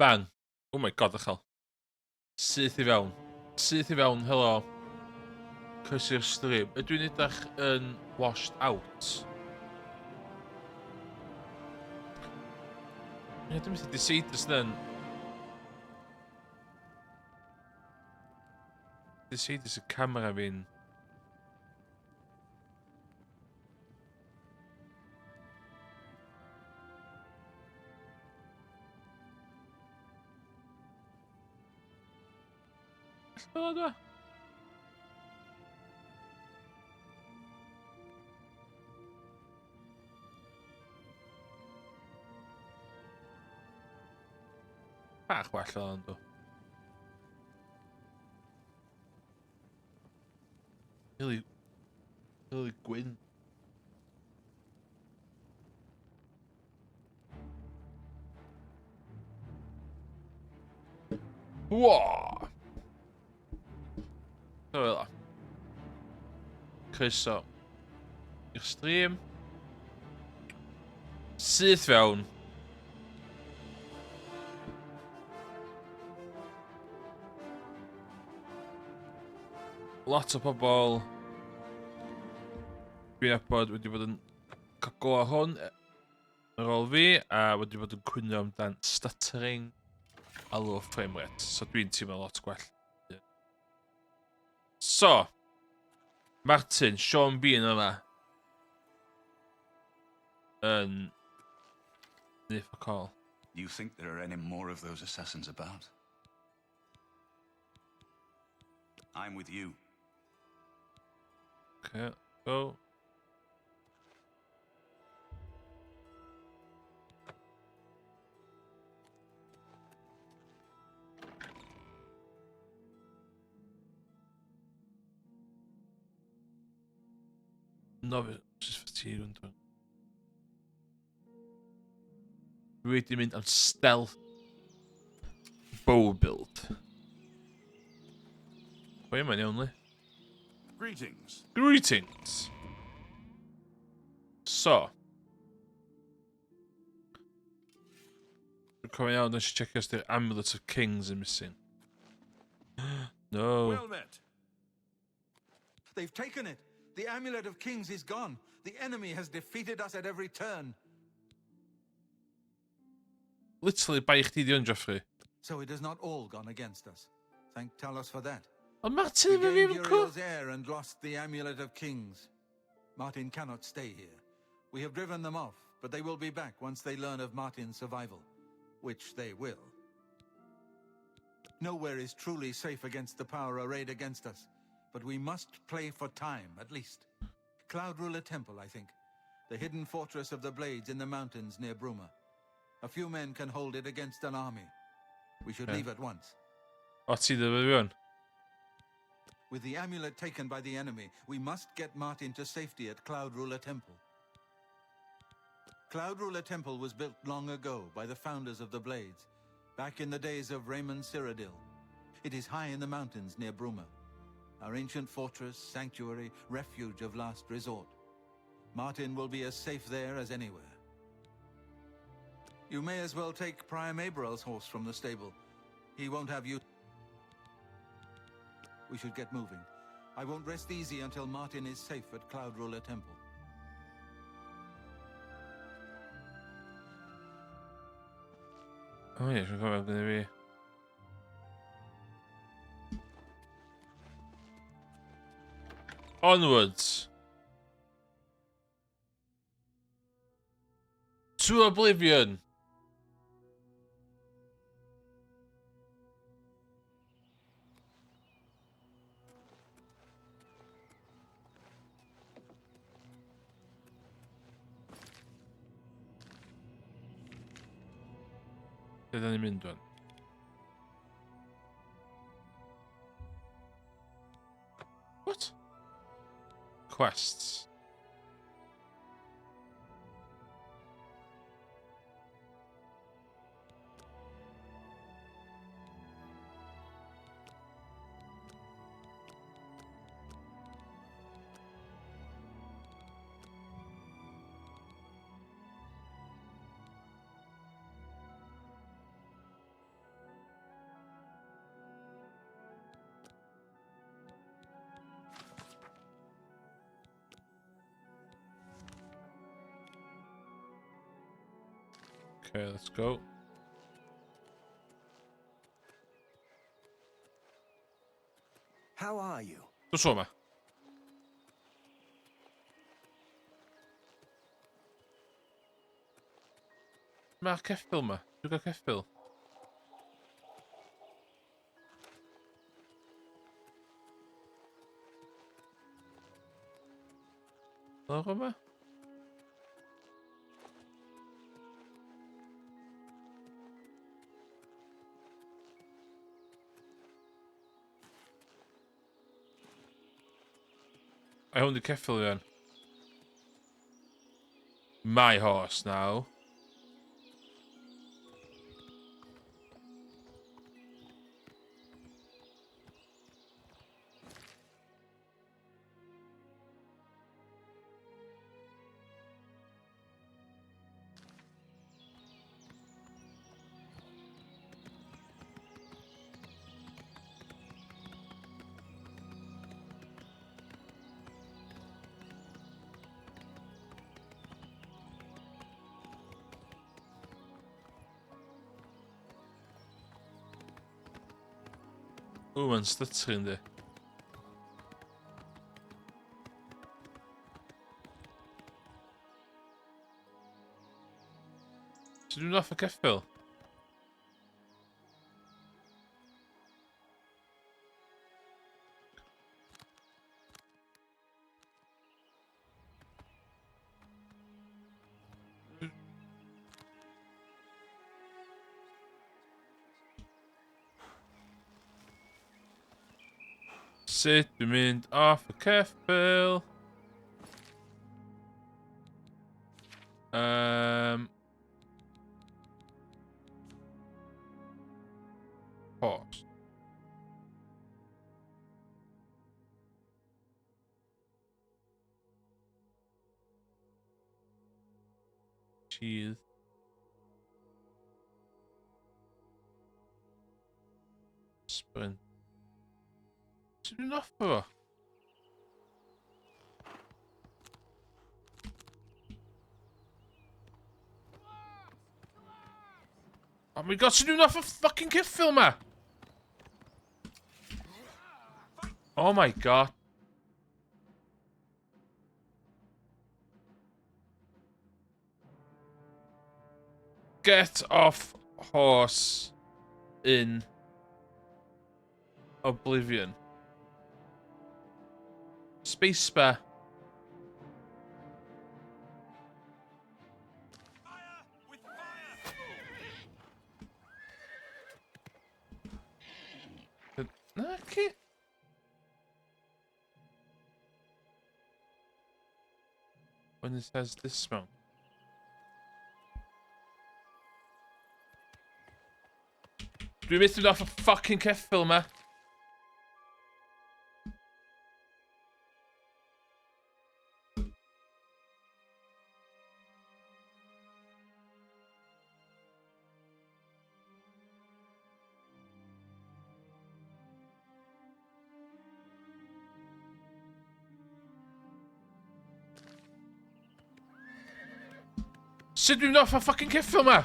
Bang. Oh my god, ddechel. Syth i fewn. Syth i fewn, helo. Cysi'r stream. Ydw i'n edrych yn washed out? Ie, dwi'n meddwl decides then. Decides y camera fi'n... Fel yna? Bach well o ynddo. Really gwyn. Wow! So fel yna. Croeso i'r stream. Syth fewn. Lot o pobl dwi'n abod wedi bod yn cogol o hwn ar ôl fi, a wedi bod yn cwyno amdan stuttering a low frame rate, so dwi'n teimlo lot gwell. So, Martin, Sean Bean yma yn niff o call. You think there are any more of those assassins about? I'm with you. Okay, so... No, just fatigue yn dweud. Dwi wedi mynd am stealth bow build. Pwy yma'n iawn, li? Greetings. Greetings! So. Dwi'n cofio iawn, nes i checio os di'r Amulet of Kings yn missing. No. Well met. They've taken it. The Amulet of Kings is gone. The enemy has defeated us at every turn. Literally, bai chdi di o'n Joffrey. So it has not all gone against us. Thank Talos for that. Ond Martin We efo fi gained efo co? Uriel's heir and lost the Amulet of Kings. Martin cannot stay here. We have driven them off, but they will be back once they learn of Martin's survival. Which they will. Nowhere is truly safe against the power arrayed against us. But we must play for time, at least. Cloud Ruler Temple, I think. The hidden fortress of the Blades in the mountains near Bruma. A few men can hold it against an army. We should leave at once. O, ti ddim yn fiwn? With the amulet taken by the enemy, we must get Martin to safety at Cloud Ruler Temple. Cloud Ruler Temple was built long ago by the founders of the Blades, back in the days of Raymond Cyrodiil. It is high in the mountains near Bruma. Our ancient fortress, sanctuary, refuge of last resort. Martin will be as safe there as anywhere. You may as well take Priam Abrel's horse from the stable. He won't have you. We should get moving. I won't rest easy until Martin is safe at Cloud Ruler Temple. O ie, dwi'n cofio gyda fi. Onwards. To Oblivion. Lle da ni'n mynd o'n? What? Quests. Okay, let's go. How are you? Då så med. Mae'r ceffil ma. Dwi'n gael ceffil. Lawr yma? I hwn di ceffil fi. My horse now. Oeh, mijn stadsvrienden. Ze doen af een ceffil. Sut dwi'n mynd off y ceffil. Horse. Cheese. Sprint. Sut dwi'n off o? Oh my god, sut dwi'n off y fucking ceffil ma? Oh my god. Get off horse in Obl4ion. Spacebar. Fire with fire! Okay. When it says dismount. Dwi'n mynd off a fucking ceffil ma. Sut dwi'n off a fucking ceffil ma?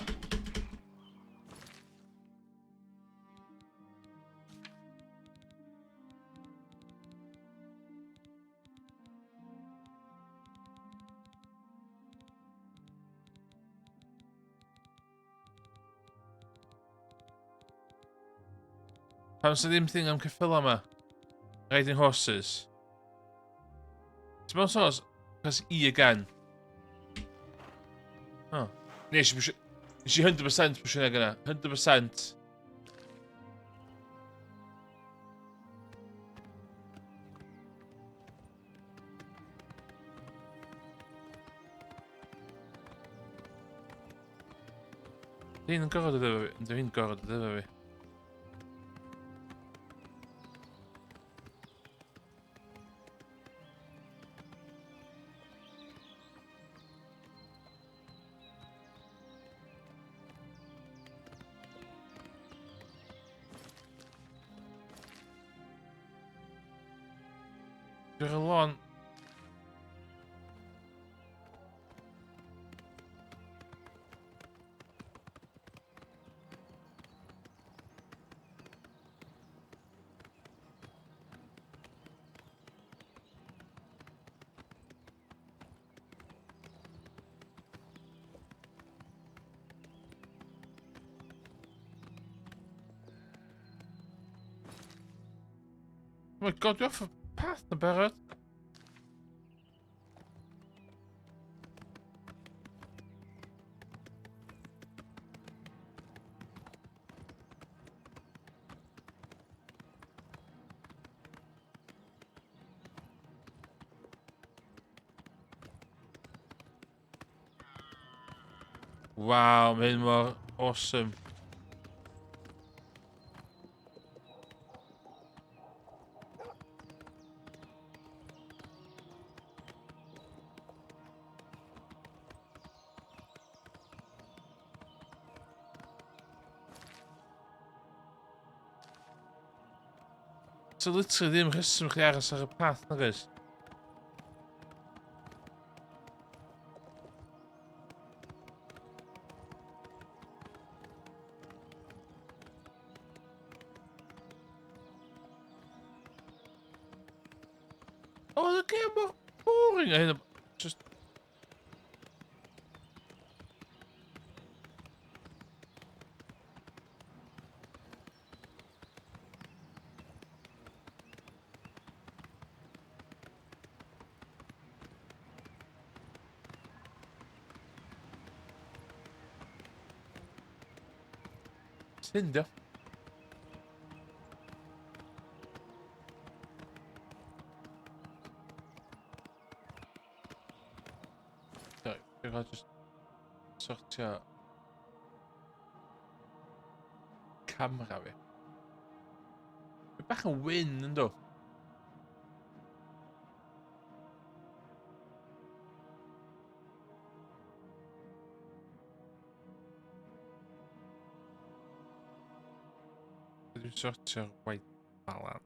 Pam sy'n ddim thing am ceffila ma? Riding horses. Ti'n meddwl sos? Cos E again. Oh. Nes i 100% pwysio nag yna. 100%. Dwi'n gorfod o ddefa fi. Dwi'n gorfod o ddefa fi. Dwi'n lôn. my god, dwi off y path na barod. Wow, mae hyn mor awesome. So literally ddim rheswm chi aros ar y path na gys. Oh, the game mor boring a hyn. Just... Stindio. Sorry, I'll just sortio camera fi. Mae bach yn wyn yn do. Dwi'n sortio'r white balance.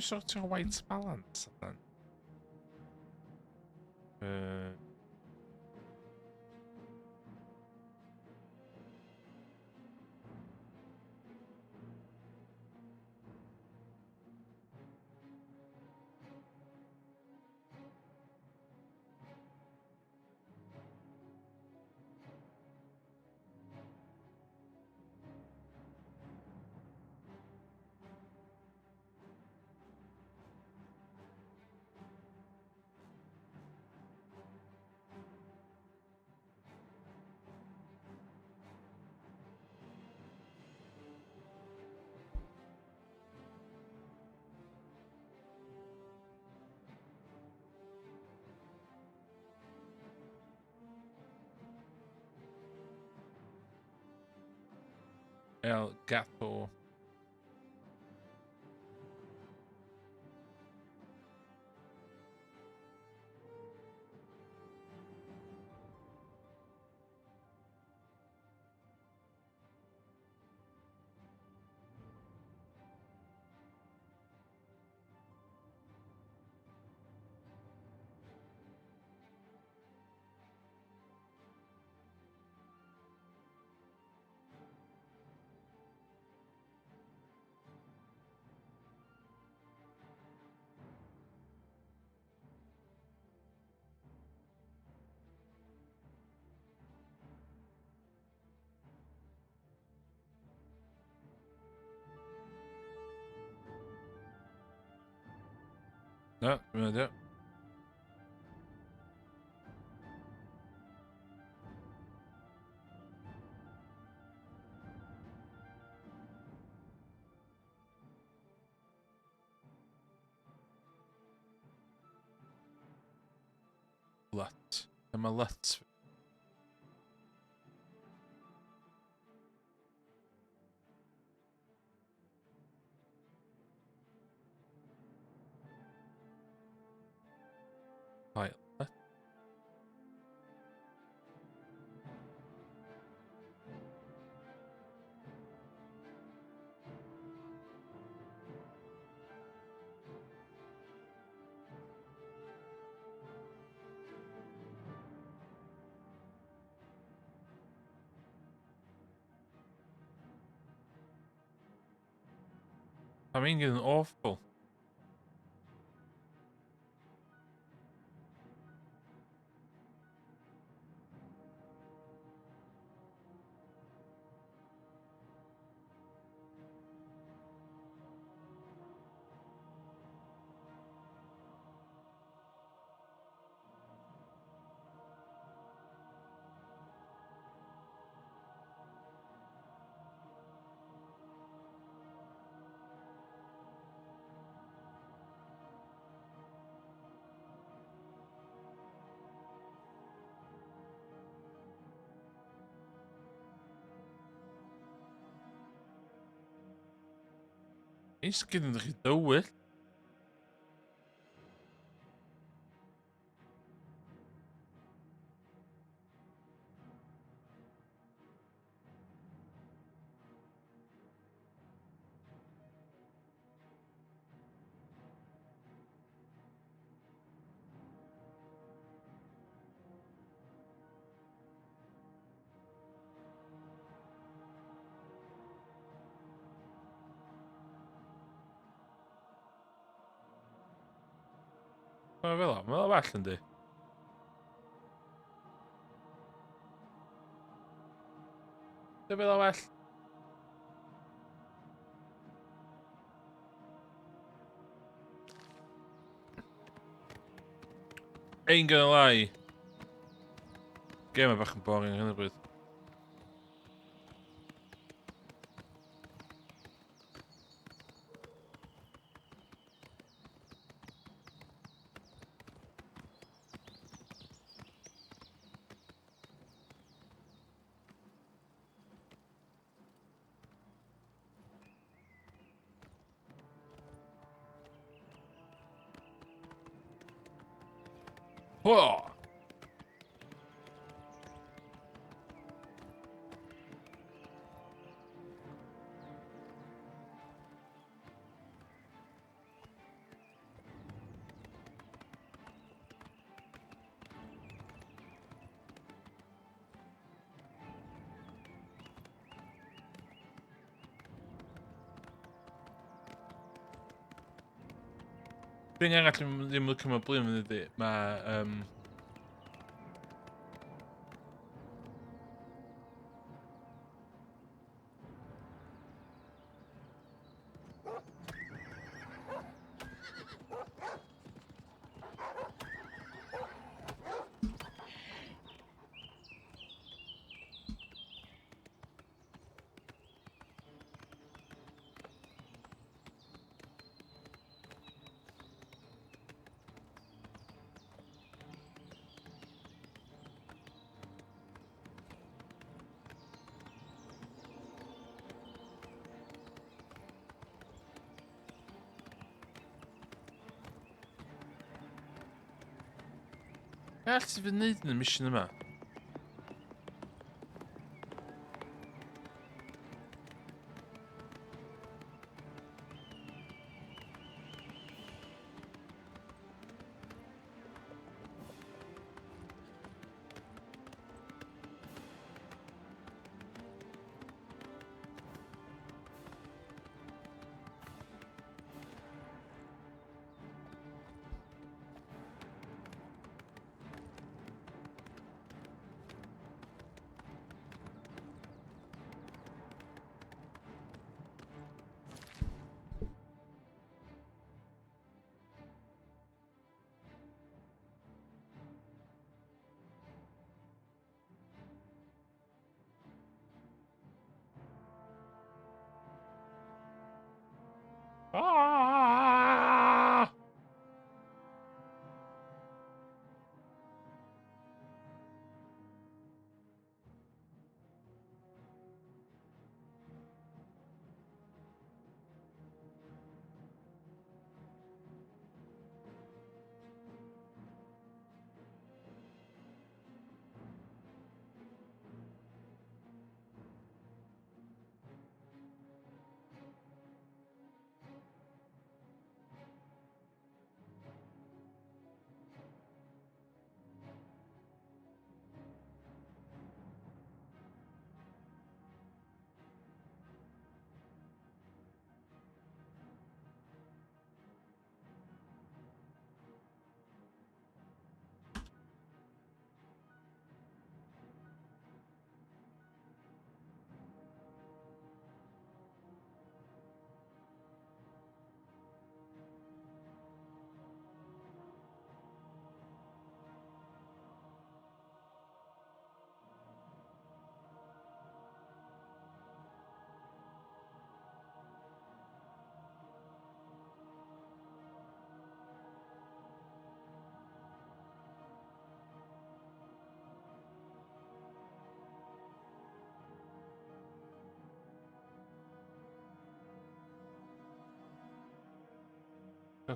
Dwi'n sortio'r white balance. Uh, El Gato. No, dwi'n meddwl. Lut. Dyma lut. Right. I'm getting awful. He's getting redowyll. Wel, fel well yndi. Dy fel well. Ain't gonna lie. Game bach yn boring ar hyn o bryd. Whoa! Thing arall ddim licio mewn blwyddyn ydy, mae all sydd yn neud yn y mission yma?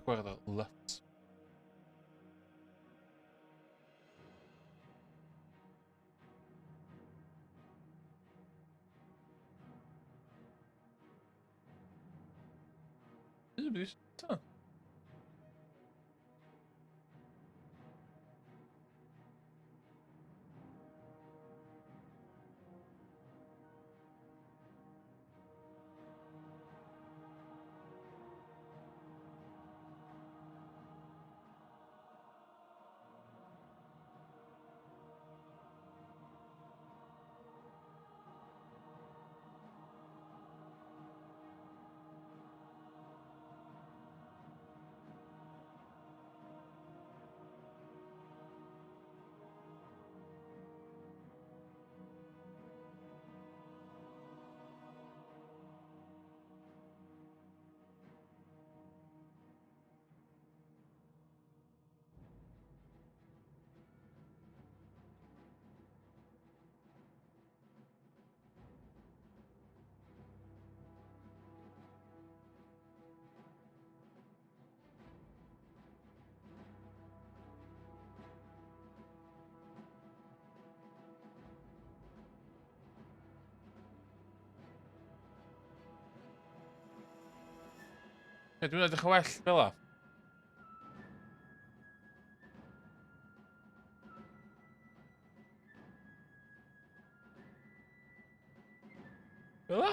Guarda, left. Tá. Dwi'n edrych yn well fel la. Fel la?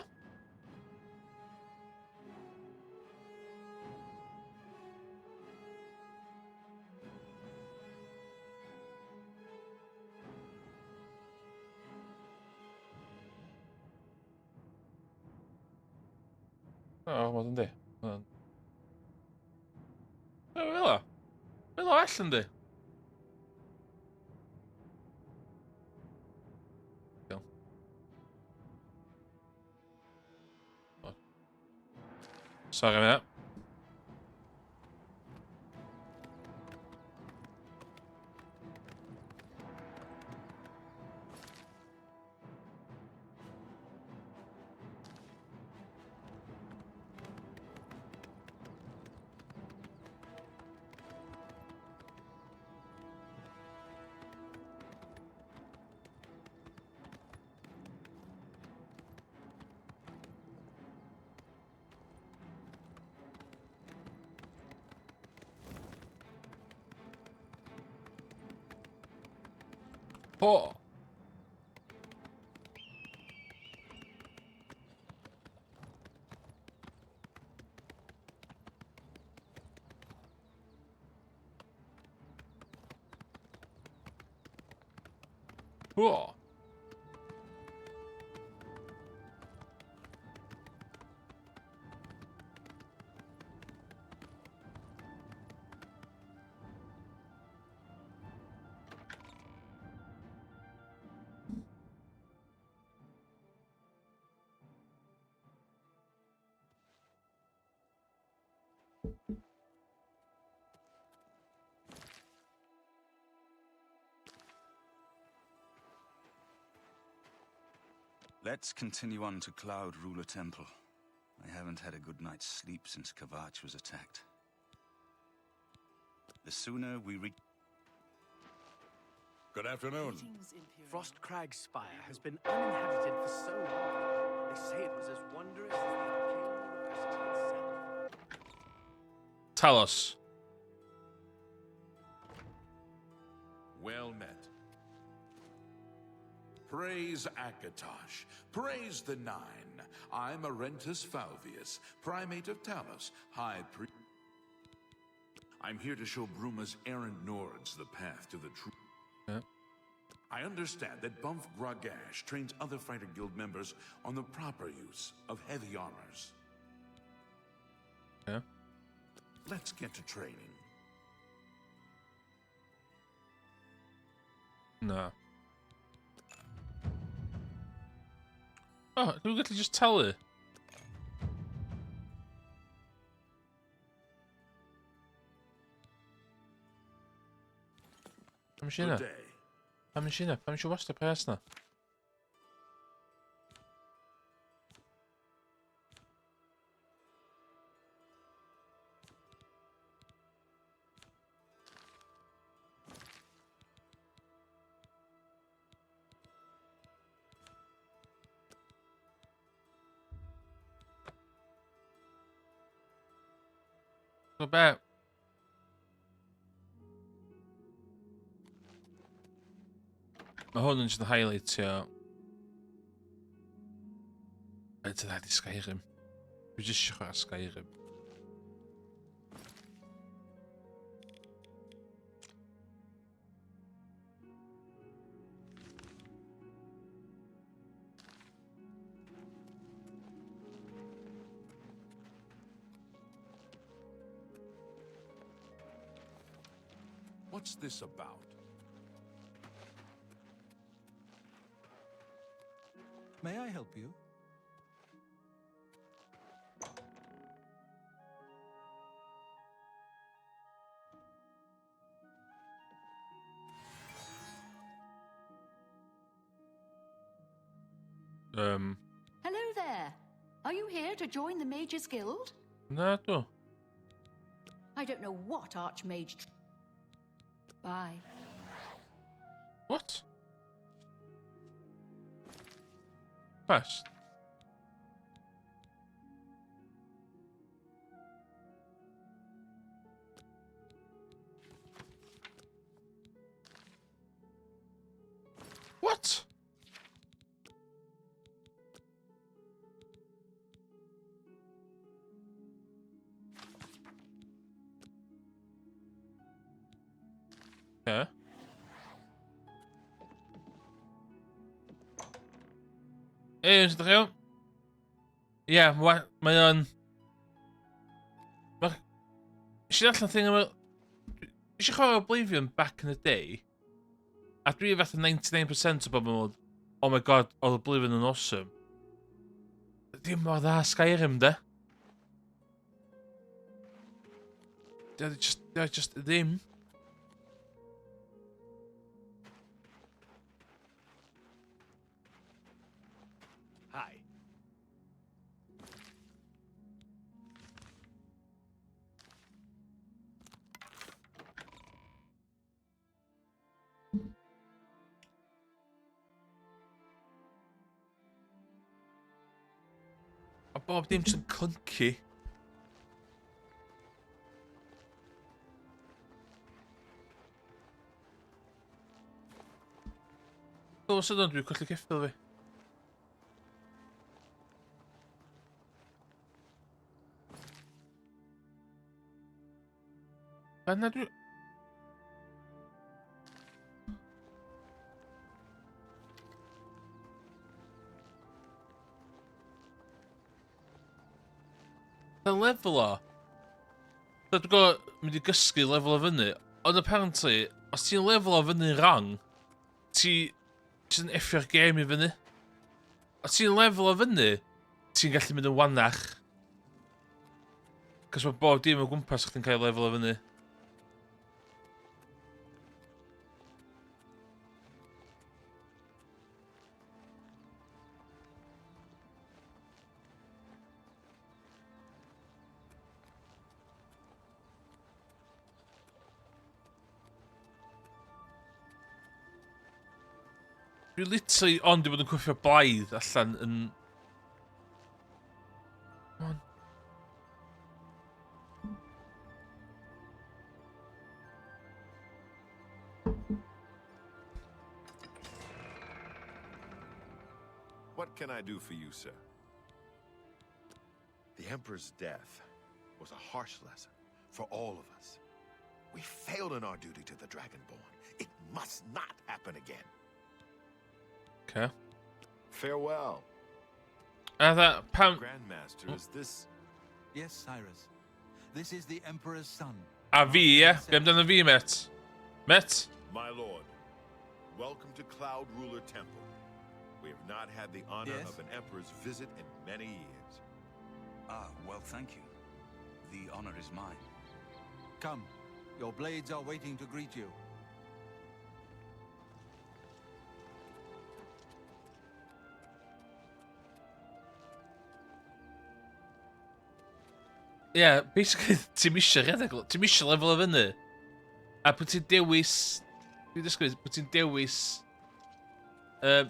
O, mod yndi. Fel la. Fel la well yndi. Sorry mate. Oh. Oh. Let's continue on to Cloud Ruler Temple. I haven't had a good night's sleep since Kavach was attacked. The sooner we reach... Good afternoon. Frostcrag Spire has been uninhabited for so long. They say it was as wondrous as the arcane university itself. Tell us. Well met. Praise Akatosh. Praise the Nine. I'm Arentus Falvius, Primate of Talos, High Priest. I'm here to show Bruma's errant Nords the path to the truth. Yeah. I understand that Bumf Gragash trains other Fighter Guild members on the proper use of heavy armors. Yeah. Let's get to training. No. Oh, we get to just tell her. Good day. Pam się właśnie jasna. So be? Mae hwn yn just yn highlightio... Dyna di Skyrim. Dwi jyst eisiau chwarae Skyrim. What's this about? May I help you? Hello there. Are you here to join the Mages Guild? Na, do. I don't know what Archmage... Bye. What? First. What? Okay. Is het er? Ja, maar dan... Maar... Is je dat thing about... Is je gewoon Oblivion back in the day? A dwi fatha 99% o bobl yn meddwl, oh my god, oedd Oblivion yn awesome. Dim mor dda Skyrim, de? They're just ddim. Hi. A bob dim sy'n clunky. O, sydd o'n dwi'n colli ceffil fi. Ben na dwi... Y lefel o. So dwi'n gwybod mynd i gysgu lefel o fyny. Ond apparently, os ti'n lefel o fyny wrong, ti'n effio'r game i fyny. Os ti'n lefel o fyny, ti'n gallu mynd yn wannach. Cos mae bob dim o gwmpas chdi'n cael lefel o fyny. Dwi literally ond i bod yn cwffio blaidd allan yn... Come on. What can I do for you, sir? The Emperor's death was a harsh lesson for all of us. We failed in our duty to the Dragonborn. It must not happen again. Okay. Farewell. That pam... Grandmaster, is this... Yes, Cyrus. This is the Emperor's son. A fi, ie? Be amdano fi, met? Met? My lord, welcome to Cloud Ruler Temple. We have not had the honor Yes? of an Emperor's visit in many years. Ah, well, thank you. The honor is mine. Come. Your blades are waiting to greet you. Ie, basically, ti'n misio rhedeg... Ti'n misio lefel o fyny. A bod ti'n dewis... Dwi'n dysgu, bod ti'n dewis...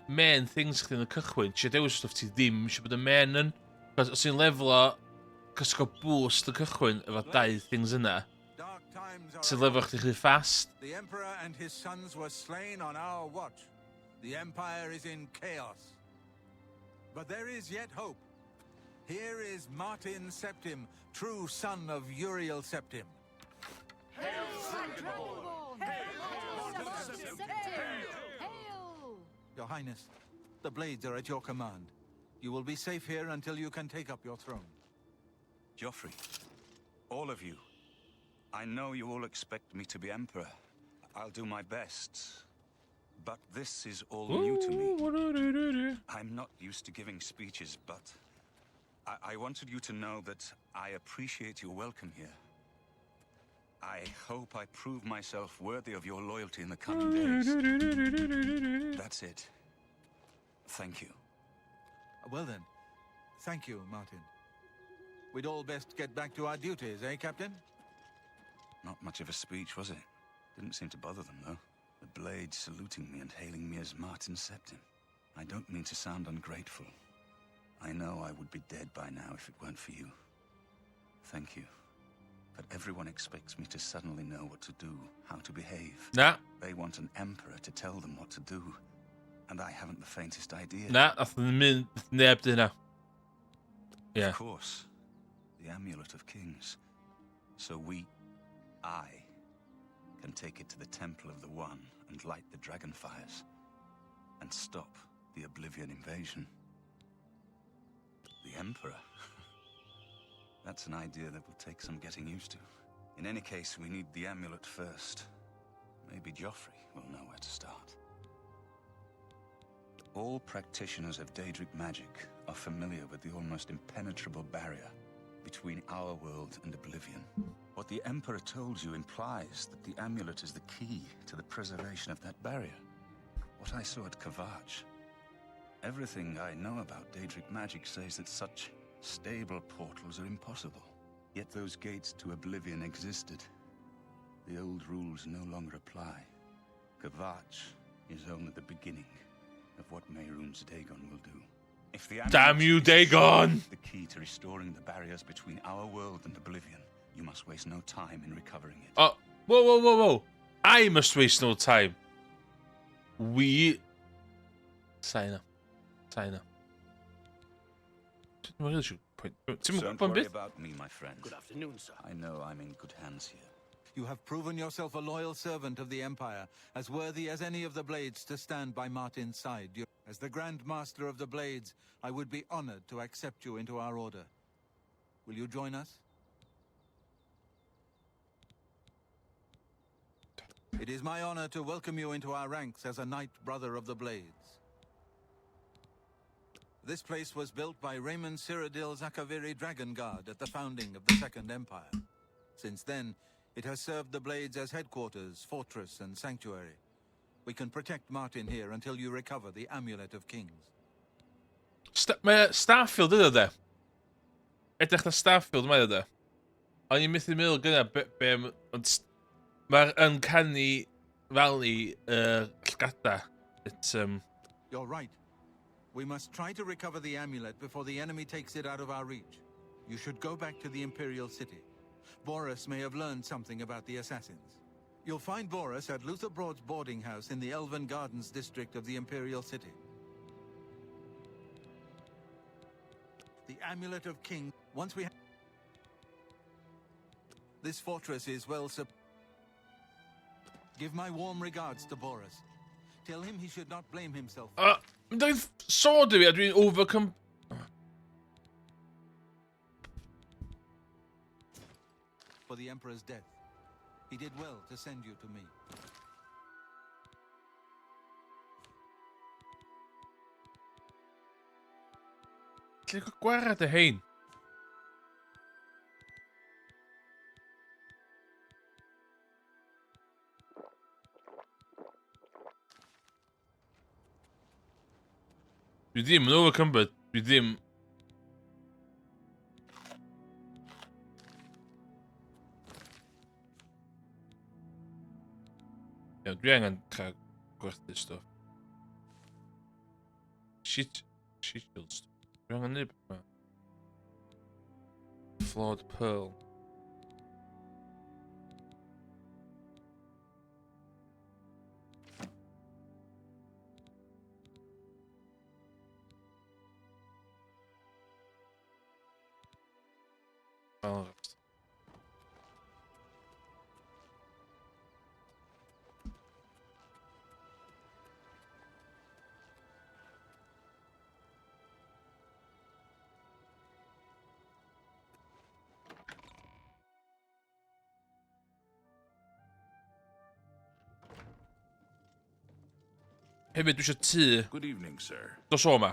main things chdi yn y cychwyn. Ti'n dewis stwff ti ddim eisiau bod yn main yn. Cos os ti'n lefel o... cysgo boost y cychwyn efo 2 things yna. Dark times are Sy'n lefo chdi rhy fast. The Emperor and his sons were slain on our watch. The Empire is in chaos. But there is yet hope. Here is Martin Septim, true son of Uriel Septim. Your Highness, the blades are at your command. You will be safe here until you can take up your throne. Joffrey, all of you. I know you all expect me to be Emperor. I'll do my best. But this is all new to me. I'm not used to giving speeches, but I wanted you to know that I appreciate your welcome here. I hope I prove myself worthy of your loyalty in the coming days. That's it. Thank you. Well then, thank you, Martin. We'd all best get back to our duties, eh, Captain? Not much of a speech, was it? Didn't seem to bother them, though. The blades saluting me and hailing me as Martin Septim. I don't mean to sound ungrateful. I know I would be dead by now if it weren't for you. Thank you. But everyone expects me to suddenly know what to do, how to behave. Na, They want an emperor to tell them what to do. And I haven't the faintest idea. na, nath yn neb di na. Yeah. Of course. The Amulet of Kings. So I, can take it to the Temple of the One and light the dragon fires. And stop the Obl4ion invasion. The Emperor? That's an idea that will take some getting used to. In any case, we need the amulet first. Maybe Joffrey will know where to start. All practitioners of Daedric magic are familiar with the almost impenetrable barrier between our world and Obl4ion. What the Emperor told you implies that the amulet is the key to the preservation of that barrier. What I saw at Kvatch. Everything I know about Daedric magic says that such stable portals are impossible. Yet those gates to Obl4ion existed. The old rules no longer apply. Kvatch is only the beginning of what Mehrunes Dagon will do. If the Damn you, amulet is Dagon! the key to restoring the barriers between our world and Obl4ion, you must waste no time in recovering it. Oh, whoa. I must waste no time. We... Sign up. What is your point? Don't worry about me, my friend. Good afternoon, sir. I know I'm in good hands here. You have proven yourself a loyal servant of the Empire, as worthy as any of the Blades to stand by Martin's side. As the Grand Master of the Blades, I would be honored to accept you into our order. Will you join us? It is my honor to welcome you into our ranks as a Knight Brother of the Blades. This place was built by Raymond Cyrodiil Zakaviri Dragon Guard at the founding of the Second Empire. Since then, it has served the Blades as headquarters, fortress, and sanctuary. We can protect Martin here until you recover the Amulet of Kings. Mae Starfield yna de. Edrych na Starfield mae yna. O'n i'n methu meddwl gyda mae'r Uncanny Valley llgada. You're right. We must try to recover the amulet before the enemy takes it out of our reach. You should go back to the Imperial City. Boris may have learned something about the assassins. You'll find Boris at Luther Broad's boarding house in the Elven Gardens district of the Imperial City. The Amulet of King. Once we have... This fortress is well Give my warm regards to Boris. Tell him he should not blame himself. Dwi'n sôn i fi a dwi'n overcome... For the Emperor's death. He did well to send you to me. Dwi'n cael gwared y hein. Dwi ddim yn overcumbered. Dwi ddim... Iawn, dwi angen cael gwerthu stwff. Shit shields. Dwi angen neb yma. Flawed pearl. Alright. Hefyd, dwi eisiau tŷ. Good evening, sir. Dos o ma.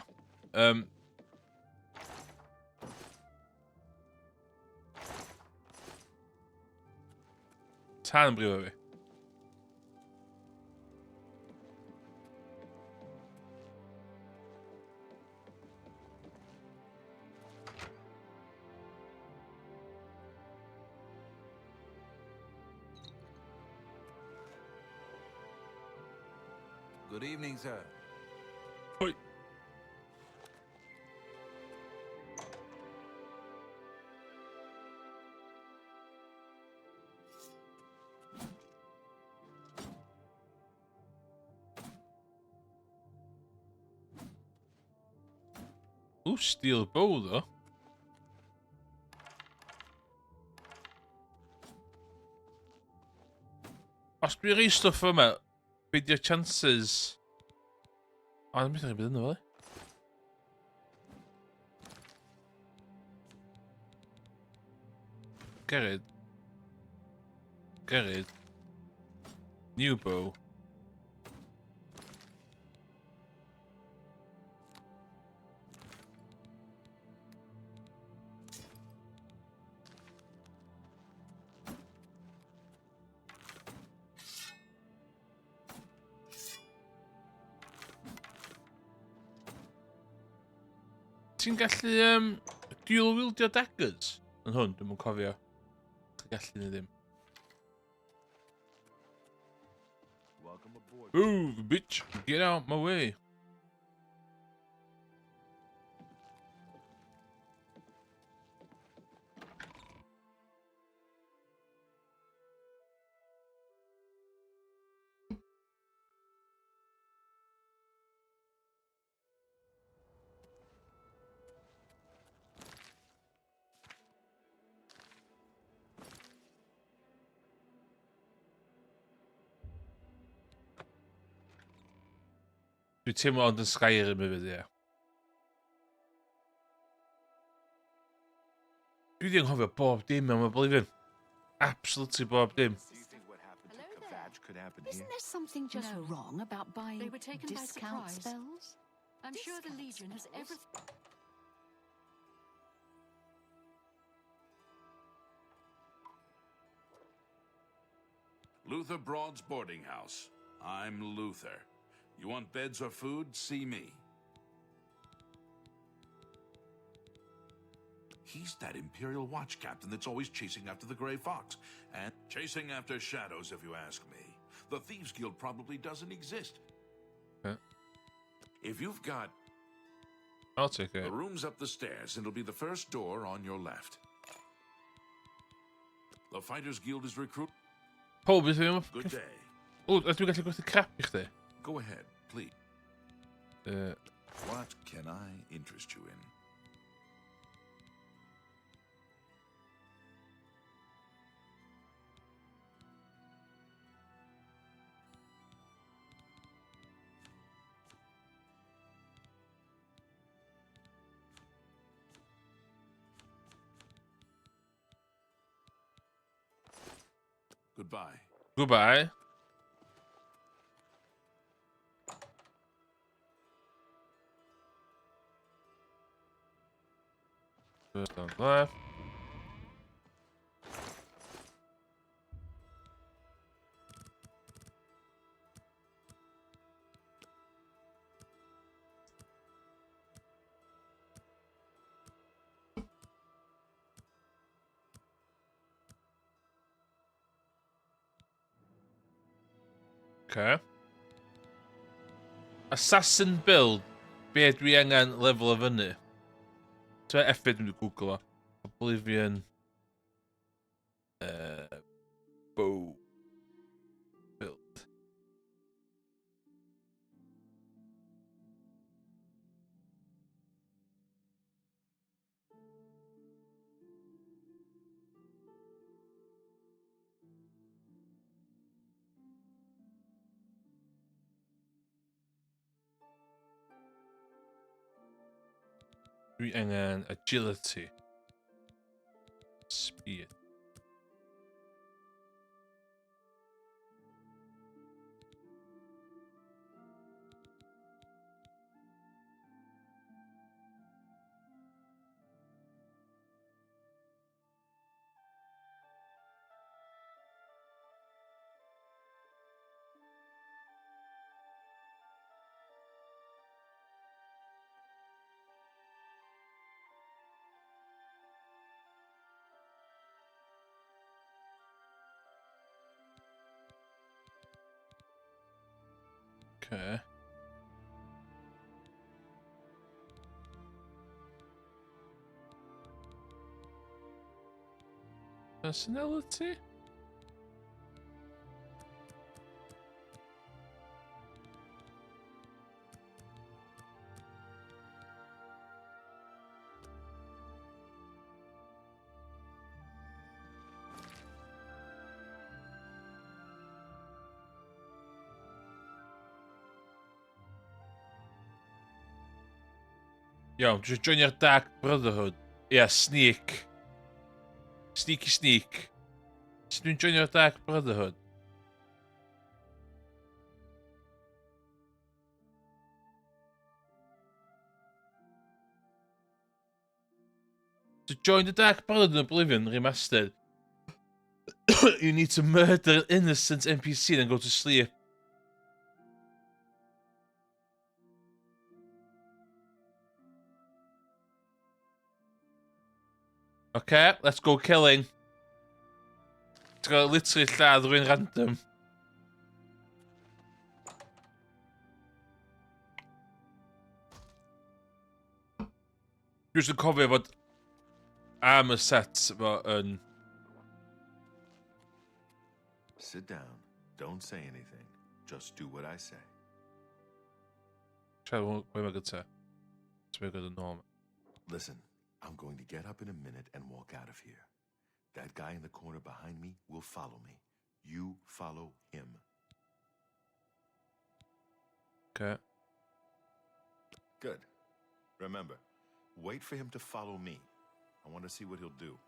Tan yn brifo fi. Good evening, sir. Hoi. Ooh, steel bow though. Os dwi'n rhoi stwff yma, be di'r chances? O, ddim byd yna fel. Gerrid. Gerrid. New bow. Ti'n gallu dual wieldio daggers yn hwn, dwi'm yn cofio. Ti'n gallu ni ddim. Move, bitch! Get out my way! Dwi'n teimlo ond yn Skyrim hefyd, ie. Dwi wedi anghofio bob dim am Obl4ion. Absolutely bob dim. Isn't there something just wrong about buying They were taken by discount surprise. spells? I'm sure the Discount Legion has spells? everything. Luther Broad's boarding house. I'm Luther. You want beds or food? See me. He's that Imperial Watch captain that's always chasing after the Grey Fox. And chasing after shadows, if you ask me. The Thieves Guild probably doesn't exist. Huh? If you've got... I'll take it. The room's up the stairs, and it'll be the first door on your left. The Fighters Guild is recruit... Paul, beth yw'n... Good day. O, ydw i'n gallu gwerthu crap i chdi? Go ahead, please. What can I interest you in? Goodbye. Goodbye. First on left. Okay. Assassin build. Be dwi angen level o fyny. So effyd mynd i Google o. Obl4ion bow build. And then agility. Speed. Okay. Personality? Yo, just join your Dark Brotherhood. Yeah, sneak. Sneaky sneak. Just join your Dark Brotherhood. To join the Dark Brotherhood in Obl4ion Remastered, you need to murder an innocent NPC and then go to sleep. Okay, let's go killing. It's got literally lladd rhywun random. Dwi'n cofio bod armor sets efo yn... Sit down. Don't say anything. Just do what I say. Siarad mwy mae gyda. It's mwy gyda norm. Listen, I'm going to get up in a minute and walk out of here. That guy in the corner behind me will follow me. You follow him. Okay. Good. Remember, wait for him to follow me. I want to see what he'll do.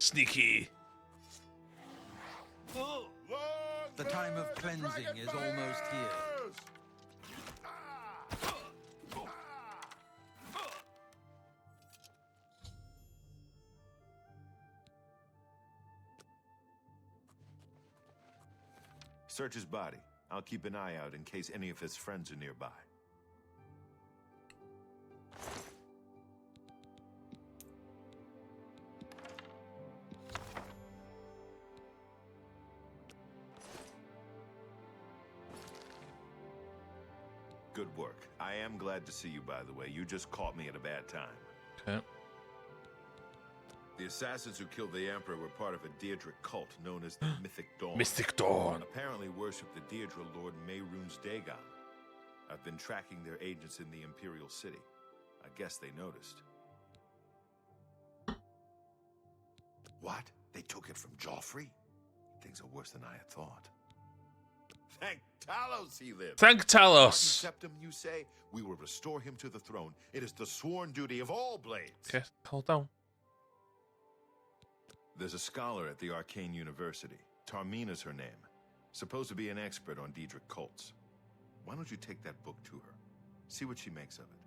Sneaky. The time of cleansing is almost here. Search his body. I'll keep an eye out in case any of his friends are nearby. Good work. I am glad to see you, by the way. You just caught me at a bad time. Okay. The assassins who killed the Emperor were part of a Daedric cult known as the Mythic Dawn. Mystic Dawn. Apparently worship the Daedra Lord Mehrunes Dagon. I've been tracking their agents in the Imperial City. I guess they noticed. What? They took it from Joffrey? Things are worse than I had thought. Thank Talos he lives. Thank Talos. Septum, you say? We will restore him to the throne. It is the sworn duty of all blades. Okay, hold down. There's a scholar at the Arcane University. Tarmina's her name. Supposed to be an expert on Daedric cults. Why don't you take that book to her? See what she makes of it.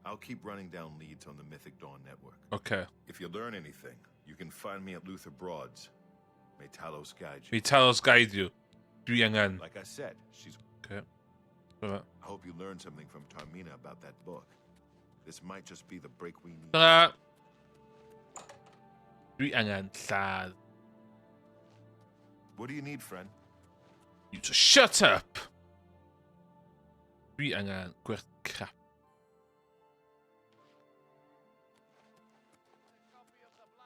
I'll keep running down leads on the Mythic Dawn network. Okay. If you learn anything, you can find me at Luther Broad's. May Talos guide you. May Talos guide you. Dwi angen. Like I said, she's... Okay. Dobra. I hope you learned something from Tarmina about that book. This might just be the break we need. Tara. Dwi angen lladd. What do you need, friend? You to shut up! Dwi angen gwerth crap.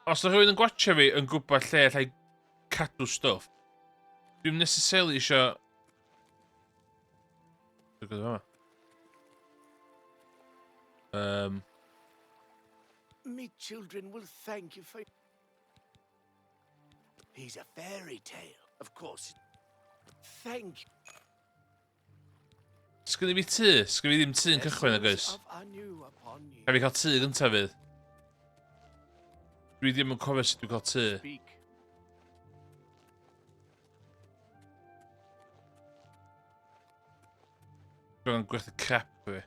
Os yna rhywun yn gwatcha fi yn gwybod lle allai cadw stwff, dwi'n necessarily isio... Dwi'n gwybod yma. Me children will thank you for... He's a fairy tale, of course. Thank you. Sgynnu fi tŷ? Sgynnu fi ddim tŷ yn cychwyn ag oes? Of Anu upon you. Rhaid fi cael tŷ gyntaf fydd. Dwi ddim yn cofio sut dwi'n cael tŷ. Speak. Dwi'n gwerthu crap fi.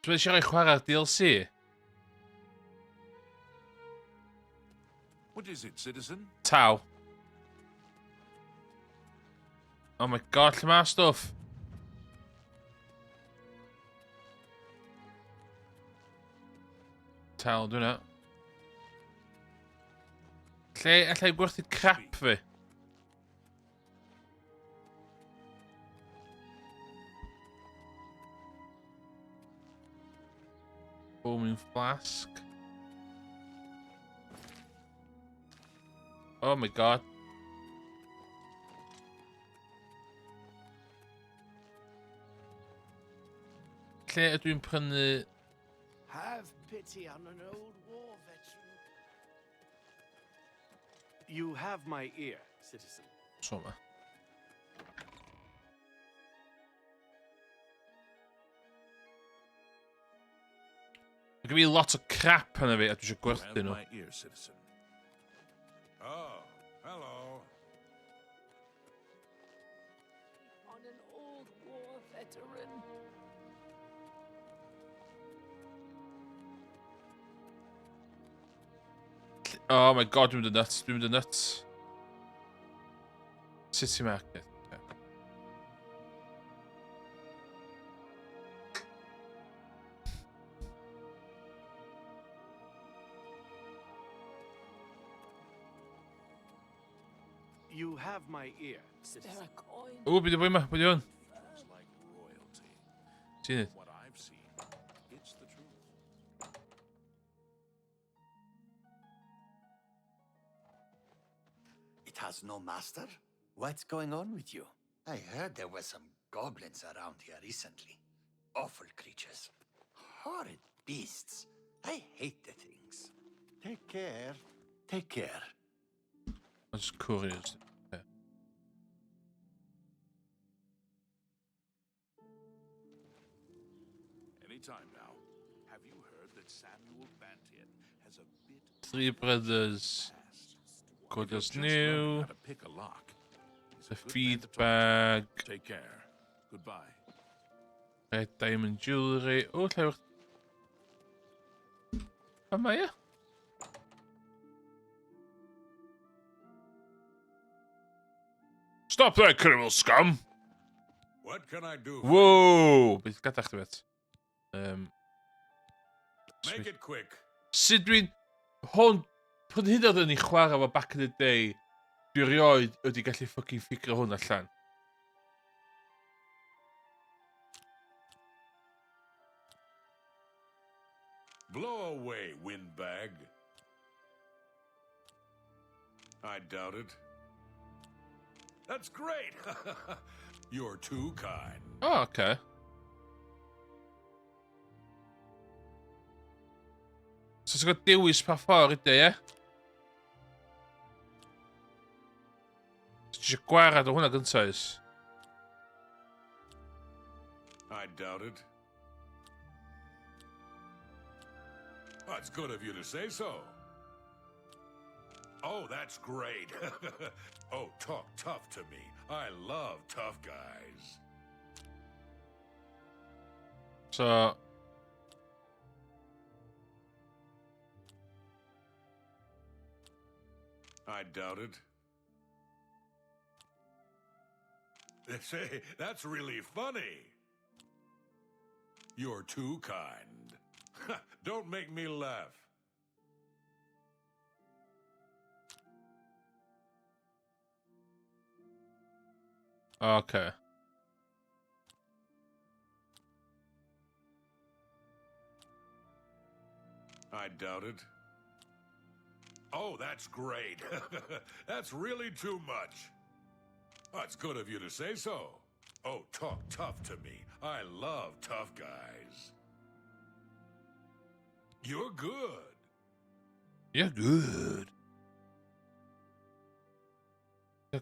Dwi'n eisiau rhoi chwarae'r DLC. What is it, citizen? Taw. Oh my god, lle mae stwff? Taw, dwi'n na. Lle allai gwerthu crap fi? Foaming flask. Oh my god. Lle ydw i'n prynu... Have pity on an old war veteran. You have my ear, citizen. So ma. Mae gen fi lot o crap yna fi a dwi eisiau gwerthu Have nhw. my ear, citizen. Oh, hello. On an old war veteran. Oh my god, dwi'n mynd yn nuts, dwi'n mynd yn nuts. City Market. Okay. You have my ear, There citizen. are coins. O, byd i bwy yma, byd i hwn. It's like royalty. Ti'n neud? What I've seen, it's the truth. It has no master? What's going on with you? I heard there were some goblins around here recently. Awful creatures. Horrid beasts. I hate the things. Take care. Take care. That's curious. Okay. Anytime now. Have you heard that Samuel Bantian has a bit Three Brothers. past? Good If you're as just learning new. how to pick a lock, he's a The good man feed to talk to. bag. Take care. Goodbye. Red diamond jewelry. O, lle yw'r... Pa mae e? Stop there, criminal scum! What can I do? Wow! Beth gadach chdi bet? Make it quick. Sut dwi'n... Hwn... Pan hyd oedd yn ei chwarae fo back in the day, dwi rioed wedi gallu ffocin ffigro hwn allan. Blow away, windbag. I doubt it. That's great. You're too kind. O, oce. So ti'n gwybod dewis pa ffordd ide, ie? Ti eisiau gwarad o hwnna gyntaf oes? I doubt it. Oh, it's good of you to say so. Oh, that's great. Oh, talk tough to me. I love tough guys. So I doubt it. They say, that's really funny. You're too kind. Don't make me laugh. okay. I doubt it. Oh, that's great. That's really too much. Oh, it's good of you to say so. Oh, talk tough to me. I love tough guys. You're good. You're good.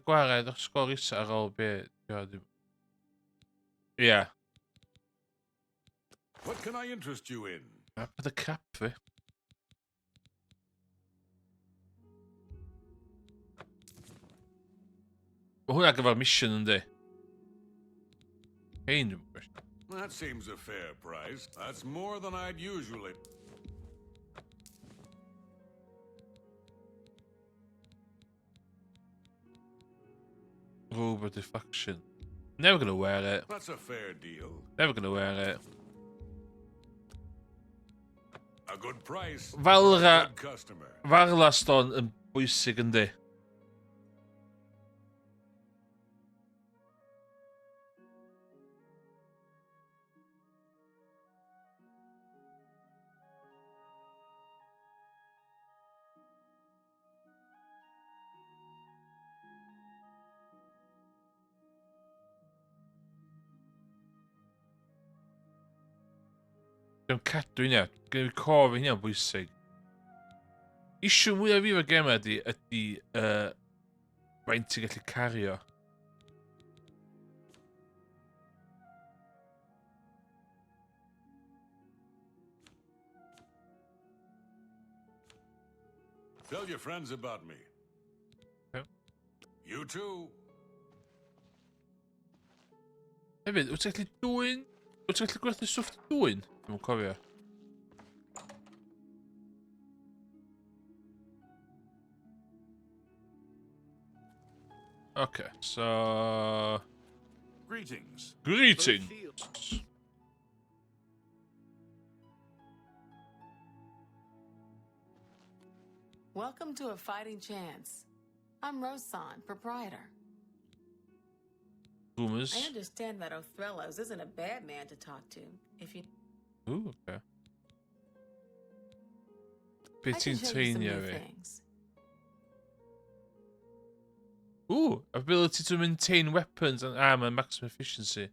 Guarda, doch sgôr isa ar ôl be. Yeah. What can I interest you in? Bydd y cap fi. Mae hwnna gyfer mission yndi? Hein, dwi'n gwybod. That seems a fair price. That's more than I'd usually... Robot deflection. Never gonna wear it. That's a fair deal. Never gonna wear it. A good price. Fel for a good customer. Farla stôn yn bwysig yndi? Dwi'n cadw hynna. Gwneud cof hynna'n bwysig. Issue mwyaf fi o'r gem ydy faint ti'n gallu cario. Tell your friends about me. Okay. You too. Hefyd, wyt ti'n gallu dwy'n... Wyt ti'n gallu gwerthu stwff dwy'n? Dwi'n cofio. Okay, so... Greetings. Greetings! Welcome to A Fighting Chance. I'm Rosan, proprietor. Rumours. I understand that Othrellos isn't a bad man to talk to, if you... Ooh, okay. I can show you some new Teinio, things. Ooh, ability to maintain weapons and armor maximum efficiency.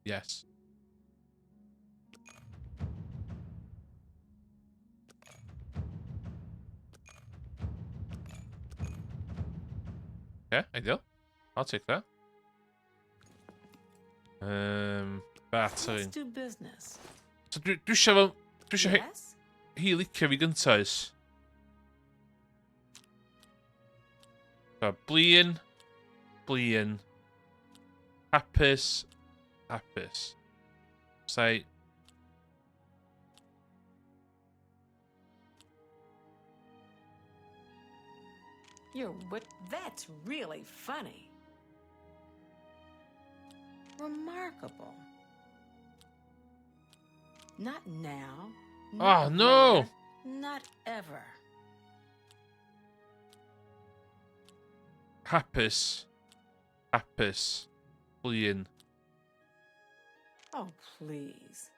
Yes. Yeah, ideal. I'll take that. Battering. Let's do business. So dwi isio Yes? hi licio fi gynta oes. So, blin. Hapus. Say. That's really funny. Remarkable. Not now. Oh, not no! later, not ever. Hapus. Blin. Oh, please.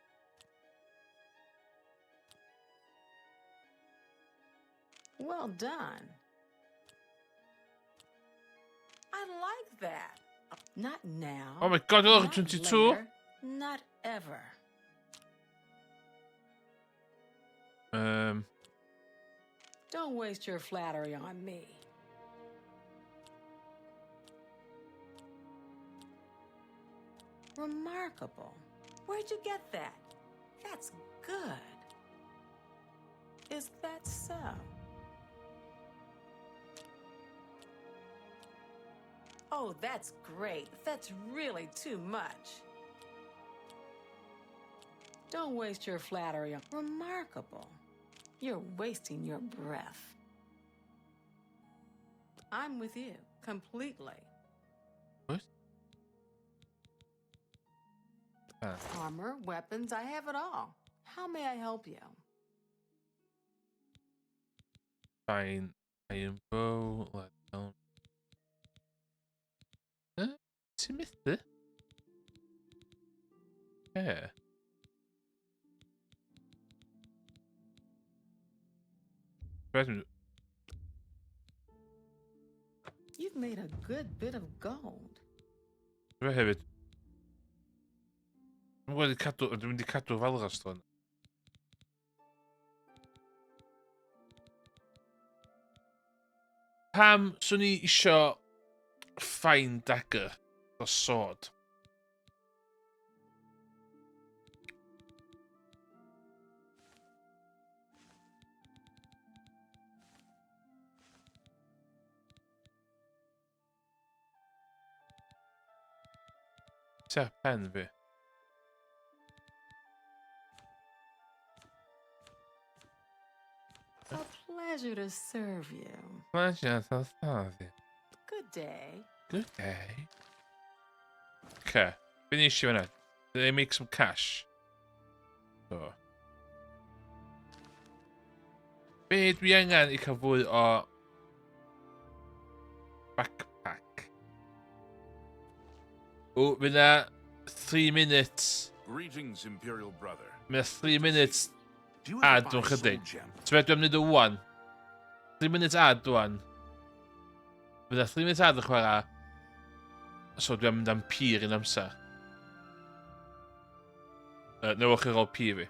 Well done. I like that. Not now. Oh my god, you're not 22? later, not ever. Don't waste your flattery on me. Remarkable. Where'd you get that? That's good. Is that so? Oh, that's great. That's really too much. Don't waste your flattery on remarkable. You're wasting your breath. I'm with you completely. What? Armor, weapons, I have it all. How may I help you? Fine. Iron bow. Let's go. Timothy? Yeah. Wait a minute. You've made a good bit of gold. Dwi hefyd. Dwi'n mynd i cadw falgas ton. Pam swn i isio fine dagger o sword? Ta pen fi. A pleasure to serve you. Pleasure to serve you. Good day. Good day. Okay. Finish you now. Did they make some cash? So. Be dwi angen I cael fwy o backpack. O, fydd na 3 minutes. Greetings, Imperial brother. Fydd na 3 minutes Do you ever ad buy o'n chydig. soul gem? So fe dwi'n mynd o 1. 3 minutes ad dwi'n. Fydd na 3 minutes ad yn chwarae. So dwi'n mynd am pir yn amser. Newch chi rol pir fi.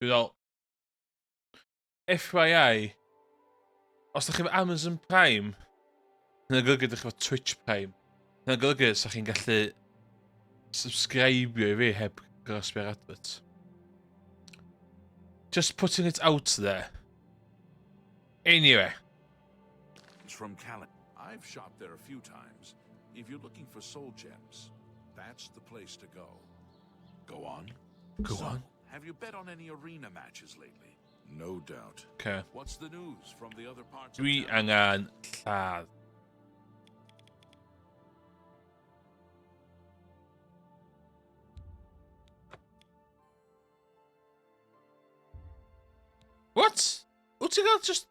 Dwi'n meddwl, FYI, os ydych chi efo Amazon Prime, hynny'n golygu ydych chi efo Twitch Prime. Hynny'n golygu os ydych chi'n gallu subscribio I fi heb grosbio'r advert. Just putting it out there. Anyway. It's from Cali. I've shopped there a few times. If you're looking for soul gems, that's the place to go. Go on. Go on. Have you bet on any arena matches lately? No doubt. Okay. What's the news from the other parts of Dwi town? angen lladd. What? Wyt ti'n cael just...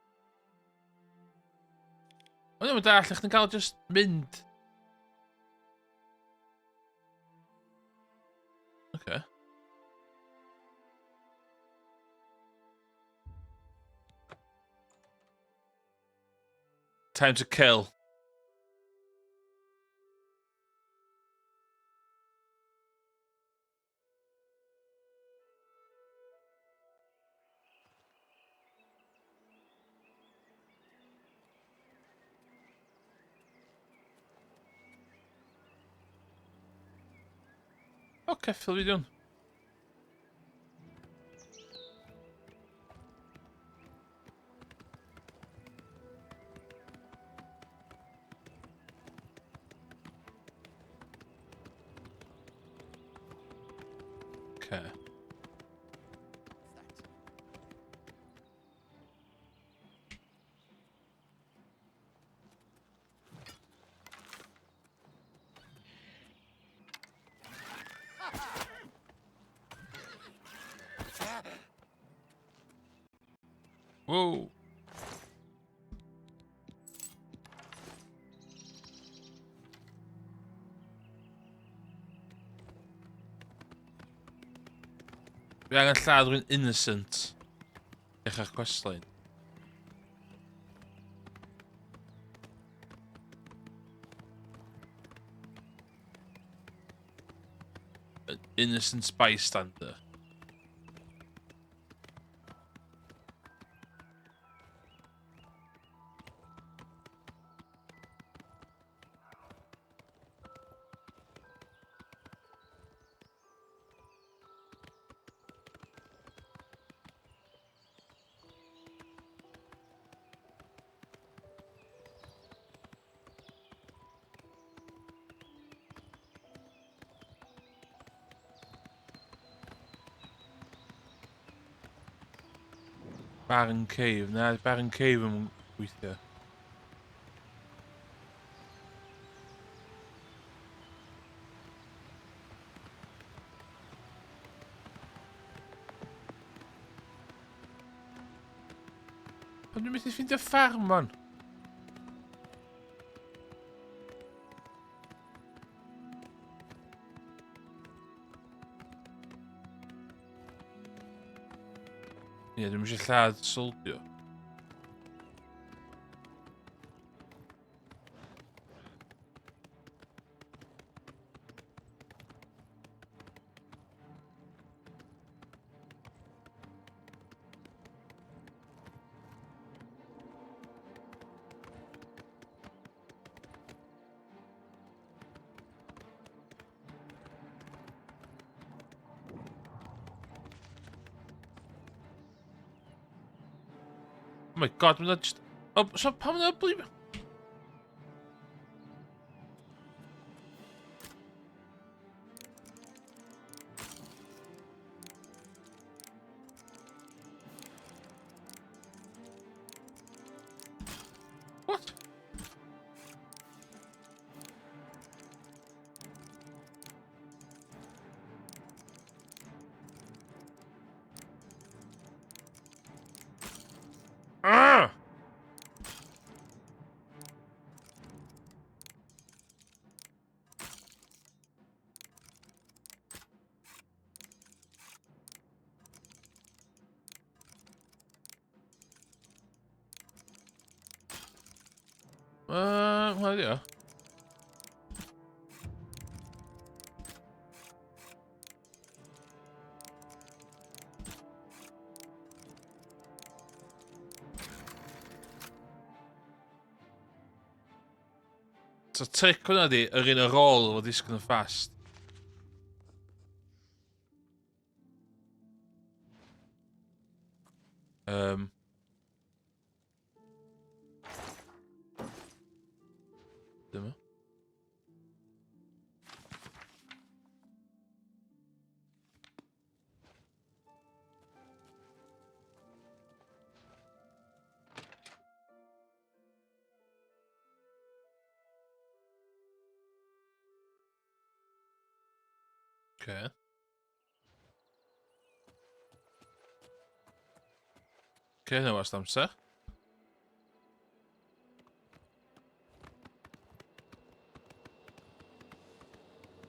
O'n i'n dall, ych chi'n cael just mynd. Okay. Time to kill. Okay, Phil, you doing? Okay. Whoa. Fi angen lladd rhywun innocent. Dechrau'r questline. An innocent bystander. Barren Cave. Na, Barren Cave yn gweithio. Pan dwi'n methu ffeindio ffarm, man? Ie, dwi'n eisiau lladd soldio. Oh my god, mae'n just... Oh, so pam mae'n believe... What? Ah! Well, yeah. So trick hwnna di, yr un ar ôl o disgyn yn fast. Dyma. Okay. Okay, na was amser.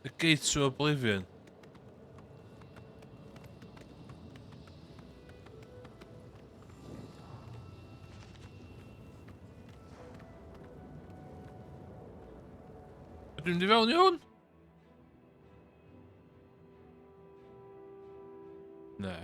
The Gate to Oblivion. Ydw i'n mynd i fewn i hwn? Ne.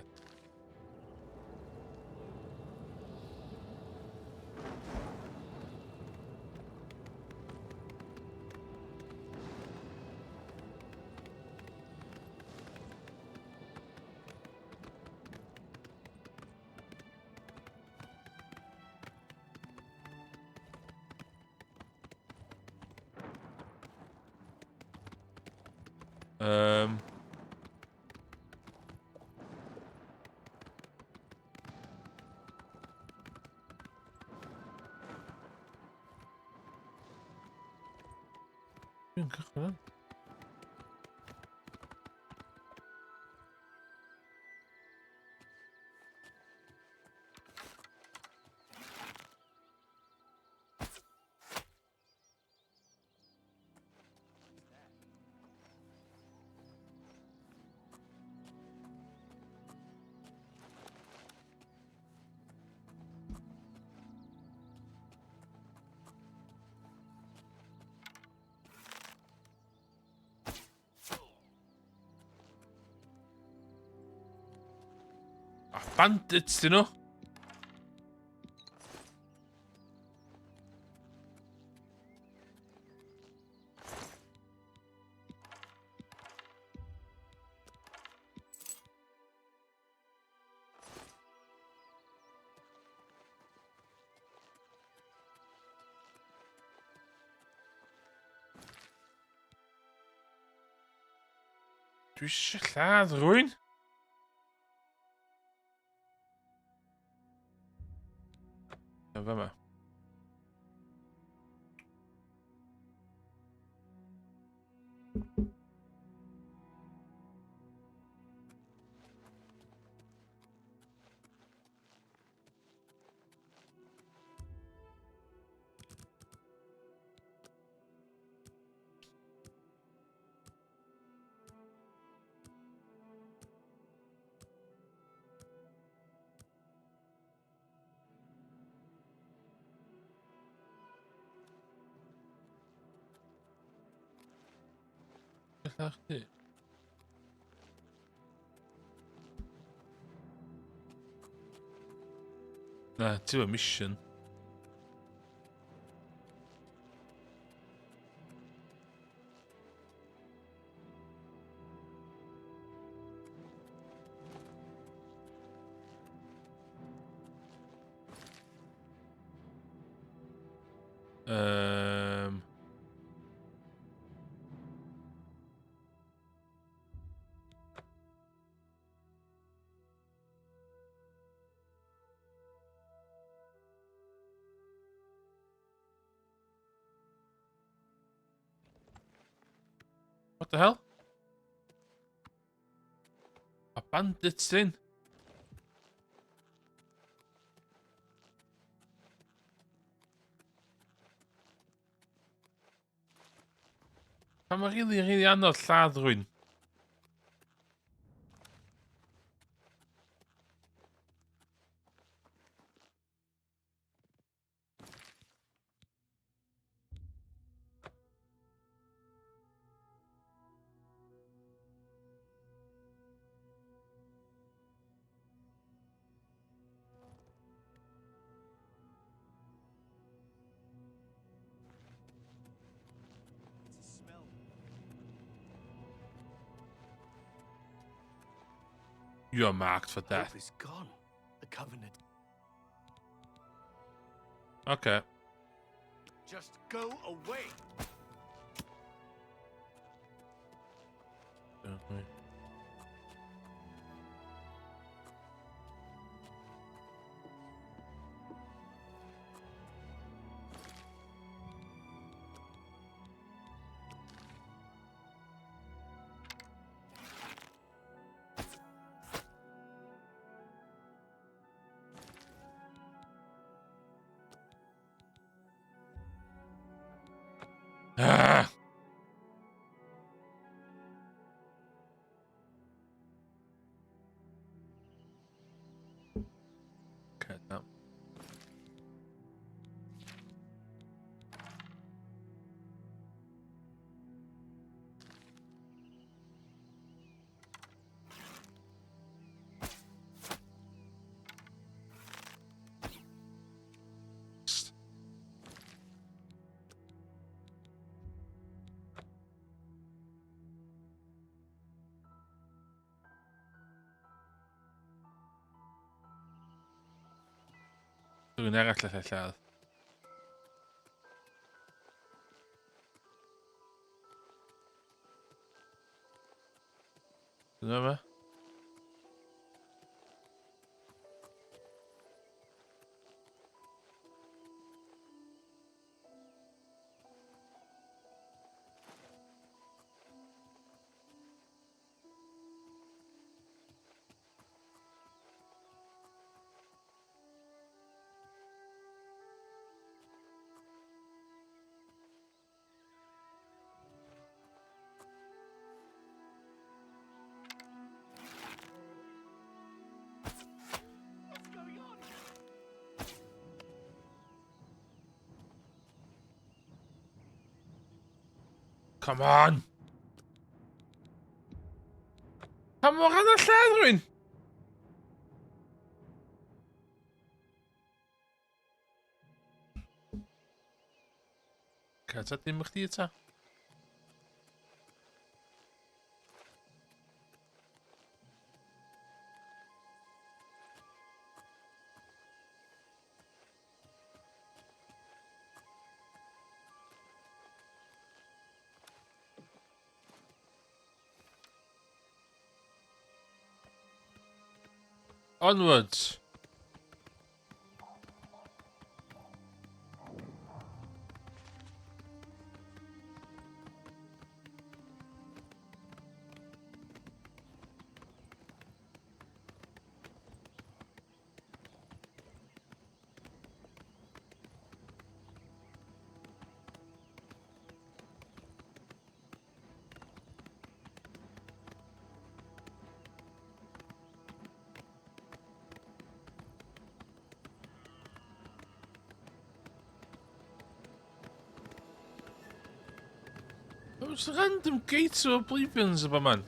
Dwi'n cychwyn. Bandits, dyn nhw. Dwi eisiau lladd rwy'n. Yn fama. Ach, chdi. Na, ti efo mission. What the hell? A bandits in. Pan mae rili anodd lladd rwy'n. You are marked for death. Hope is gone. The Covenant. Okay. Just go away. Okay. Ah! Okay, no. Dwi'n arall lle lladd. Dyna fe? Come on! Come on, gan y lladd rwy'n! Okay, ta dim chdi ta? Onwards! Those random gates of oblivions about man.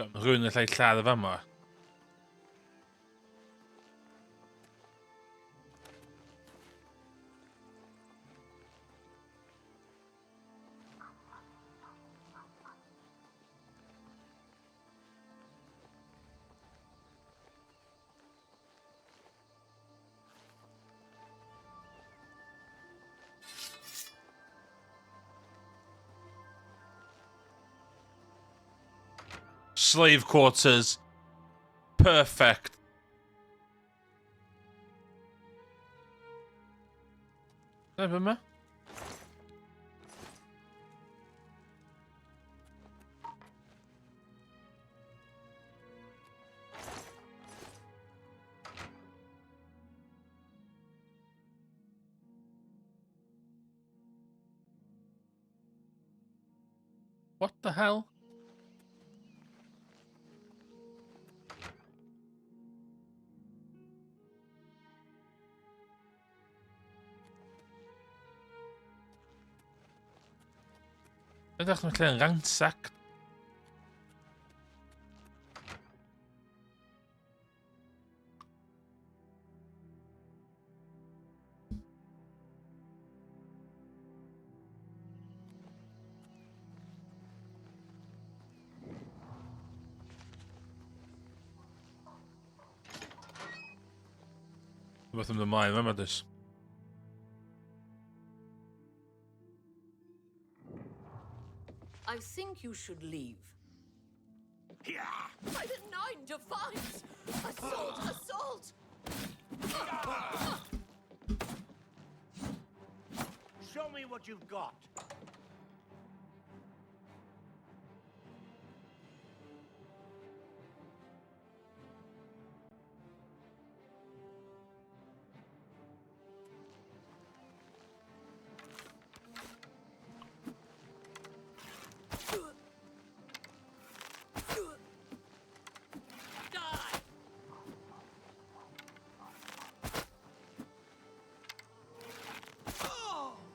Rhywun yn llai lladd y fama. Slave quarters. Perfect. Never mind. What the hell? Ik dacht een klein ranzak. Wat hem de maai, maar dus. I think you should leave. Yeah. By the 9 defiance! Assault! Assault! Show me what you've got.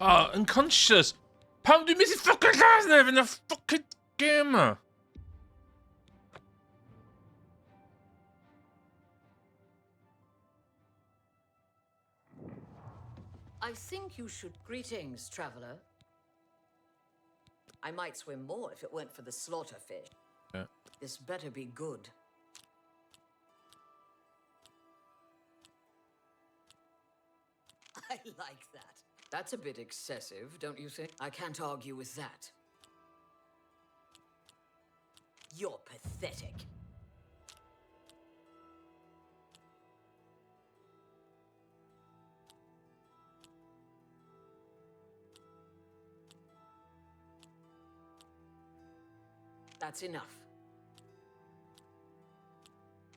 Oh, unconscious. Pam dwi'n mynd i ffocin lladd nef yn y ffocin game ma? I think you should. Greetings, traveler. I might swim more if it weren't for the slaughter fish. Yeah. This better be good. I like that. That's a bit excessive, don't you think? I can't argue with that. You're pathetic. That's enough.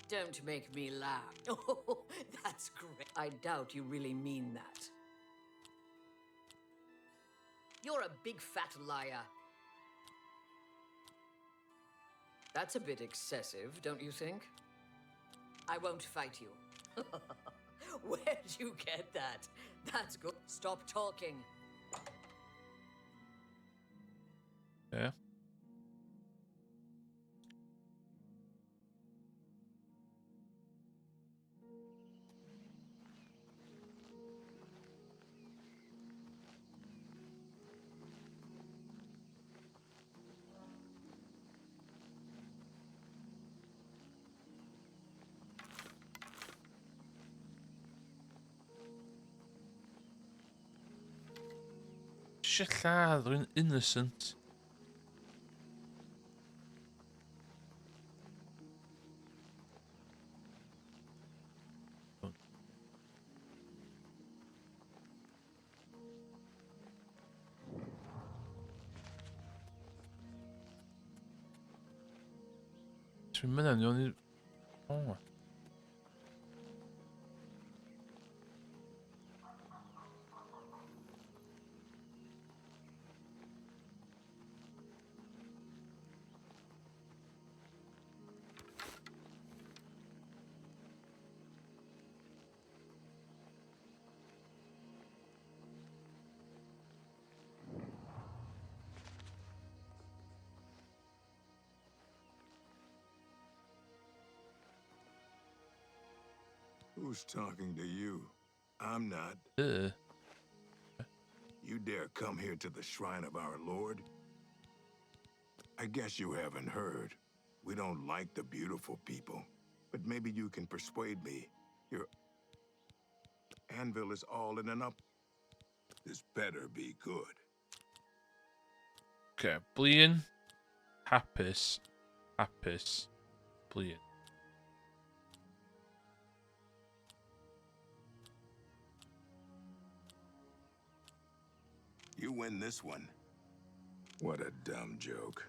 Don't make me laugh. Oh, that's great. I doubt you really mean that. You're a big fat liar. That's a bit excessive, don't you think? I won't fight you. Where'd you get that? That's good. Stop talking. Yeah. Shit lladd, rwy'n innocent. Dwi'n mynd yn iawn i... O. Who's talking to you? I'm not. You dare come here to the shrine of our Lord? I guess you haven't heard. We don't like the beautiful people. But maybe you can persuade me. Your anvil is all in an up. This better be good. Okay, Obl4ion, Hapis, Obl4ion. You win this one. What a dumb joke.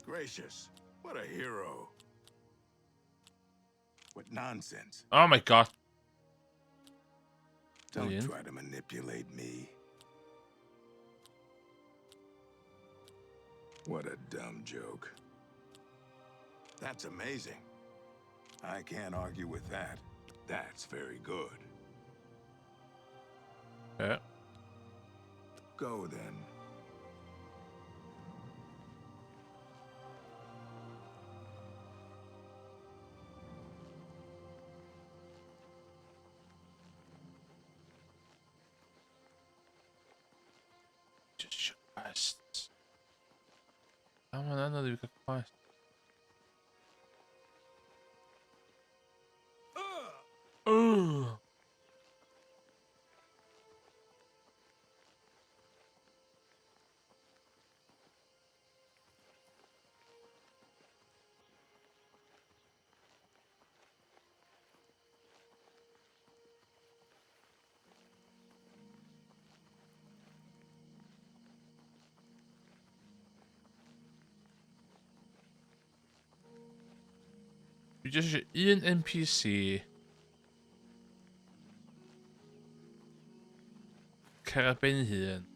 Gracious, what a hero. What nonsense. Oh my god. Don't Obl4ion. try to manipulate me. What a dumb joke. That's amazing. I can't argue with that. That's very good. Yeah. Go then. Just quests. Come on, I know we've got quests. Ugh. Just een NPC. Karabin hierheen.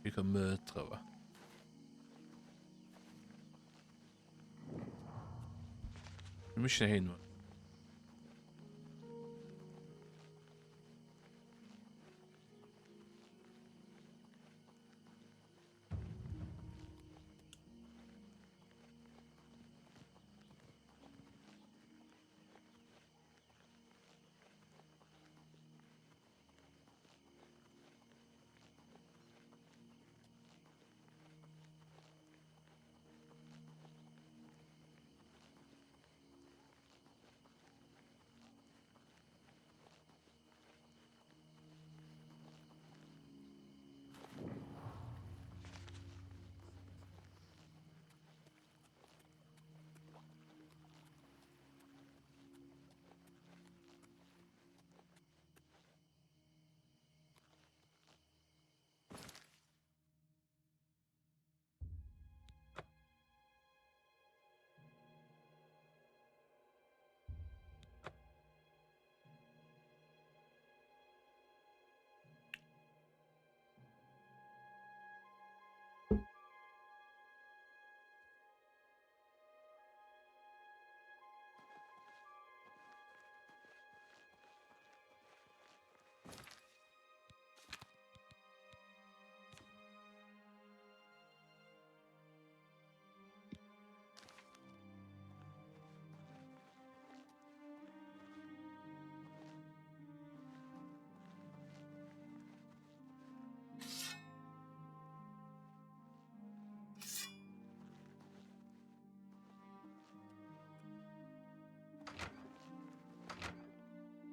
Vi kan möta, va? Nu måste jag hin.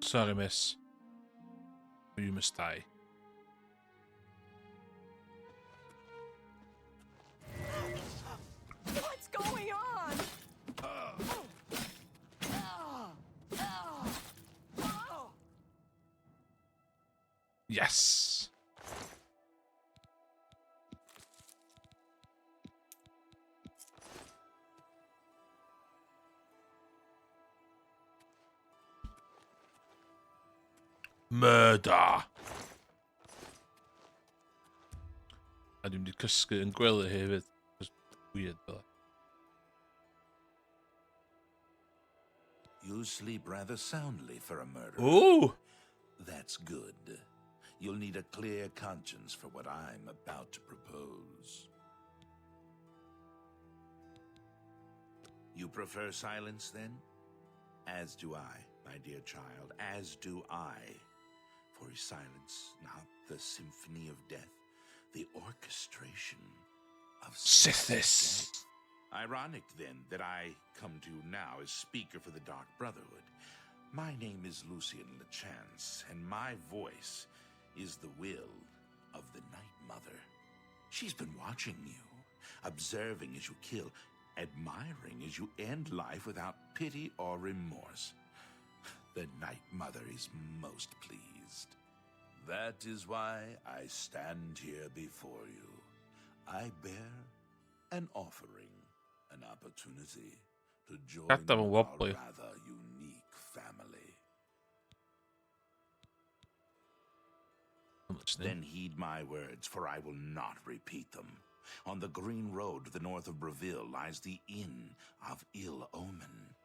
Sorry, miss. You must die. What's going on? Yes. Murder. A dwi'n di cysgu yn gwely hefyd. It's weird, but... You sleep rather soundly for a murderer. Oh! That's good. You'll need a clear conscience for what I'm about to propose. You prefer silence, then? As do I, my dear child, as do I. For is silence not the symphony of death, the orchestration of Sithis. death? Ironic, then, that I come to you now as speaker for the Dark Brotherhood. My name is Lucian LeChance, and my voice is the will of the Night Mother. She's been watching you, observing as you kill, admiring as you end life without pity or remorse. The Night Mother is most pleased. That is why I stand here before you. I bear an offering, an opportunity to join Katta var our wobbly. rather unique family. I'm listening. Then heed my words, for I will not repeat them. On the green road to the north of Breville lies the Inn of Ill Omen.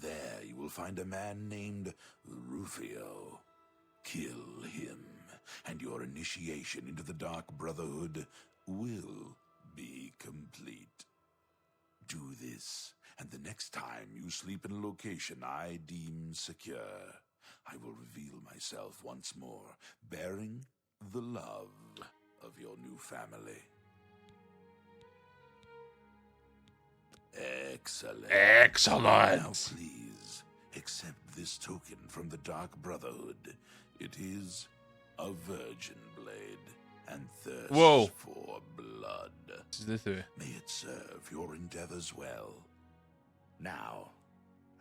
There you will find a man named Rufio. Kill him, and your initiation into the Dark Brotherhood will be complete. Do this, and the next time you sleep in a location I deem secure, I will reveal myself once more, bearing the love of your new family. Excellent. Excellent. Now please, accept this token from the Dark Brotherhood. It is a virgin blade, and thirst Whoa. for blood. This way. May it serve your endeavors well. Now,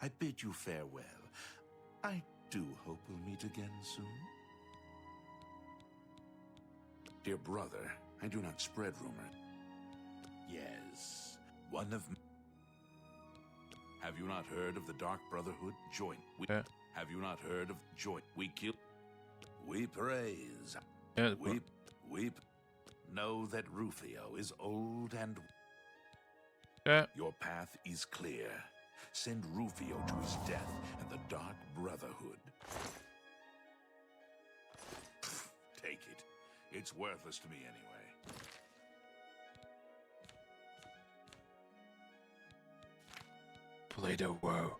I bid you farewell. I do hope we'll meet again soon. Dear brother, I do not spread rumor. Yes, one of... Have you not heard of the Dark Brotherhood? Join. Have you not heard of join? We kill. We praise. Weep. Know that Rufio is old and... Your path is clear. Send Rufio to his death and the Dark Brotherhood. Take it. It's worthless to me anyway. Play-Doh, whoa.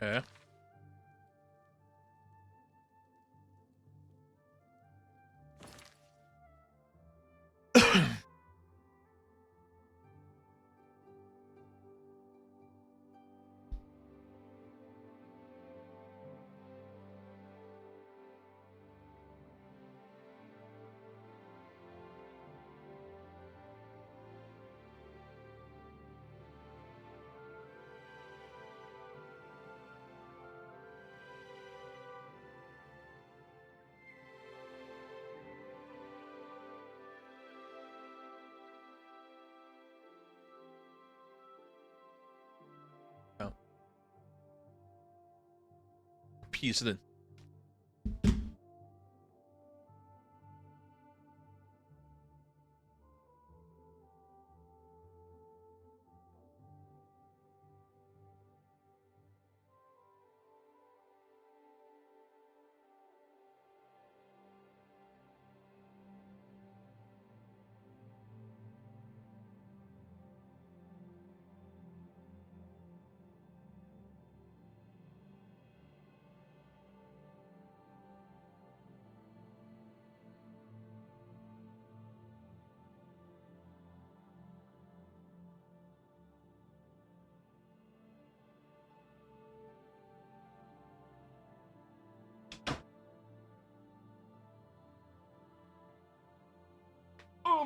Okay. Piece it in.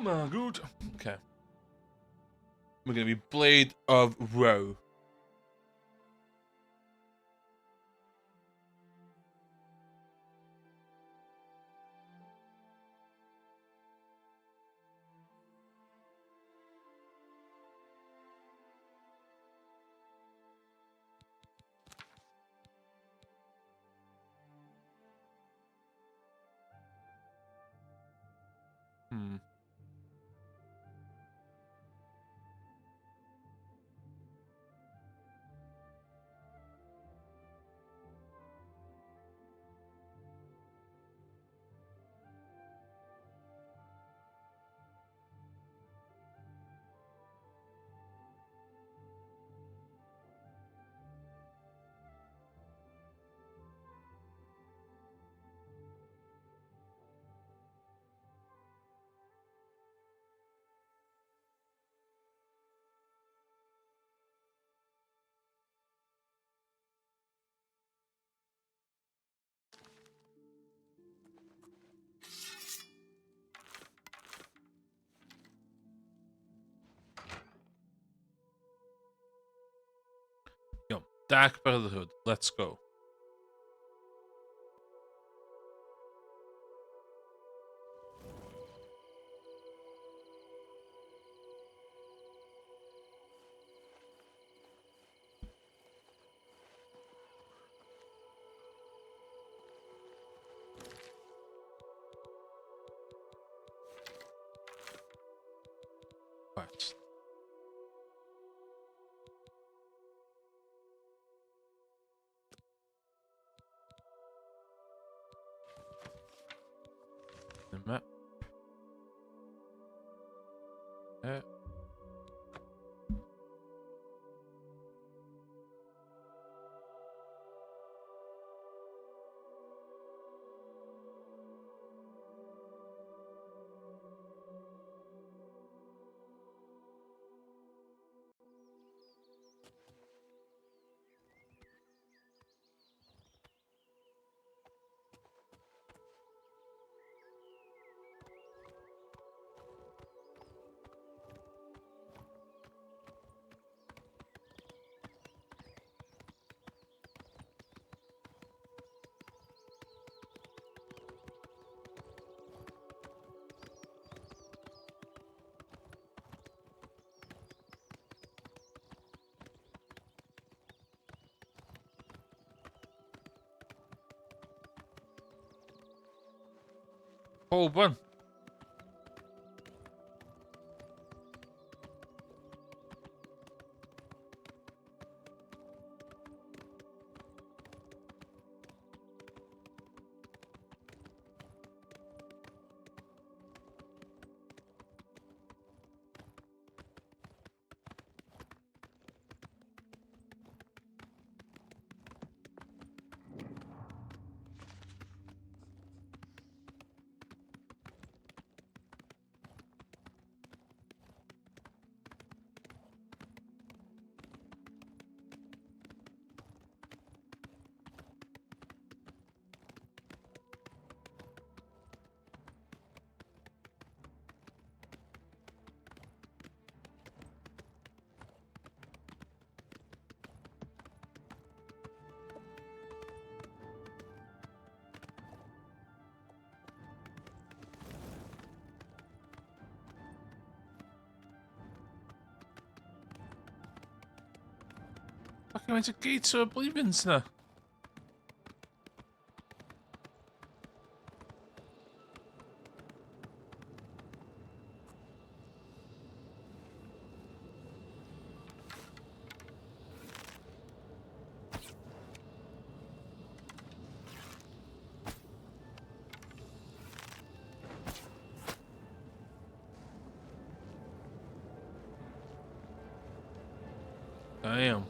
my god. Okay. We're gonna be Blade of Row. Yo, Dark Brotherhood. Let's go. Right. The map. Hold one. Fucking went to Gates of Oblivion now. Damn.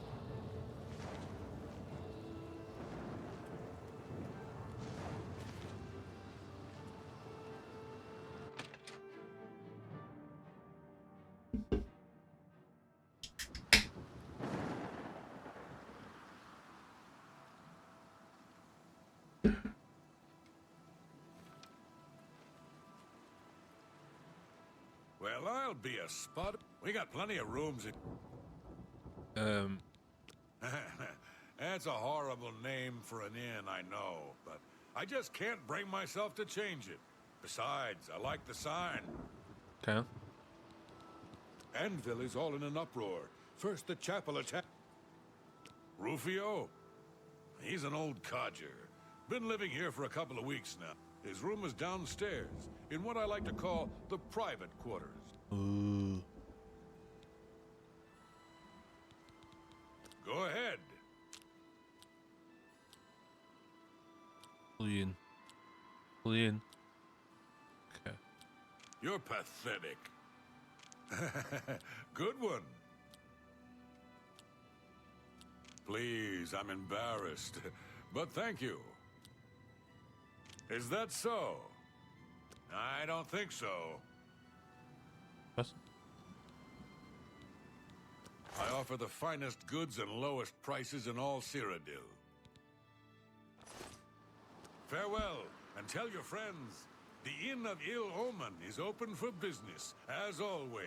Well, I'll be a spot. We got plenty of rooms in... That's a horrible name for an inn, I know, but I just can't bring myself to change it. Besides, I like the sign. Okay. Anvil is all in an uproar. First the chapel attack. Rufio? He's an old codger. Been living here for a couple of weeks now. His room is downstairs, in what I like to call the private quarters. Ooh. Go ahead. Clean. Clean. Okay. You're pathetic. Good one. Please, I'm embarrassed. But thank you. Is that so? I don't think so. What? I offer the finest goods and lowest prices in all Cyrodiil. Farewell, and tell your friends, the Inn of Ill Omen is open for business, as always.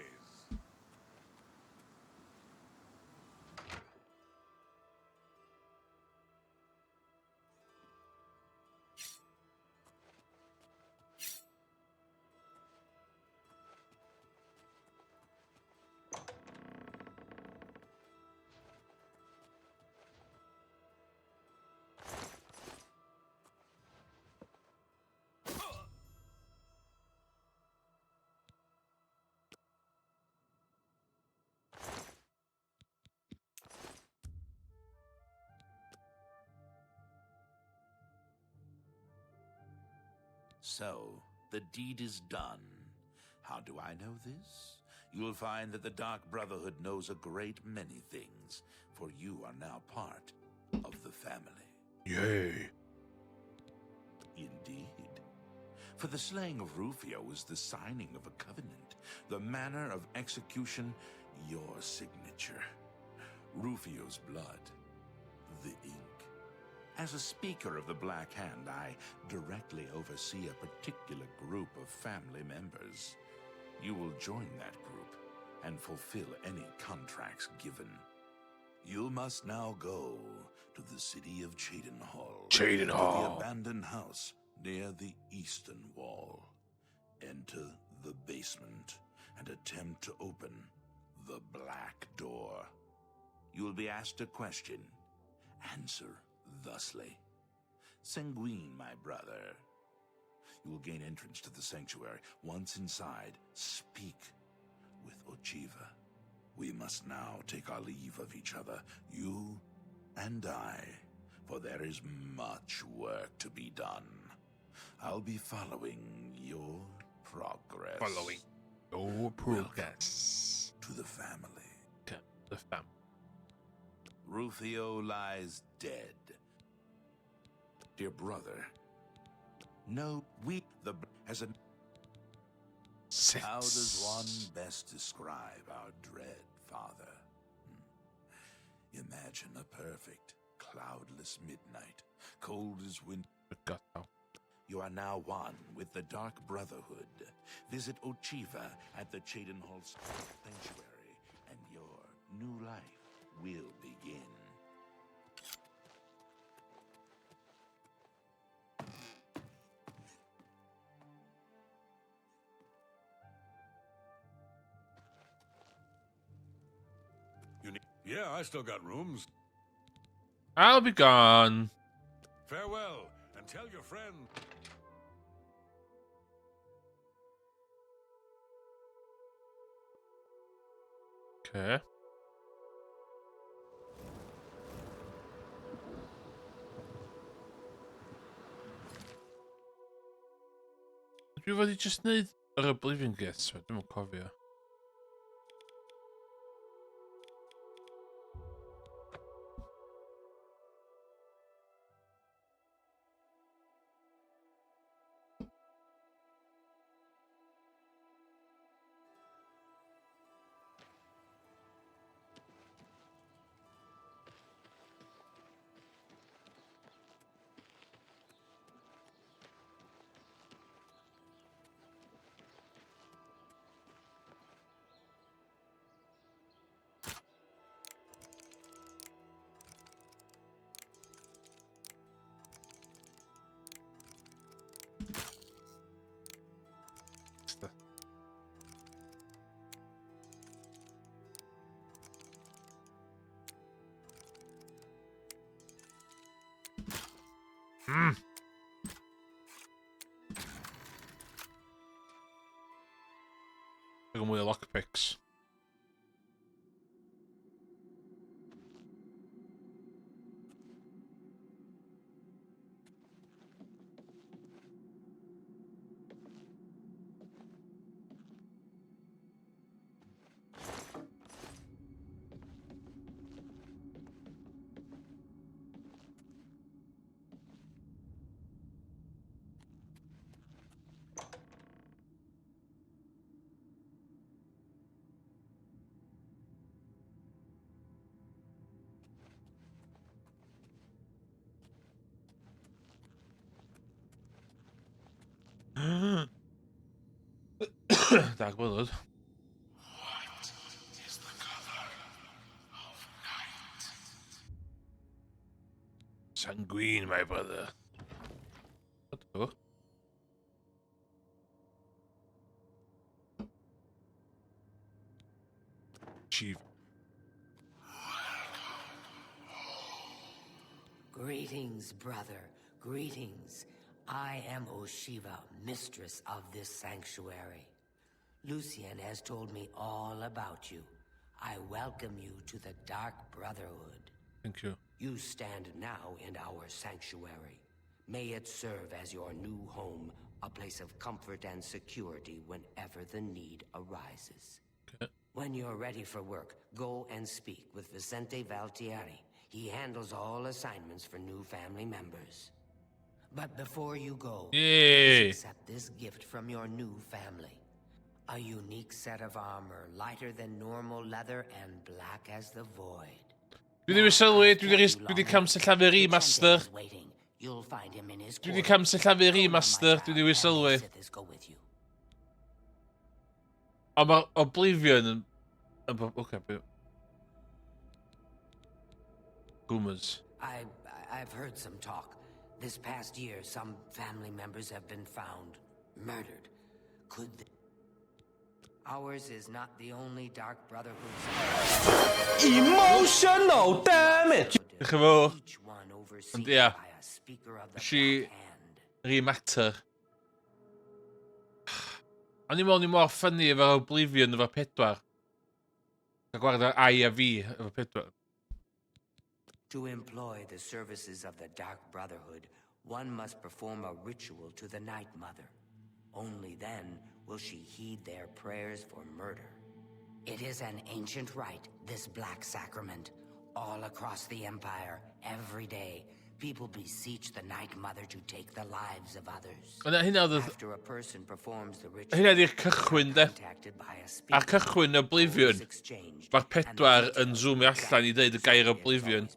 So, the deed is done. How do I know this? You'll find that the Dark Brotherhood knows a great many things, for you are now part of the family. Yay. Indeed. For the slaying of Rufio is the signing of a covenant, the manner of execution, your signature. Rufio's blood, the ink. As a speaker of the Black Hand, I directly oversee a particular group of family members. You will join that group and fulfill any contracts given. You must now go to the city of Cheydinhal. Cheydinhal. To the abandoned house near the eastern wall. Enter the basement and attempt to open the black door. You will be asked a question. Answer thusly. Sanguine, my brother. You will gain entrance to the sanctuary. Once inside, speak with Ochiva. We must now take our leave of each other, you and I, for there is much work to be done. I'll be following your progress. Following your progress. Welcome to the family. Okay, the family. Rufio lies dead. Dear brother, no, as a... Six. How does one best describe our dread father? Imagine a perfect, cloudless midnight, cold as winter. You are now one with the Dark Brotherhood. Visit Ochiva at the Cheydinhal Sanctuary, and your new life will begin. Yeah, I still got rooms. I'll be gone. Farewell, and tell your friend. Okay. Dwi fod i just neud yr Oblivion Gifts, dwi'n cofio. Bring mwy o lockpicks. Dark Blood. What is the color of night? Sanguine, my brother. What? Chief. Greetings, brother. Greetings. I am Oshiva, mistress of this sanctuary. Lucian has told me all about you. I welcome you to the Dark Brotherhood. Thank you. You stand now in our sanctuary. May it serve as your new home, a place of comfort and security whenever the need arises. Okay. When you're ready for work, go and speak with Vicente Valtieri. He handles all assignments for new family members. But before you go, please accept this gift from your new family. A unique set of armor, lighter than normal leather and black as the void. Dwi wedi sylwi, dwi wedi camsillafu remaster. You'll find him in his Dwi wedi camsillafu remaster, dwi wedi sylwi. Ond mae Obl4ion yn... Oce, Boomers. I've heard some talk. This past year, some family members have been found murdered. Ours is not the only Dark Brotherhood. Emotional damage! Chyfo. Ond ia. Si Remater. O'n i'n meddwl ni mor ffynnu efo'r Obl4ion efo 4. Ca gwared ar I a fi efo 4. To employ the services of the Dark Brotherhood, one must perform a ritual to the Night Mother. Only then will she heed their prayers for murder. It is an ancient rite, this black sacrament. All across the Empire, every day, people beseech the Night Mother to take the lives of others. After a person performs the ritual, hynna di'r cychwyn, de. Ar cychwyn Obl4ion, mae'r 4 yn zoomio allan I ddeud y gair Obl4ion.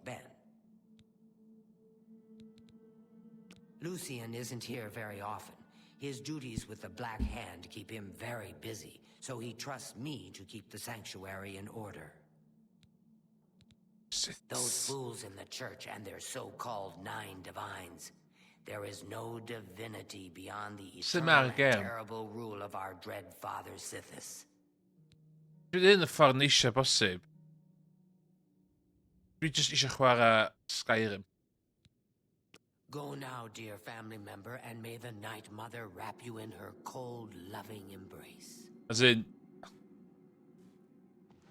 Lucian isn't here very often. His duties with the Black Hand keep him very busy, so he trusts me to keep the sanctuary in order. Those fools in the church and their so-called 9 divines. There is no divinity beyond the eternal and terrible rule of our dread father Sithis. Dwi ddim yn ffordd neisio bosib. Dwi just eisiau chwarae Skyrim. Go now, dear family member, and may the Night Mother wrap you in her cold, loving embrace. As in...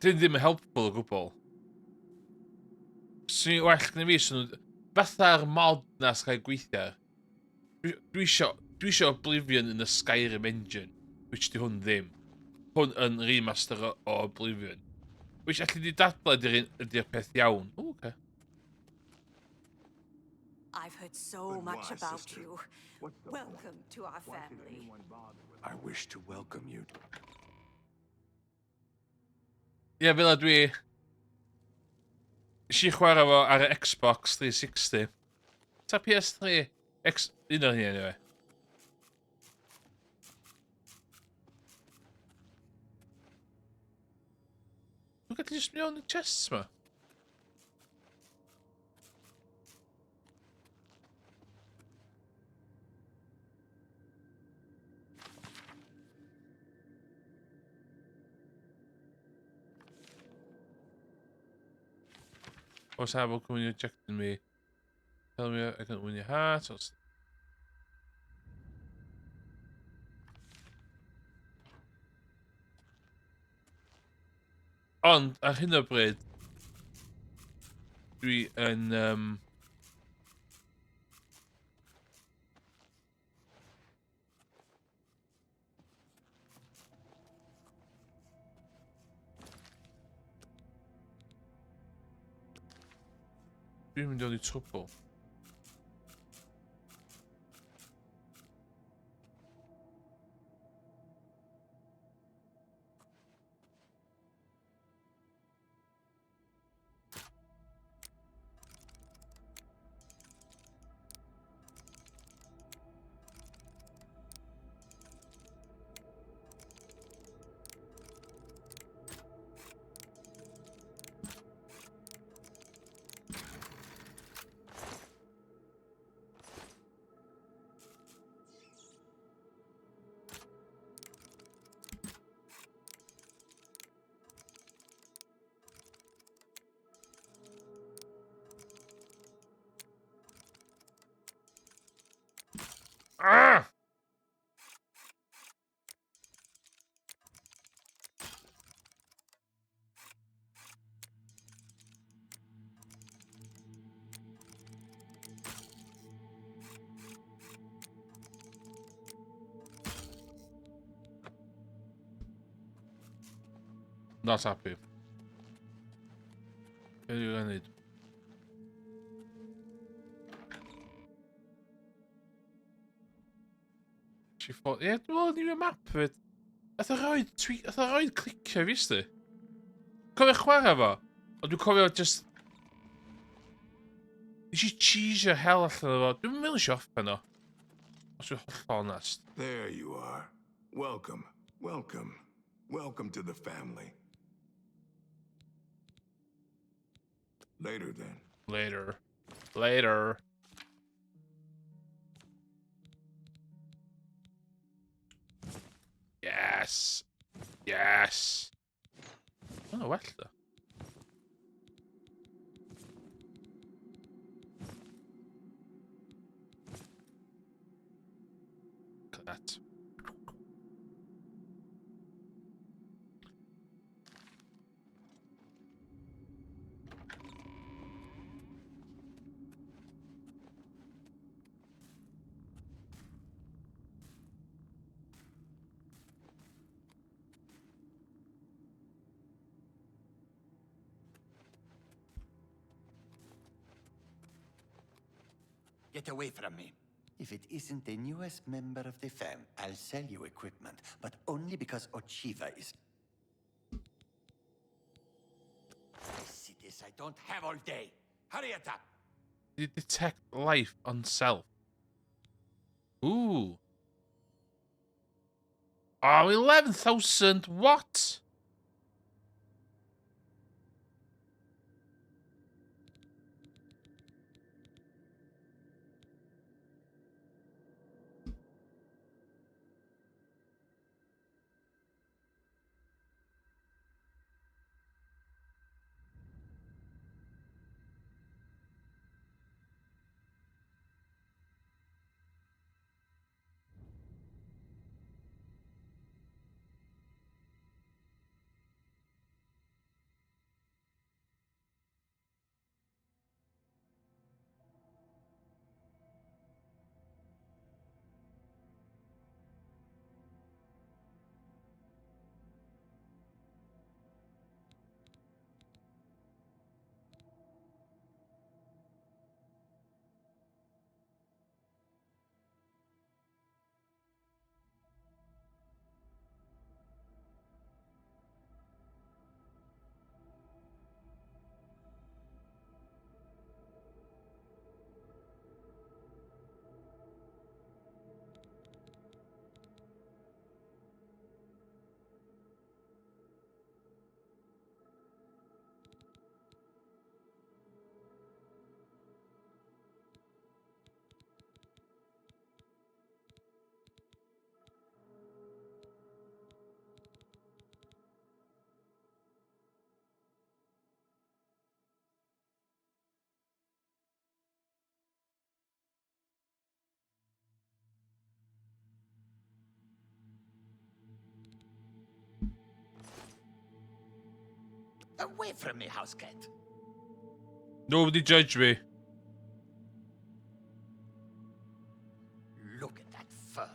Dyn ddim yn helpful o gwbl. Swn i'n well gyda fi, swn nhw... Fatha'r mod na Sky gweithio. Dwi isio Obl4ion yn y Skyrim engine, which di hwn ddim. Hwn yn remaster o Obl4ion. Which allu di dadlau ydy'r peth iawn. O, oce. I've heard so much about you. Welcome to our family. I wish to welcome you. Ie, fel a dwi... Isi chwarae fo ar y Xbox 360. Ta PS3? Un o'r hyn, anyway. Dwi'n gallu jyst mynd i'n chests ma. What's happening when you're ejecting me? Tell me I can win your heart. Ond ar hyn o bryd dwi yn dwi'n mynd i o'n i trwbl. Ah! Not happy. Be dwi'n gonna neud? She thought, ie, dwi'n meddwl ni'n map fyd. Nath o roed clicio fi sti. Cofio chwarae fo? Ond dwi'n cofio just... Nes i cheesio hell allan o fo. Dwi'n meddwl eisiau offen o. Os dwi'n holl honest. There you are. Welcome, welcome, welcome to the family. Later then. Later. Later. Yes. Yes. Oh, well da. Look at that. Get away from me. If it isn't the newest member of the fam, I'll sell you equipment, but only because Ochiva is... I see this. I don't have all day. Hurry it up. You detect life on self. Ooh. Oh, 11,000. What? Away from me, house cat. Nobody judge me. Look at that fur.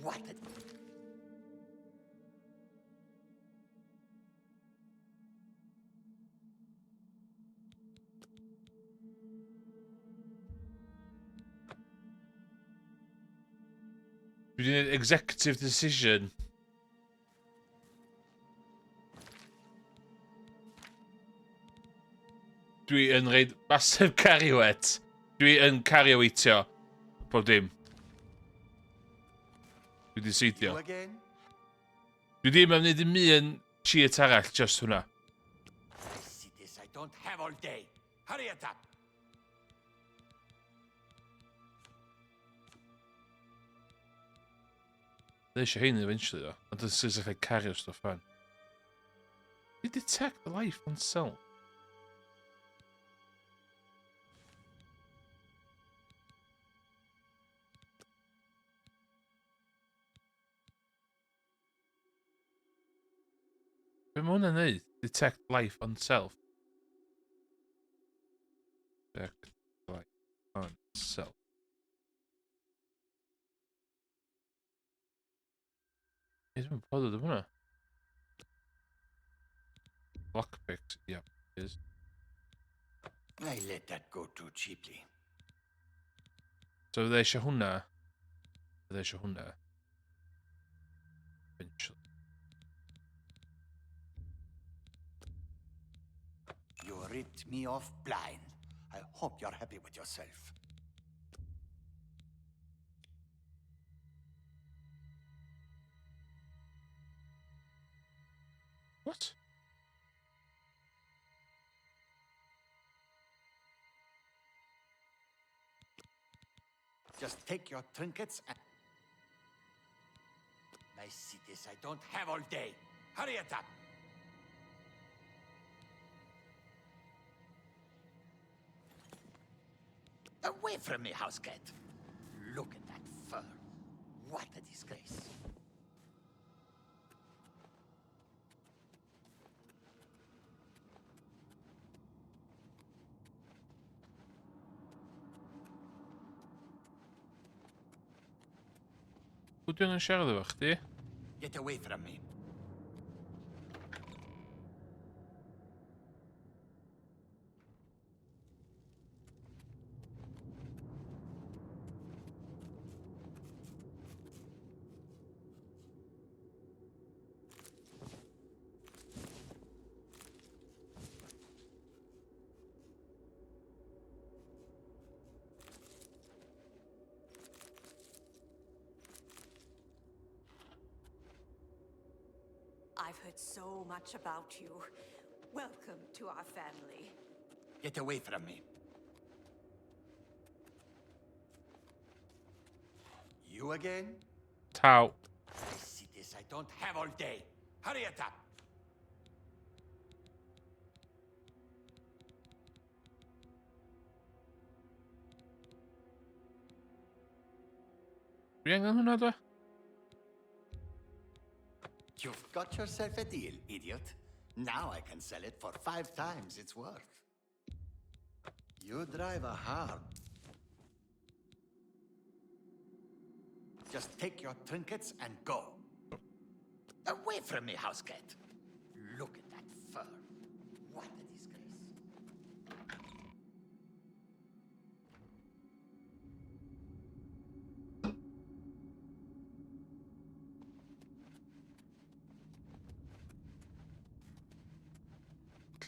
What a... We did an executive decision. Dwi yn reid massive cariwet. Dwi yn cario eitio. Pob dim. Dwi di seidio. Dwi ddim am wneud dim un cheat arall, just hwnna. I see this I don't have all day. Hurry it up. They eisiau hyn eventually though. Ond it's as if I cario stuff fan. You detect the life on self. Be mae hwnna'n neud? Detect life on self. Detect life on self. Dwi'n bothered of hwnna. Lockpicks, yep, it is. I let that go too cheaply. So they eisiau hwnna. They eisiau hwnna. Eventually. You ripped me off blind. I hope you're happy with yourself. What? Just take your trinkets and... I see this I don't have all day. Hurry it up. Away from me, house cat. Look at that fur. What a disgrace. Pwy dwi'n yn siarad efo chdi? Get away from me. I've heard so much about you. Welcome to our family. Get away from me. You again? Tau. I see this I don't have all day. Hurry it up. Dwi angen hwnna do? You've got yourself a deal, idiot. Now I can sell it for 5 times its worth. You drive a hard. Just take your trinkets and go. Away from me, house cat. Look at that fur. What a disgrace.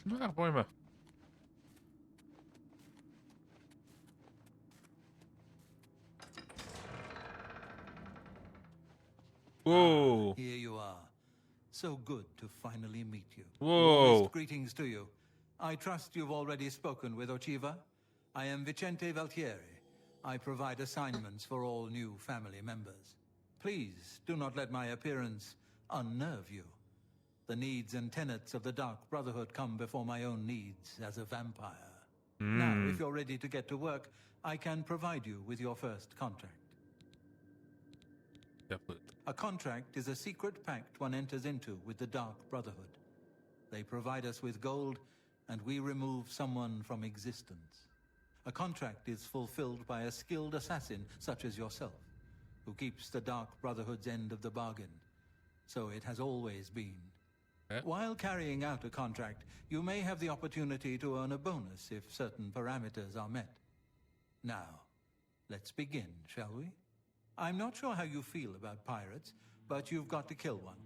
Mae'r boi yma. Whoa. Here you are. So good to finally meet you. Whoa. Warmest greetings to you. I trust you've already spoken with Ochiva. I am Vicente Valtieri. I provide assignments for all new family members. Please do not let my appearance unnerve you. The needs and tenets of the Dark Brotherhood come before my own needs as a vampire. Now, if you're ready to get to work, I can provide you with your first contract. A contract is a secret pact one enters into with the Dark Brotherhood. They provide us with gold, and we remove someone from existence. A contract is fulfilled by a skilled assassin such as yourself, who keeps the Dark Brotherhood's end of the bargain. So it has always been. Yeah. While carrying out a contract, you may have the opportunity to earn a bonus if certain parameters are met. Now, let's begin, shall we? I'm not sure how you feel about pirates, but you've got to kill one.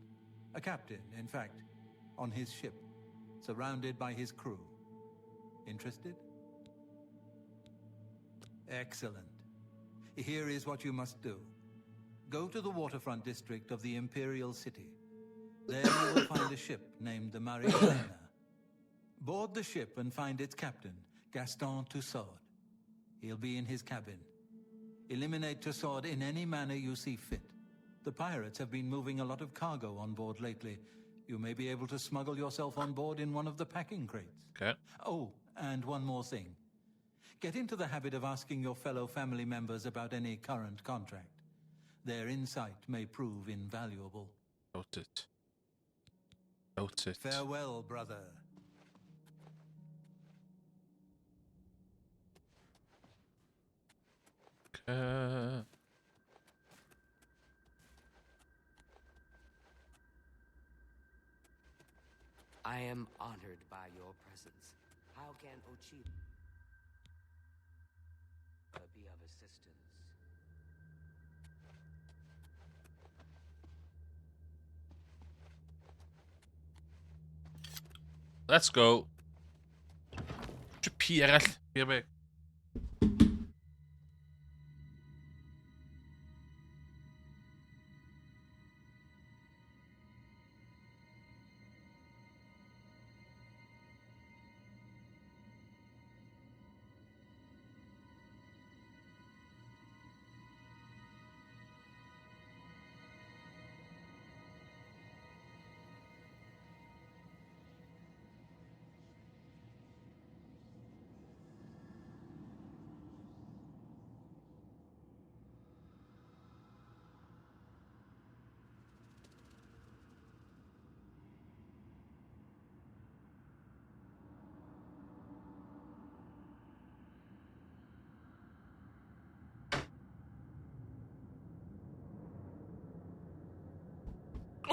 A captain, in fact, on his ship, surrounded by his crew. Interested? Excellent. Here is what you must do. Go to the waterfront district of the Imperial City. There you will find a ship named the Mariana. Board the ship and find its captain, Gaston Tussaud. He'll be in his cabin. Eliminate Tussaud in any manner you see fit. The pirates have been moving a lot of cargo on board lately. You may be able to smuggle yourself on board in one of the packing crates. Okay. Oh, and one more thing. Get into the habit of asking your fellow family members about any current contract. Their insight may prove invaluable. Noted. Noted. Farewell, brother. I am honored by your presence. How can Ochita be of assistance? Let's go. Pi arall. Fi be.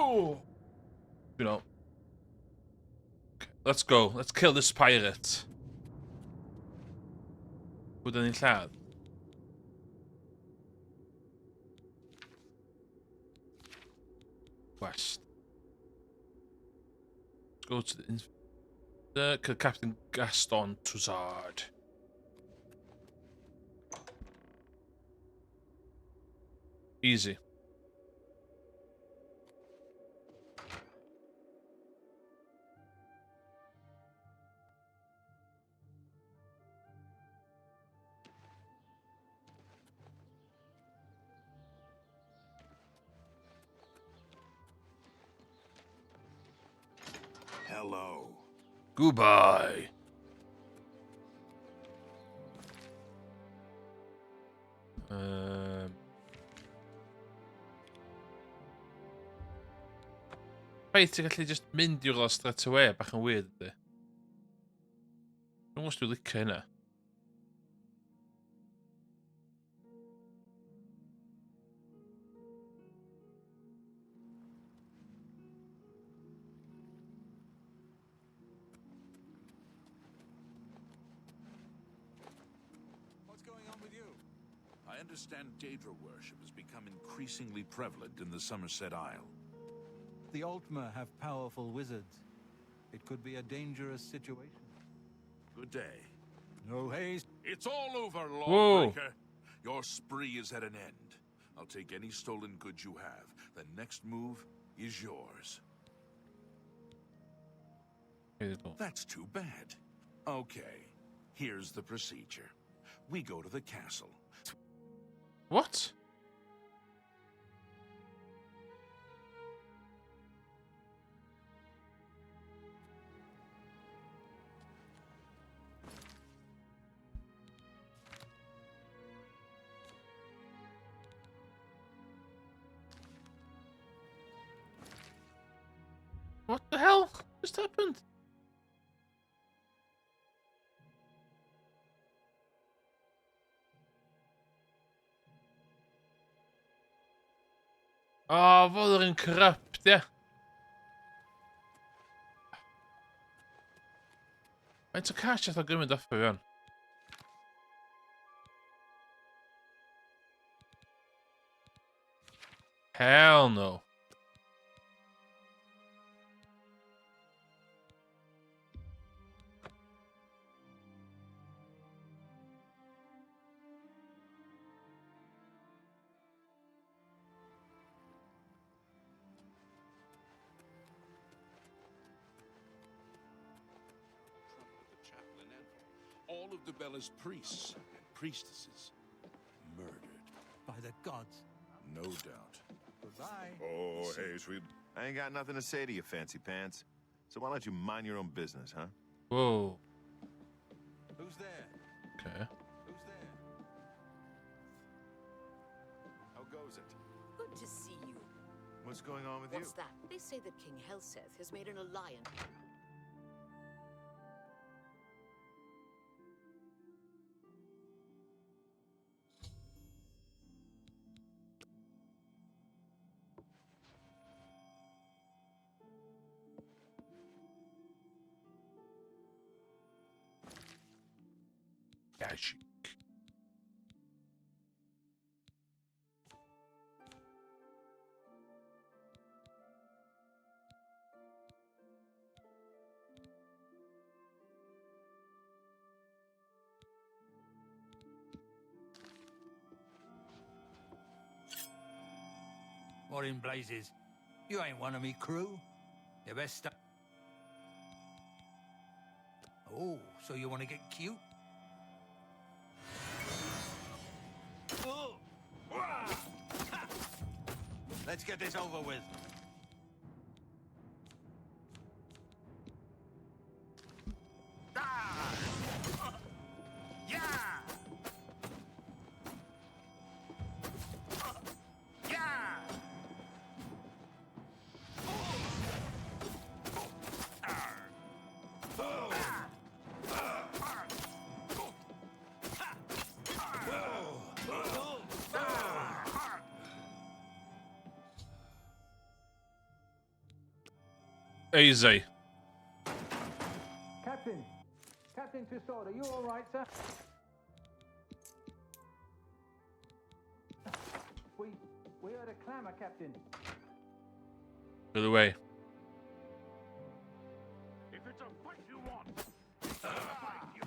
Oh, you know. Okay, let's go. Let's kill this pirate. Put any lladd. West. Let's go to the kill Captain Gaston Tussaud. Easy. Hello. Goodbye. Reit, ti'n gallu just mynd i'w glas straight away, bach yn weird ydy. Dwi'n gwybod dwi'n licio hynna. What's going on with you? I understand Daedra worship has become increasingly prevalent in the Somerset Isle. The Altmer have powerful wizards. It could be a dangerous situation. Good day. No haste. It's all over, Whoa. lawbreaker. Your spree is at an end. I'll take any stolen goods you have. The next move is yours. That's too bad. Okay, here's the procedure. We go to the castle. What? just happened? Vad är en krypte? Men så kanske jag tar glömmer därför igen. Hell no. All of the Bella's priests and priestesses murdered. By the gods. No doubt. Goodbye. Oh, hey, sweet. I ain't got nothing to say to you, fancy pants. So why don't you mind your own business, huh? Whoa. Who's there? Okay. Who's there? How goes it? Good to see you. What's going on with What's you? that? They say that King Helseth has made an alliance. Magic. What in blazes? You ain't one of me crew. You best stop. Oh, so you want to get cute? Let's get this over with. Easy. Captain! Captain Tussaud, are you all right, sir? We heard a clamour, Captain. By the way. If it's a fight you want, fight you.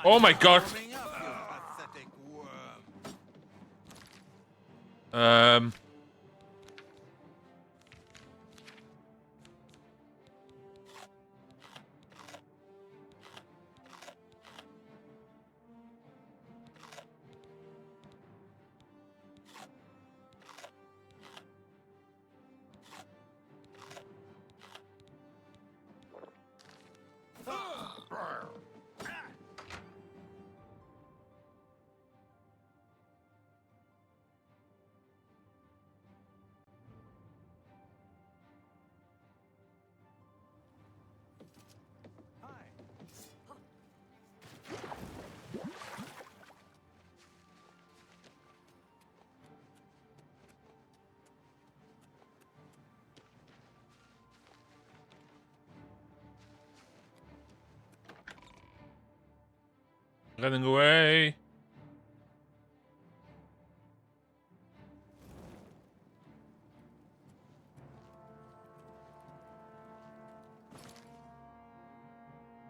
Oh my god. Running away.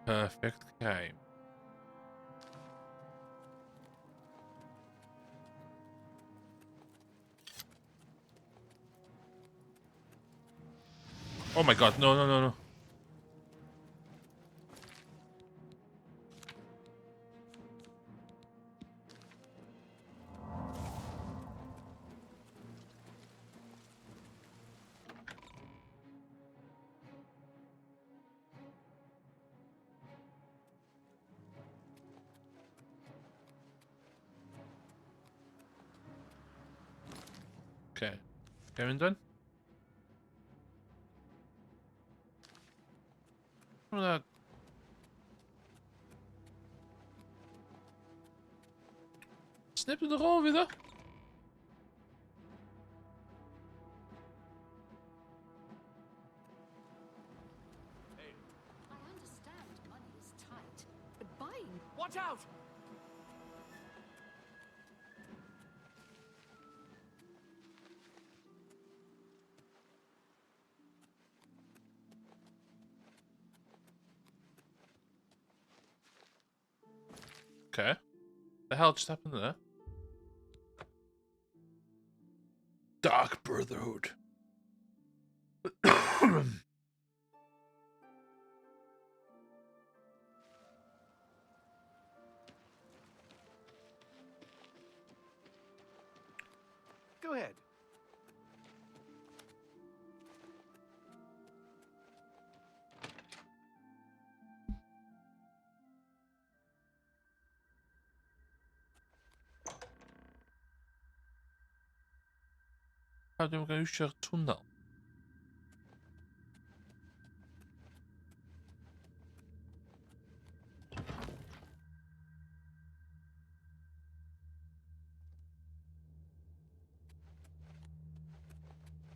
Perfect game. Oh my god, no, no, no, no. Okay. Going done. Snippen er al wieder. I understand money is tight, but buying... Watch out! Okay. The hell just happened there? Dark Brotherhood. Go ahead. Hadden we een uurtje tunnel.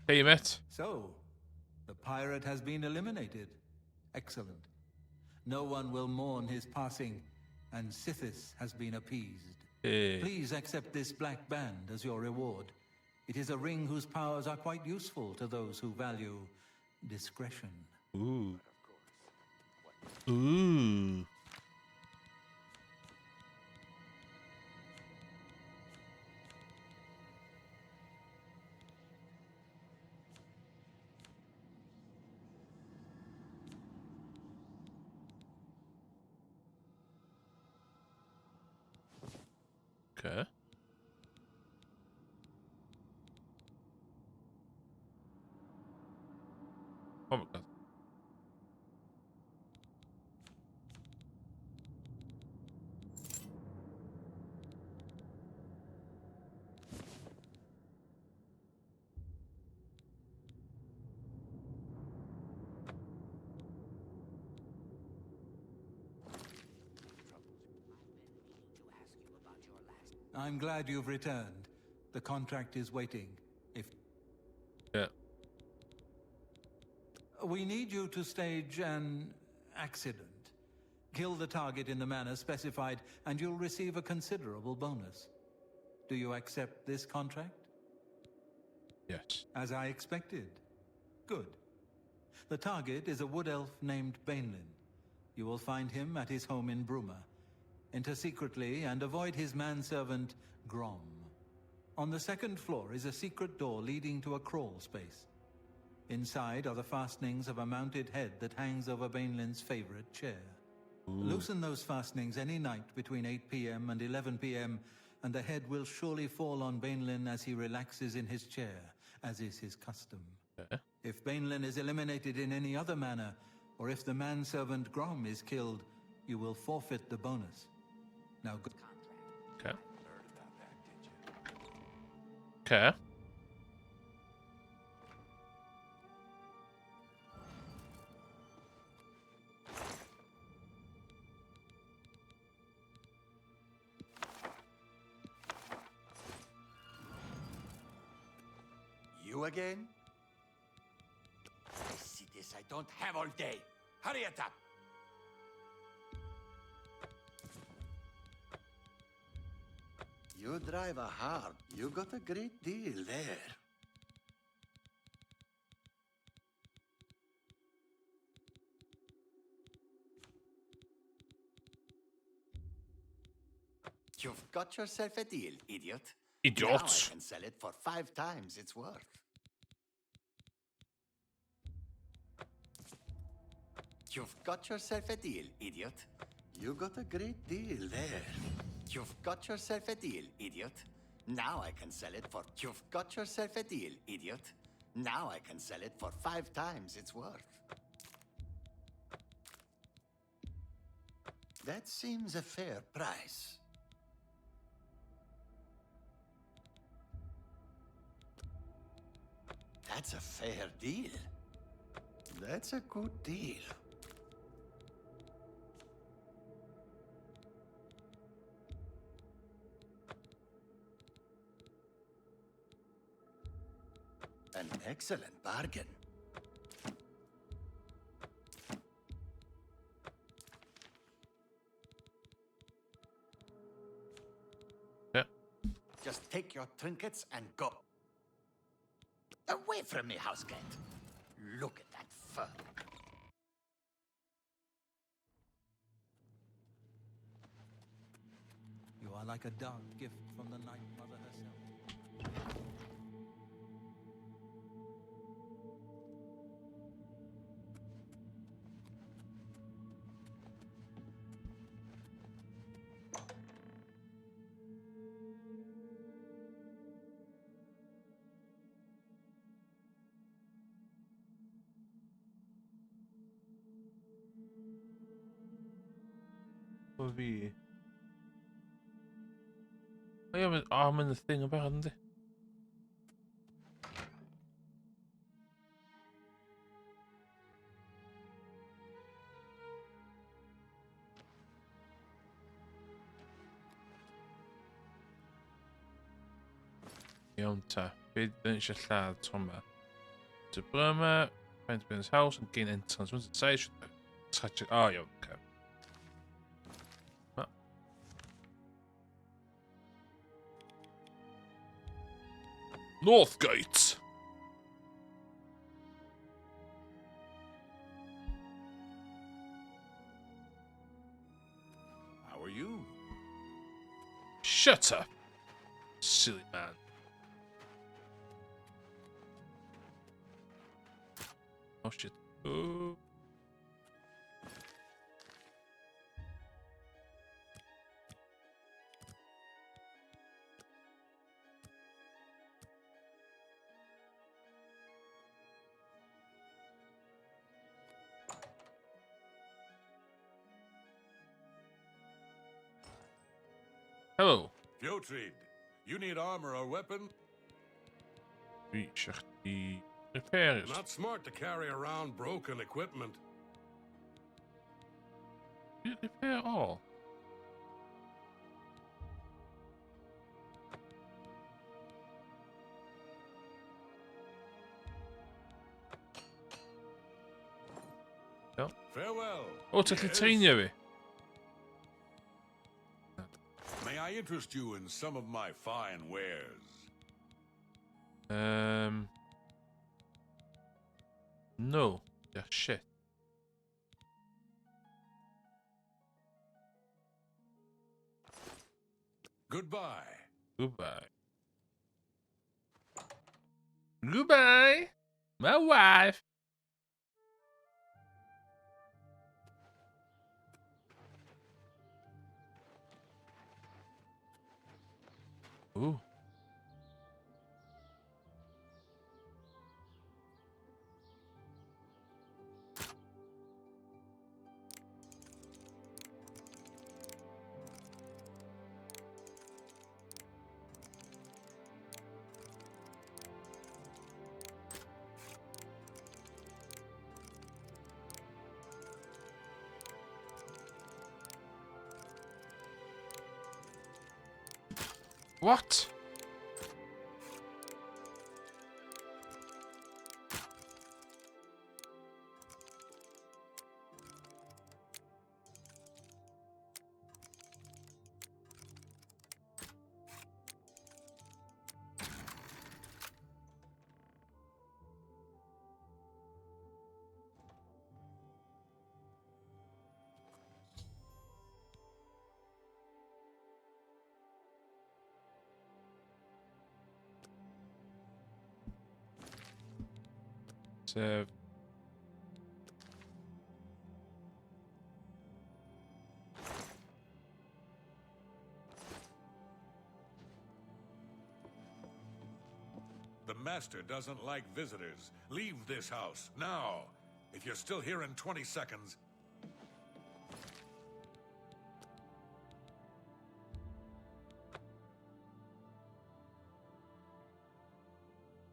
Hey, mate. So, the pirate has been eliminated. Excellent. No one will mourn his passing, and Sithis has been appeased. Hey. Please accept this black band as your reward. It is a ring whose powers are quite useful to those who value discretion. Ooh. Ooh. Okay. Oh my god. I'm glad you've returned. The contract is waiting. If Yeah. we need you to stage an accident. Kill the target in the manner specified, and you'll receive a considerable bonus. Do you accept this contract? Yes. As I expected. Good. The target is a wood elf named Bainlin. You will find him at his home in Bruma. Enter secretly and avoid his manservant, Grom. On the second floor is a secret door leading to a crawl space. Inside are the fastenings of a mounted head that hangs over Bainlin's favorite chair. Loosen those fastenings any night between 8 p.m. and 11 p.m., and the head will surely fall on Bainlin as he relaxes in his chair, as is his custom. Okay. If Bainlin is eliminated in any other manner, or if the manservant Grom is killed, you will forfeit the bonus. Now good. Okay. Okay. You again? I see this. I don't have all day. Hurry it up. You drive a harp. You got a great deal there. You've got yourself a deal, idiot. Now I can sell it for 5 times its worth. You've got yourself a deal, idiot. You got a great deal there. You've got yourself a deal, idiot. Now I can sell it for... You've got yourself a deal, idiot. Now I can sell it for 5 times its worth. That seems a fair price. That's a fair deal. That's a good deal. An excellent bargain. Yeah. Just take your trinkets and go. Away from me, housecat. Look at that fur. You are like a dark gift from the Night Mother herself. Vad vi... Ja, men the thing about it. Iawn ta, be dyn eisiau lladd Toma? To Burma, find Ben's house and gain entrance. Once inside, should touch it. Oh, iawn, okay. Northgate! How are you? Shut up, silly man. Oh shit. Oh. Hello. Fjotrid, you need armor or weapon? Reach the repairs. Not smart to carry around broken equipment. Repair all. Ja. Farewell. Oh, to continue. May I interest you in some of my fine wares? No. Yeah, shit. Goodbye. Goodbye. Goodbye, my wife. Ooh. What? Save. The master doesn't like visitors. Leave this house, now. If you're still here in 20 seconds...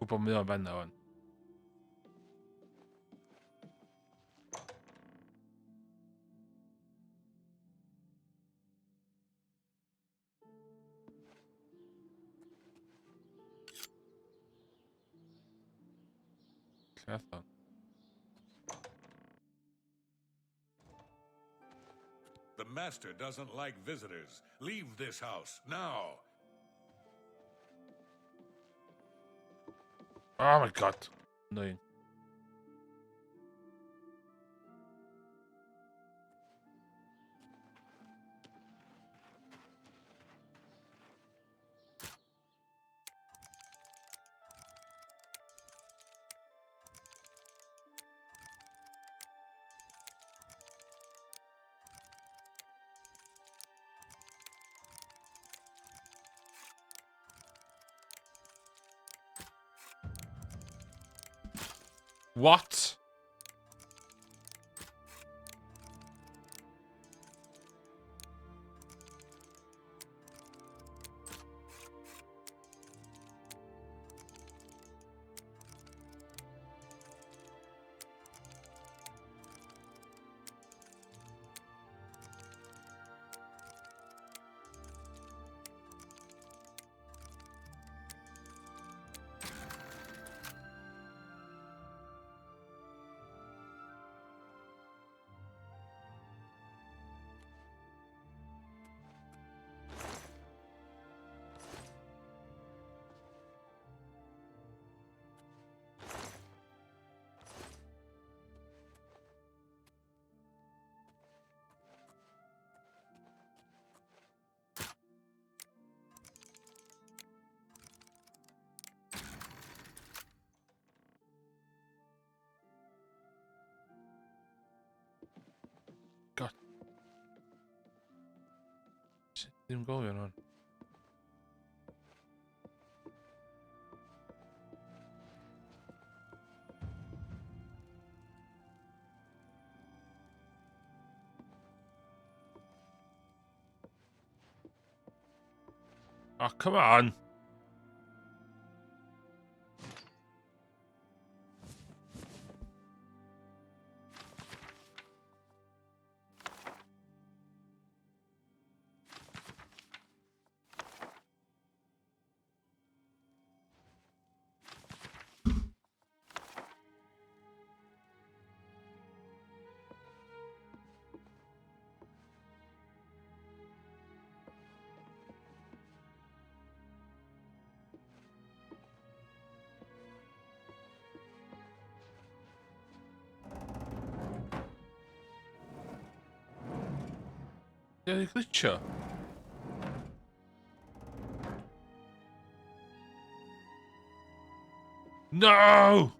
Gå på med vänner. Cathan. The master doesn't like visitors. Leave this house now. Oh my god. Annoying. What? God. What's even going on? Oh, come on. Yeah, the glitcher. No!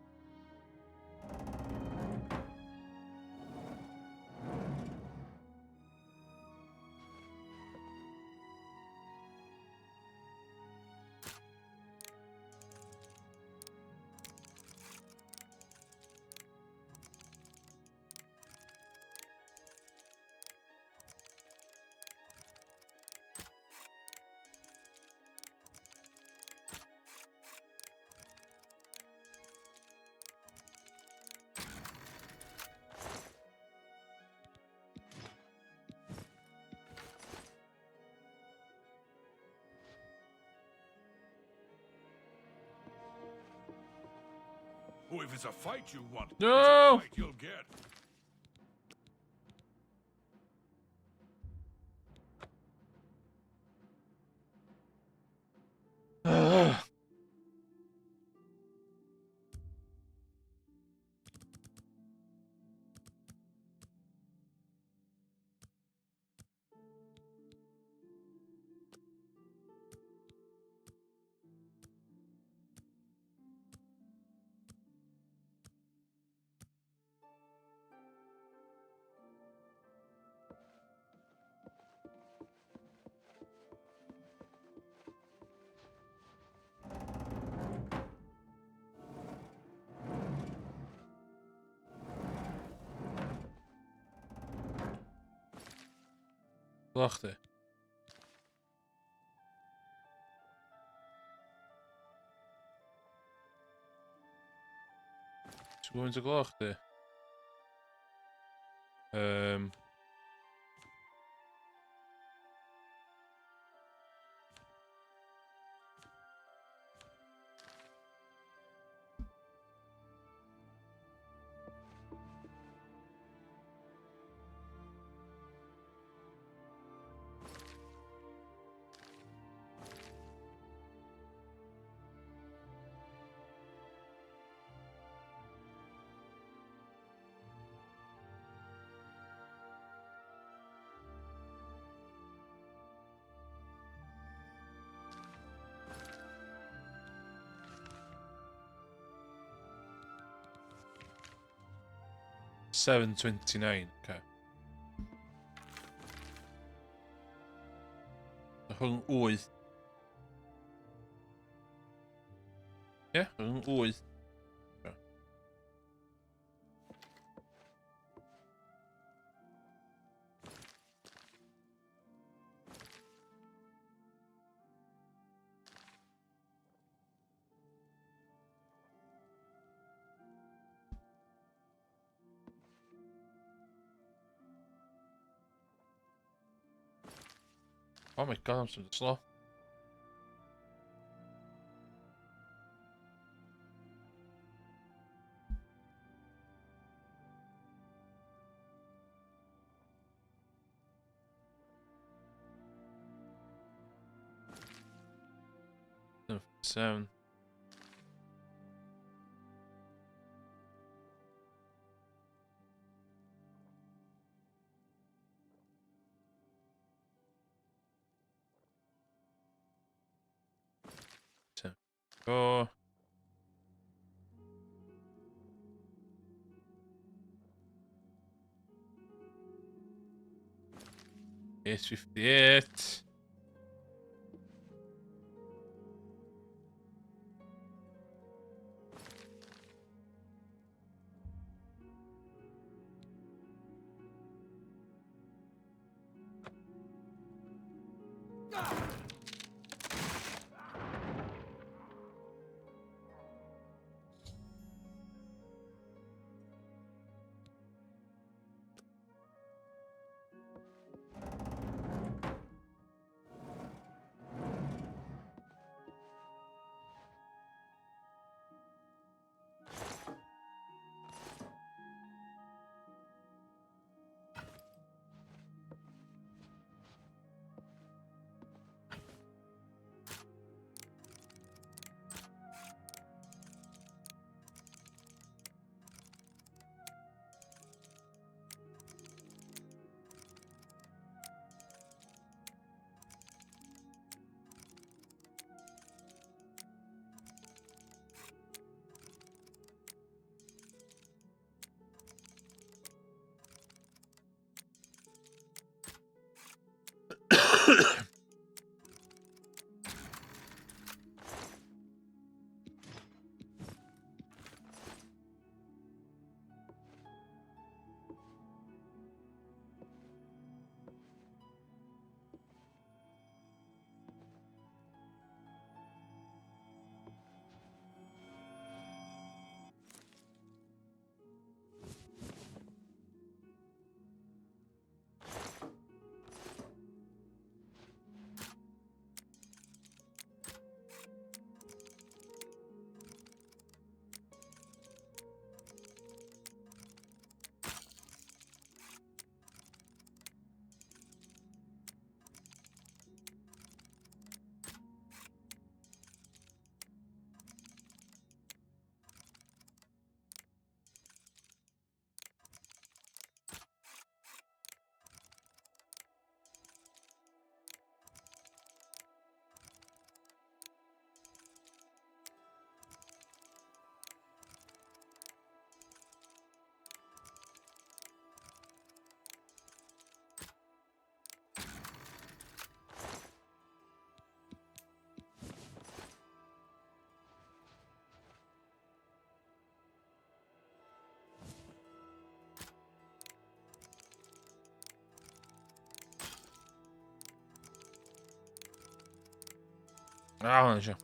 Oh, if it's a fight you want, No! it's a fight you'll get. Ugh. Wachten. Ze gewoon te wachten. 729. Okay. Rhwng 8. Ie, rhwng 8. Okay. Oh my god, I'm so slow. No, 7. Go. Ace 58. Ah, já.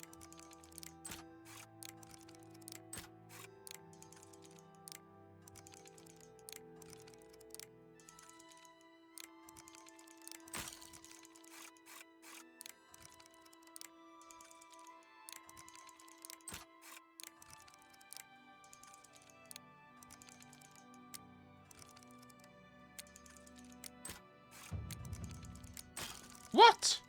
What?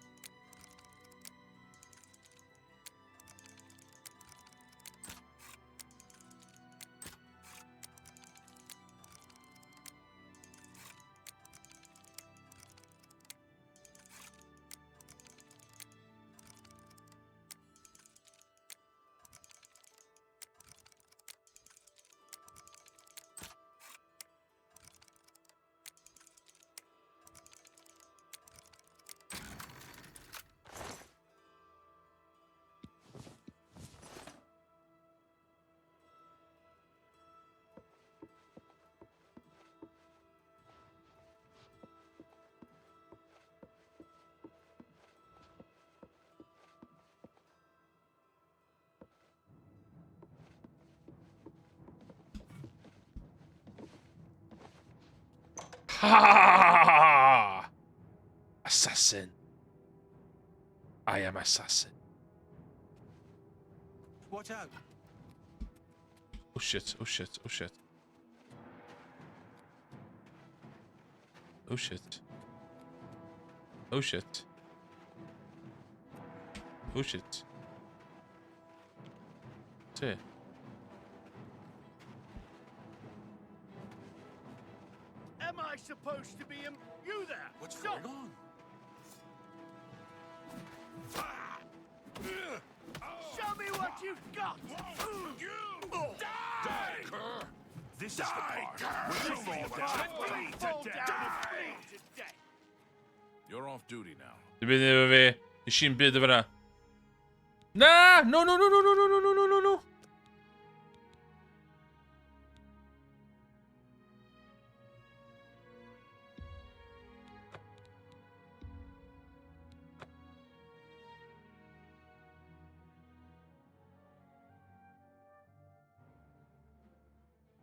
Ha! Assassin. I am assassin. Watch out. Oh shit, oh shit, oh shit. Oh shit. Oh shit. Oh shit. See. Am I supposed to be you there? What's Stop. going on? Show me what you've got. Die, cur! This is the part where you fall down and bleed to death. You're off duty now. Det blir vi Shinbid över. Nej, no.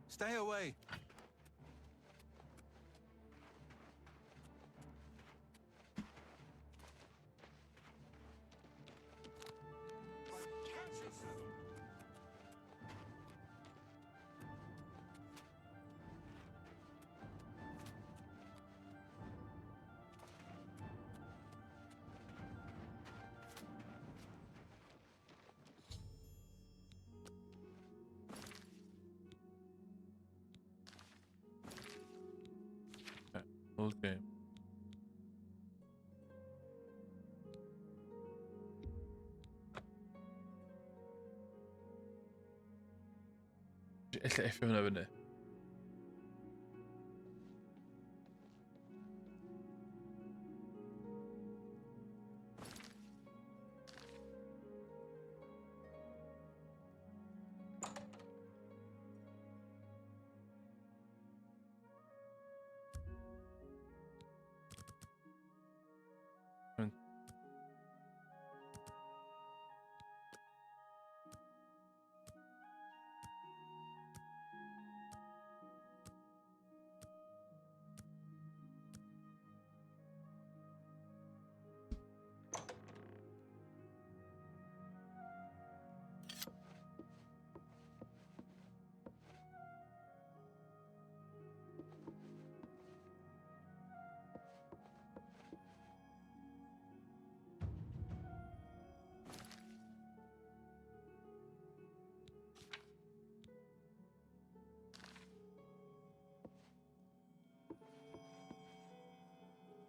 Stay away. Okay. Ella effe hwnna fyny.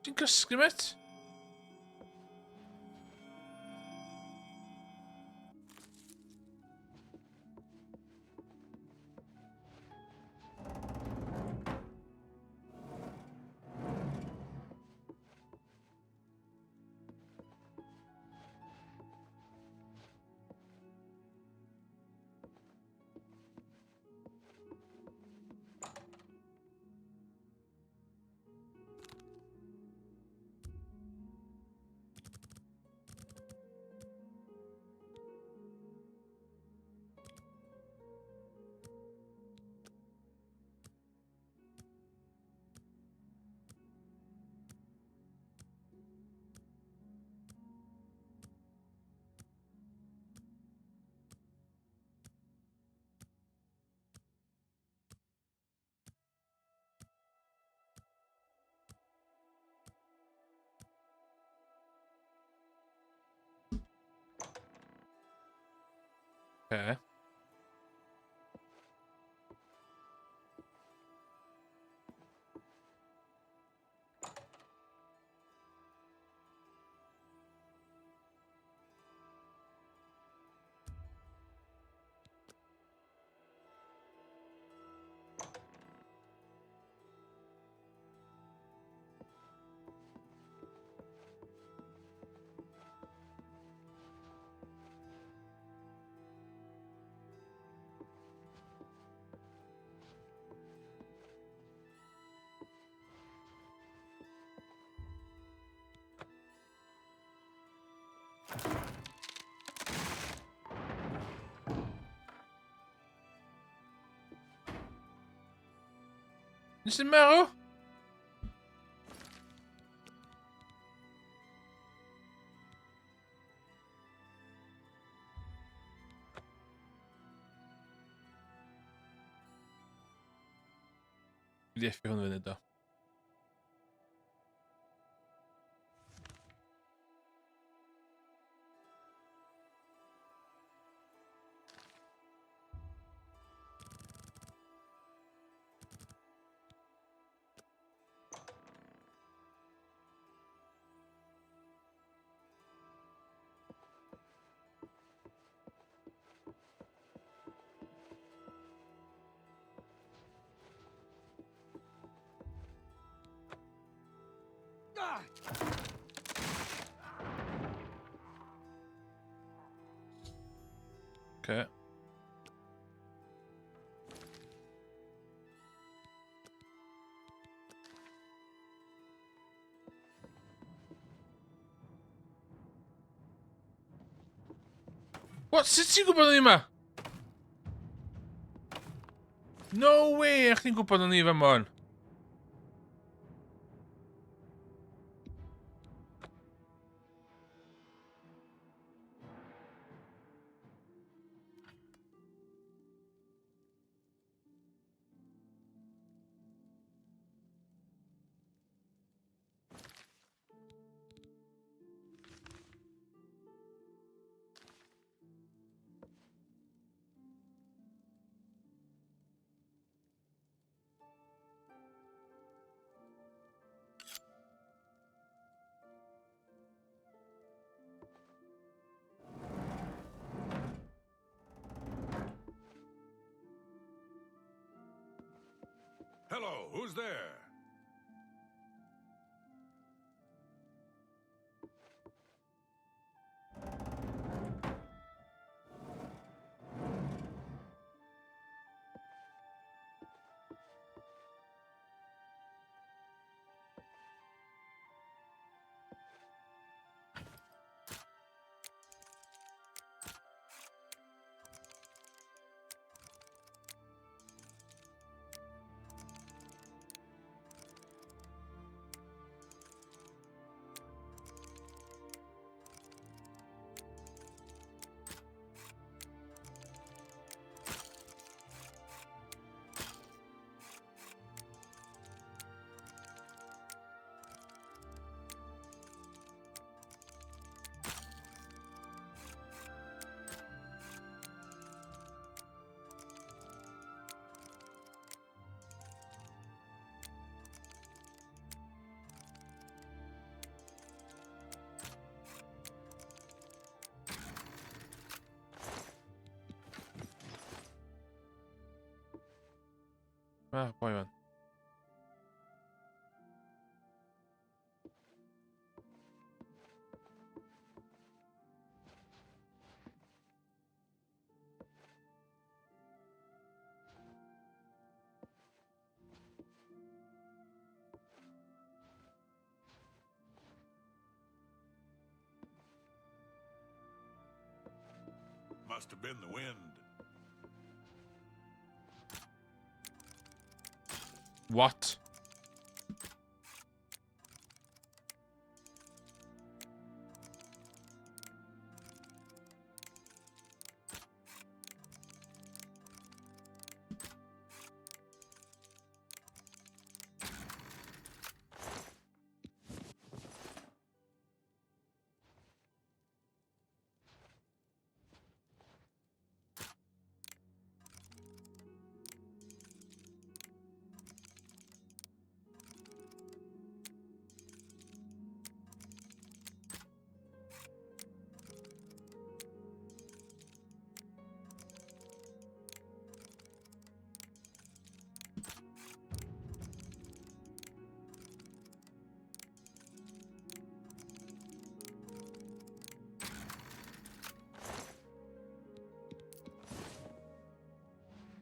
Ti'n cysgu, met? Okay. Nes i'n meddwl? Mynd i effio hwn fyny do. Okay. What? Sut ti'n gwybod o'n i yma? No way! Ech ti'n gwybod o'n i fe mon? Hello, who's there? Ah, boy man. Must have been the wind. What?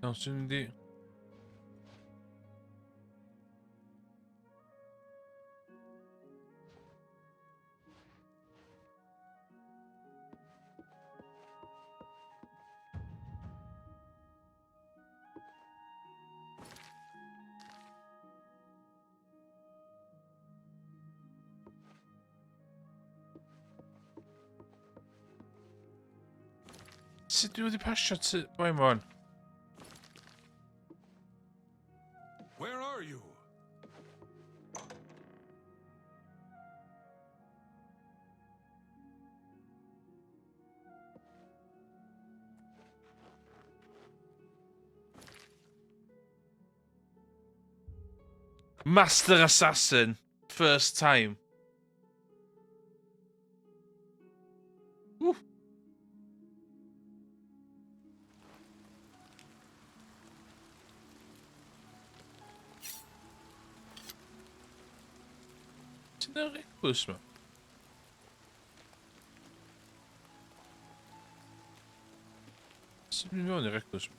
No, şimdi... Sut dwi wedi pasio ty... Boy man. Where are you? Master Assassin. First time. Woo. Is er een reclus, man? Is er nu wel een reclus?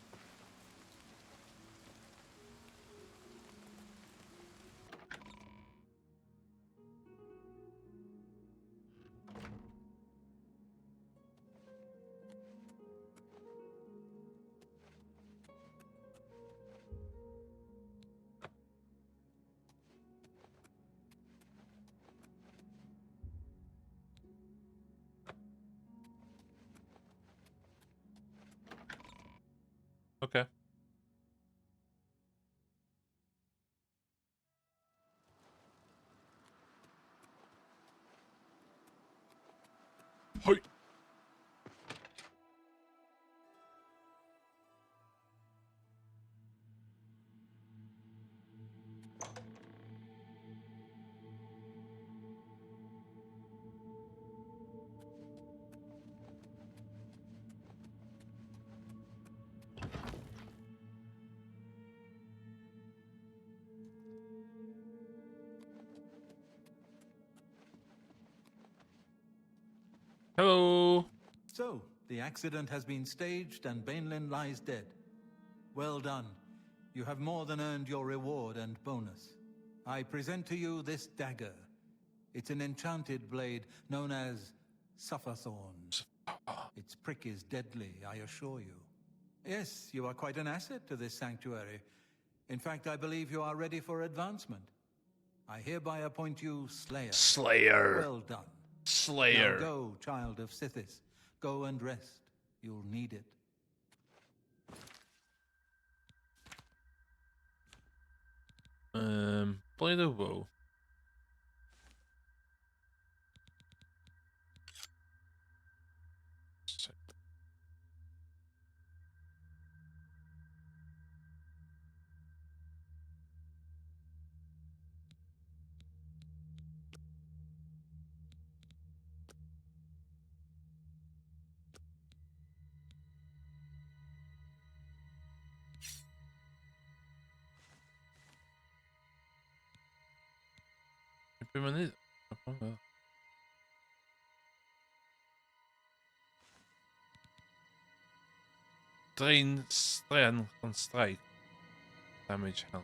Okay. Hoi. Hello. So, the accident has been staged and Bainlin lies dead. Well done. You have more than earned your reward and bonus. I present to you this dagger. It's an enchanted blade known as Sufferthorn. Its prick is deadly, I assure you. Yes, you are quite an asset to this sanctuary. In fact, I believe you are ready for advancement. I hereby appoint you Slayer. Slayer. Well done. Slayer. Now go, child of Sithis. Go and rest. You'll need it. Blade of Woe. Permanent. Drain strand on strike. Damage health.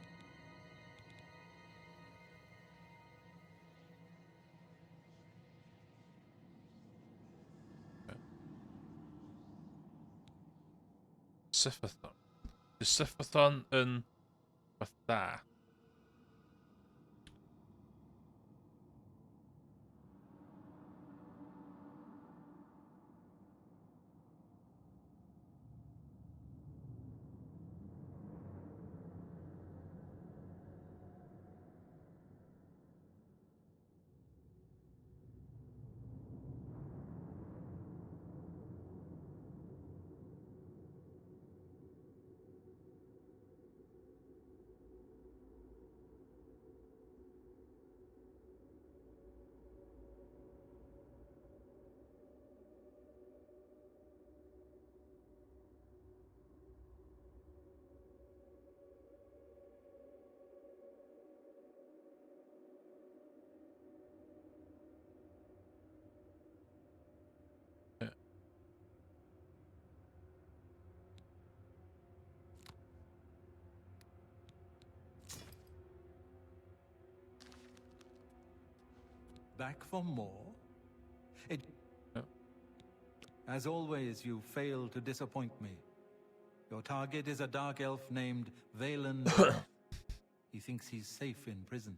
Siphathon. Is Siphathon een wat daar? Back for more? As always, you fail to disappoint me. Your target is a dark elf named Valen. He thinks he's safe in prison.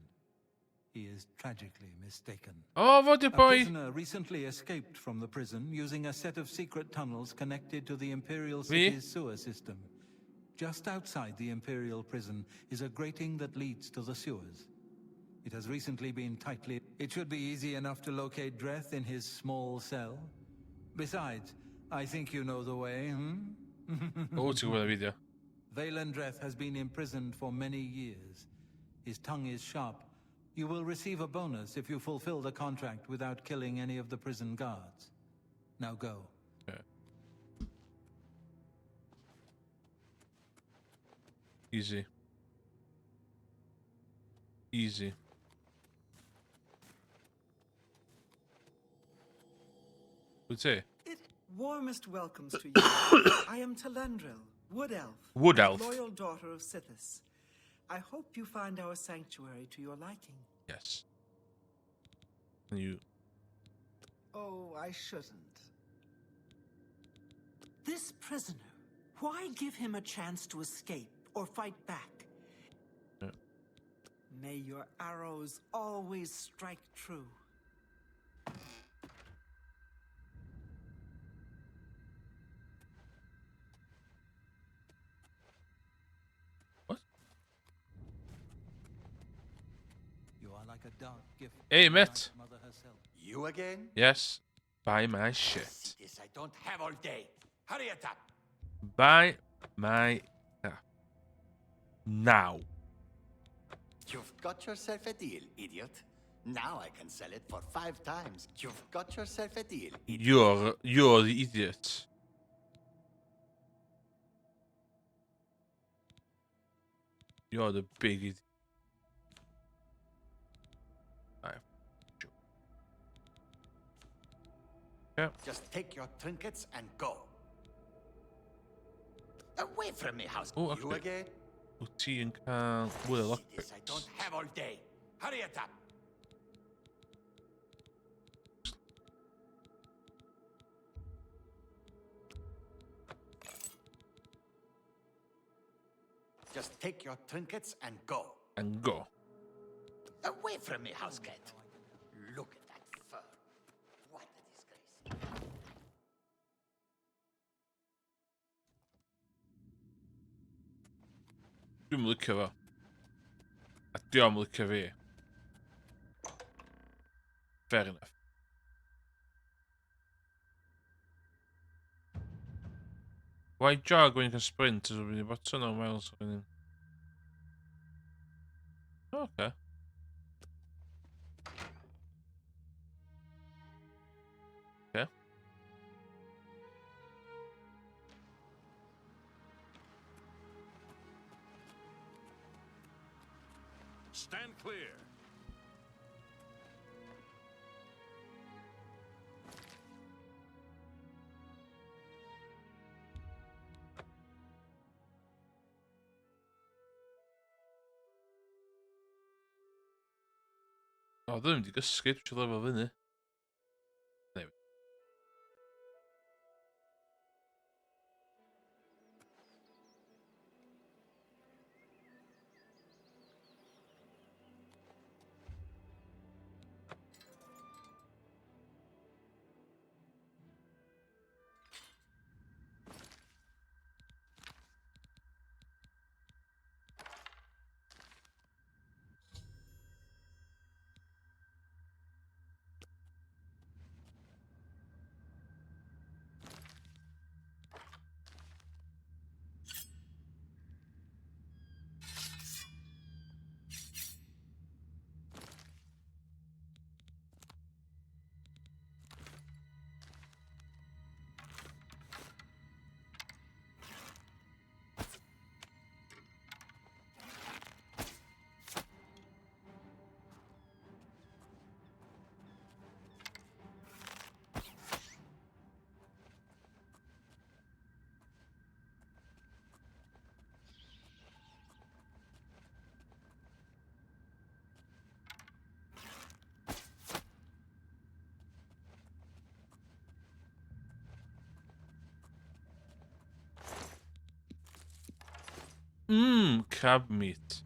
He is tragically mistaken. Oh, what a boy! A prisoner recently escaped from the prison using a set of secret tunnels connected to the Imperial City's sewer system. Just outside the Imperial prison is a grating that leads to the sewers. It has recently been tightly... It should be easy enough to locate Dreth in his small cell. Besides, I think you know the way, Ultima video. Valen Dreth has been imprisoned for many years. His tongue is sharp. You will receive a bonus if you fulfill the contract without killing any of the prison guards. Now go. Okay. Easy. Easy. What's it? Warmest welcomes to you. I am Telendril, Wood Elf. Wood Elf. Loyal daughter of Sithis. I hope you find our sanctuary to your liking. Yes. You. Oh, I shouldn't. This prisoner, why give him a chance to escape or fight back? Yeah. May your arrows always strike true. You are like a dark gift. Hey, Matt. Mother herself. You again? Yes. Buy my shit. See this, I don't have all day. Hurry it up. Buy my now. You've got yourself a deal, idiot. Now I can sell it for 5 times. You've got yourself a deal, idiot. You're the idiot. You're the big idiot. Yeah. Just take your trinkets and go. Away from me, house. Oh, You again? Tea and can. Well, See this, I don't have all day. Hurry it up. Just take your trinkets and go. And go. Away from me, house cat. Look at that fur. What a disgrace. Dwi'n licio fo. A diolch licio fi. Fair enough. Why jog when you can sprint? About 2 miles. Okay. Okay. Stand clear. O, ddim wedi gysgu, dwi eisiau lefel fyny. Anyway. Crab meat.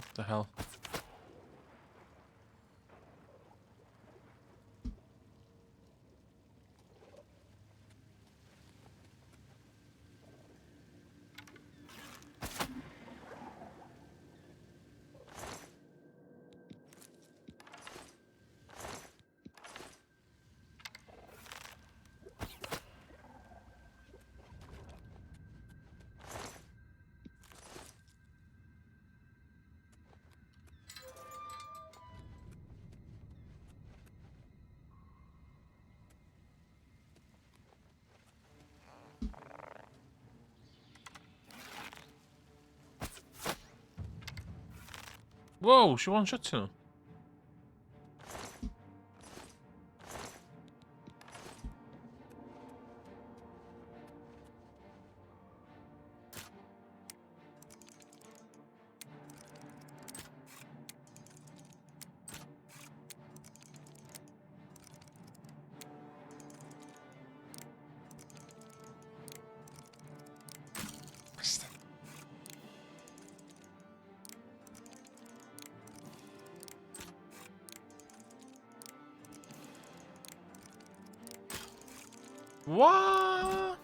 What the hell? Whoa, she one-shot him. What?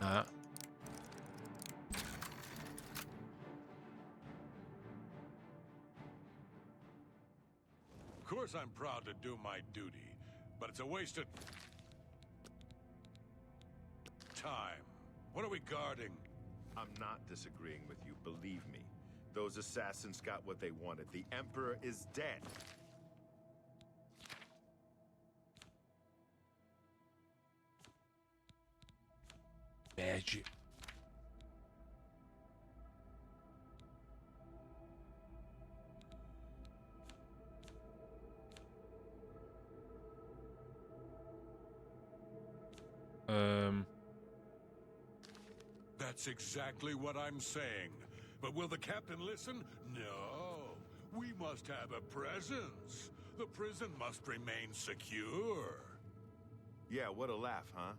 Nah. Of course I'm proud to do my duty, but it's a waste of time. What are we guarding? I'm not disagreeing with you, believe me. Those assassins got what they wanted. The Emperor is dead. Magic. That's exactly what I'm saying. But will the captain listen? No. We must have a presence. The prison must remain secure. Yeah, what a laugh, huh?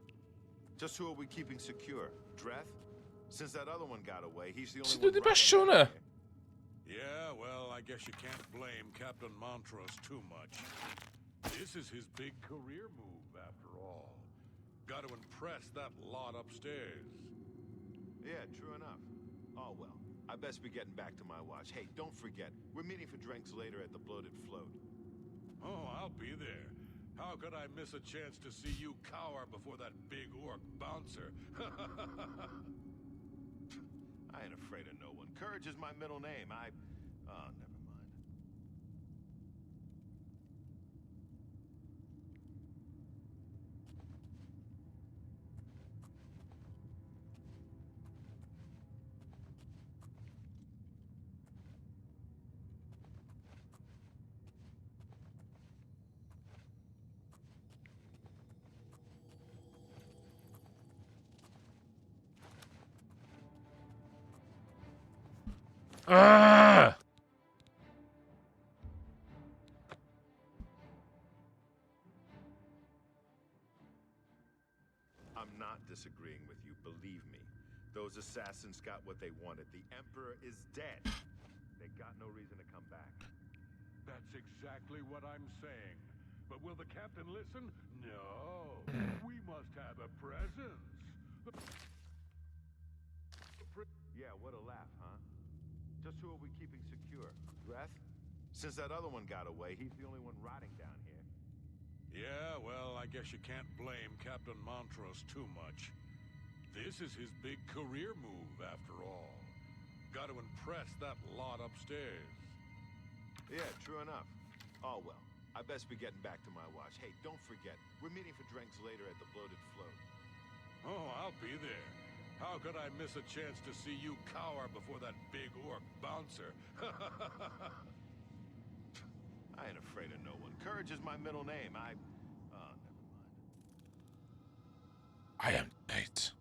Just who are we keeping secure? Dreth? Since that other one got away, he's the only one the best running shooter. Yeah, well, I guess you can't blame Captain Montrose too much. This is his big career move, after all. Got to impress that lot upstairs. Yeah, true enough. Oh, well. I best be getting back to my watch. Hey, don't forget, we're meeting for drinks later at the Bloated Float. Oh, I'll be there. How could I miss a chance to see you cower before that big orc bouncer? I ain't afraid of no one. Courage is my middle name. Oh, never mind. Ah! I'm not disagreeing with you, believe me. Those assassins got what they wanted. The Emperor is dead. They got no reason to come back. That's exactly what I'm saying. But will the captain listen? No. We must have a presence. Yeah, what a laugh, huh? Just who are we keeping secure? Dreth? Since that other one got away, he's the only one rotting down here. Yeah, well, I guess you can't blame Captain Montrose too much. This is his big career move, after all. Got to impress that lot upstairs. Yeah, true enough. Oh, well. I best be getting back to my watch. Hey, don't forget, we're meeting for drinks later at the Bloated Float. Oh, I'll be there. How could I miss a chance to see you cower before that big orc bouncer? I ain't afraid of no one. Courage is my middle name. Oh, never mind. I am late.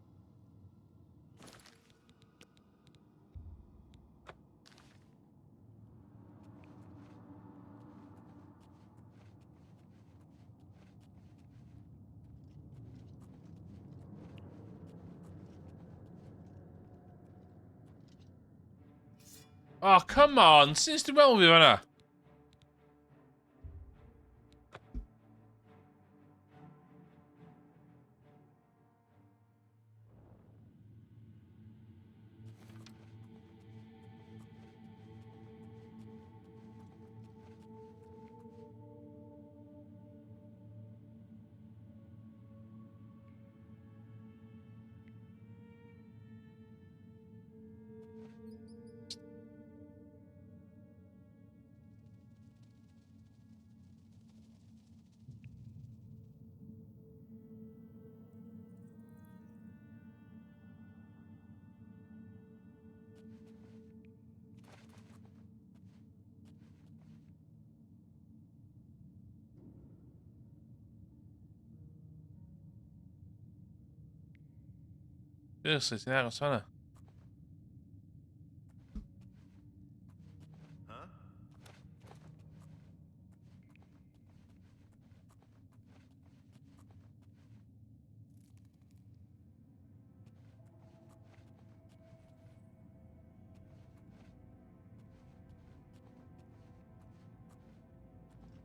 Oh, come on. Sy'n ysdi weld fi fan'na? Seriously, ti'n aros fan'na?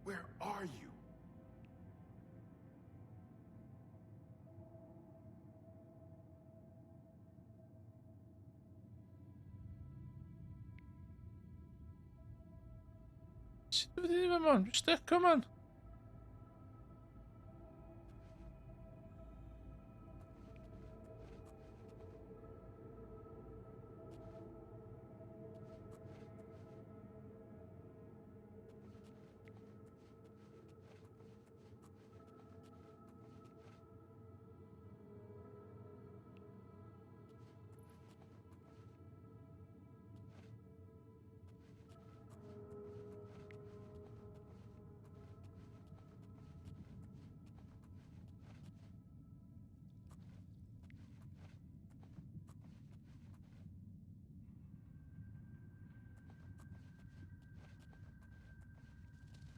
Where are you? Sut ydw i ddim man? Just come on.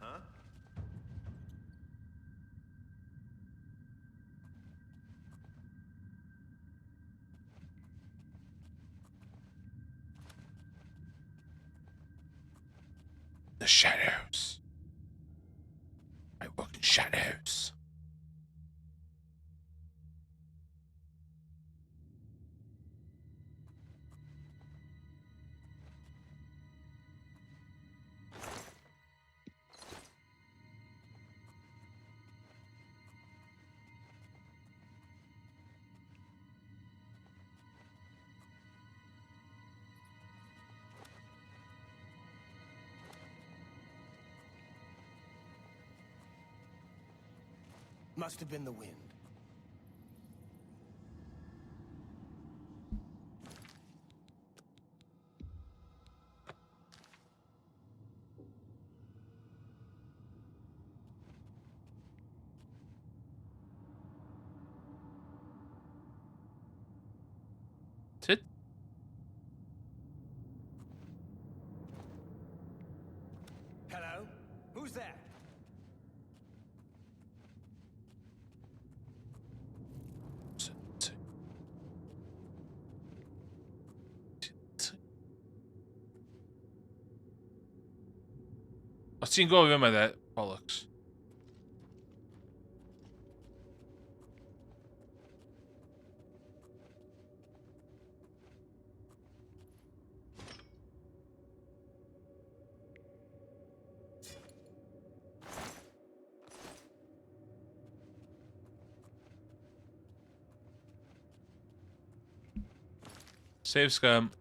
Huh? The shadows. I work in shadows. Must have been the wind. Tit. Hello? Who's there? Os ti'n gofio mae dde, bollocks. Save scum.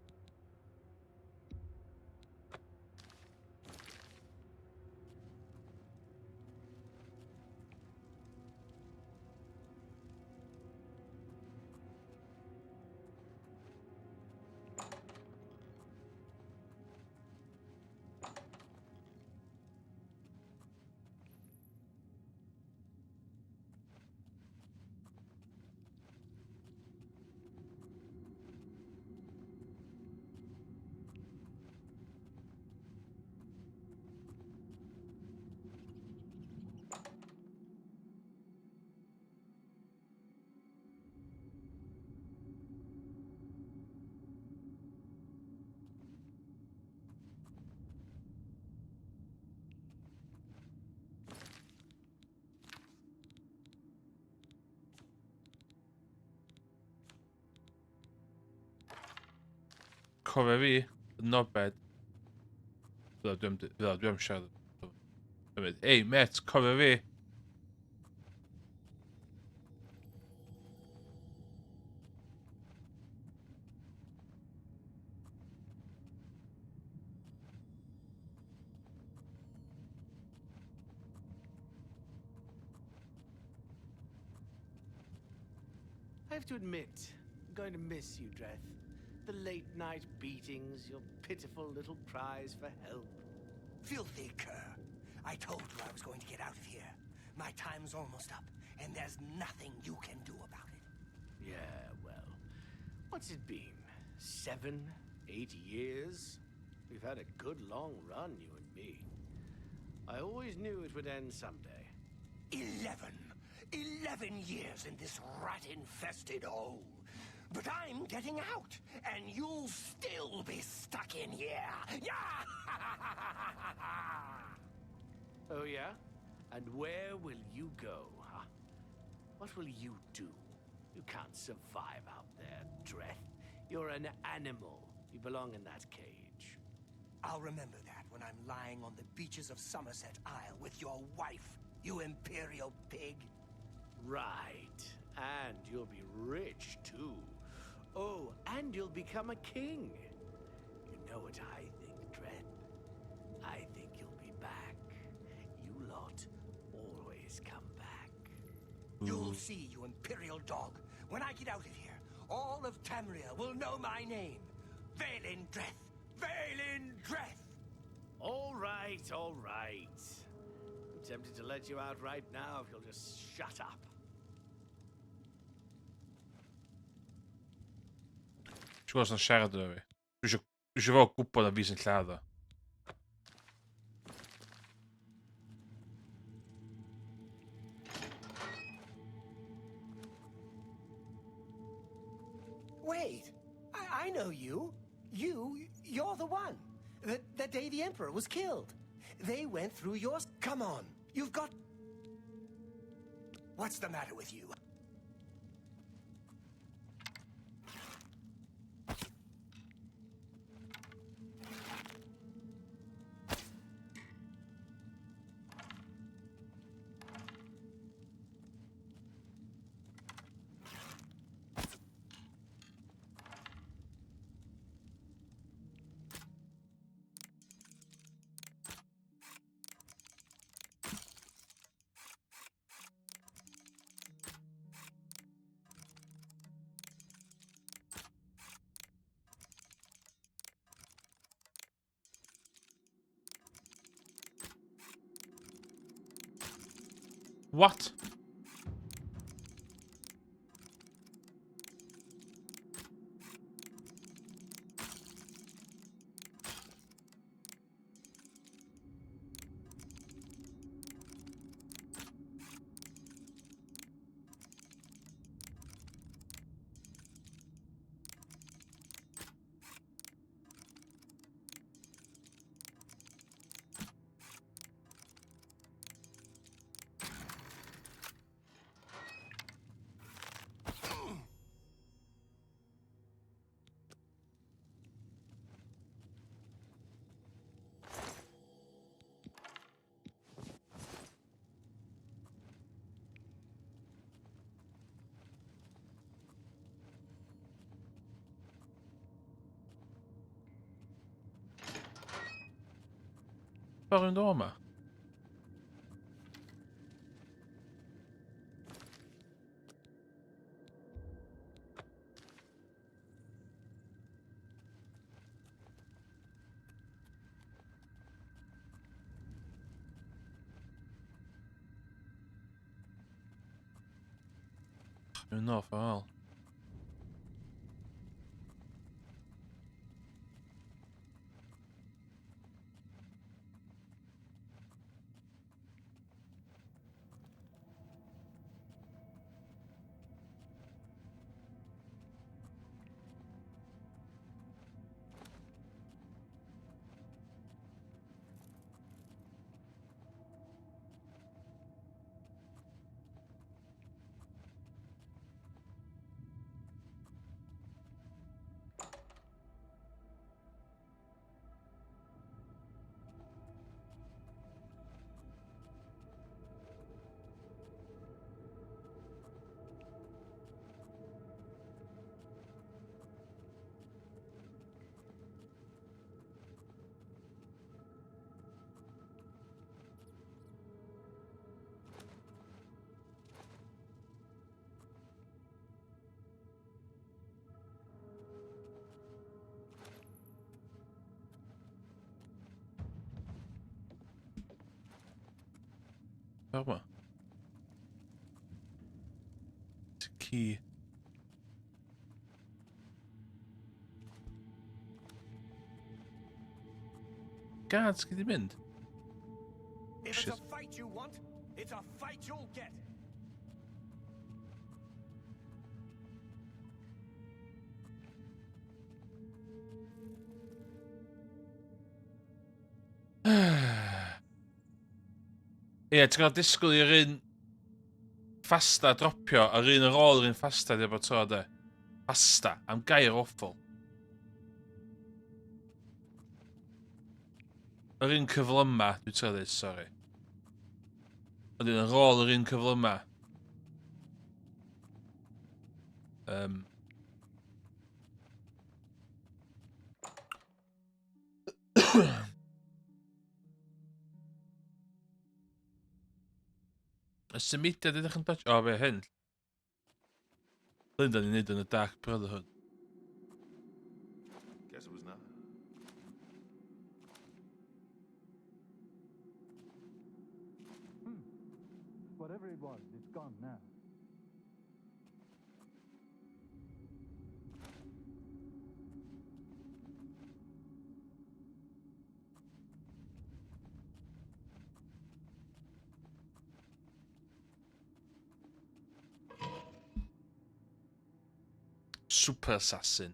cofio fi, nobed. Dwi'n siarad. Ei, met, cofio fi. I have to admit, I'm going to miss you, Dreth. The late-night beatings, your pitiful little cries for help. Filthy cur. I told you I was going to get out of here. My time's almost up, and there's nothing you can do about it. Yeah, well, what's it been? 7, 8 years? We've had a good long run, you and me. I always knew it would end someday. 11 years in this rat-infested hole. But I'm getting out, and you'll still be stuck in here. Oh, yeah? And where will you go, huh? What will you do? You can't survive out there, Dreth. You're an animal. You belong in that cage. I'll remember that when I'm lying on the beaches of Somerset Isle with your wife, you imperial pig. Right. And you'll be rich, too. Oh, and you'll become a king. You know what I think, Dreth? I think you'll be back. You lot always come back. You'll see, you imperial dog. When I get out of here, all of Tamriel will know my name. Vaelin Dreth. Vaelin Dreth. All right, all right. I'm tempted to let you out right now if you'll just shut up. Siwrs yn siarad yna fi. Dwi eisiau fod gwybod na fi sy'n lladd o. Wait, I know you. You're the one. The day the Emperor was killed. They went through your... Come on, you've got... What's the matter with you? What? Par un doma. Enough, well. Ferma. It's a key. Guards, gyd i mynd. If it's a fight you want, it's a fight you'll get. Ie, ti'n cael disgwyl i'r un ffasta dropio, a'r un ar ôl yr un ffasta di bod tro, de. Ffasta, am gair awful. Yr un cyflyma, dwi'n trio dweud, sori. Wedyn ar ôl yr un cyflyma. Y symudiad ydych yn dodge? O, fe, hyn. Hyn da ni'n neud yn y Dark Brotherhood. Guess it was not. Whatever it was, it's gone now. Super Assassin.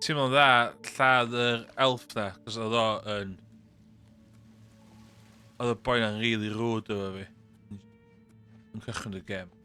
Ti'n meddwl dda, lladd yr elf na, cos oedd o yn... Oedd y boi na'n really rude efo fi. Yn cychwyn y gêm.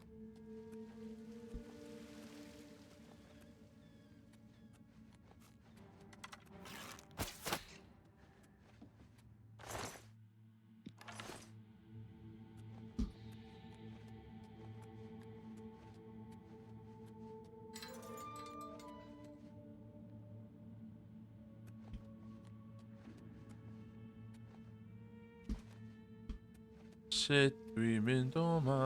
Sut dwi'n mynd o ma?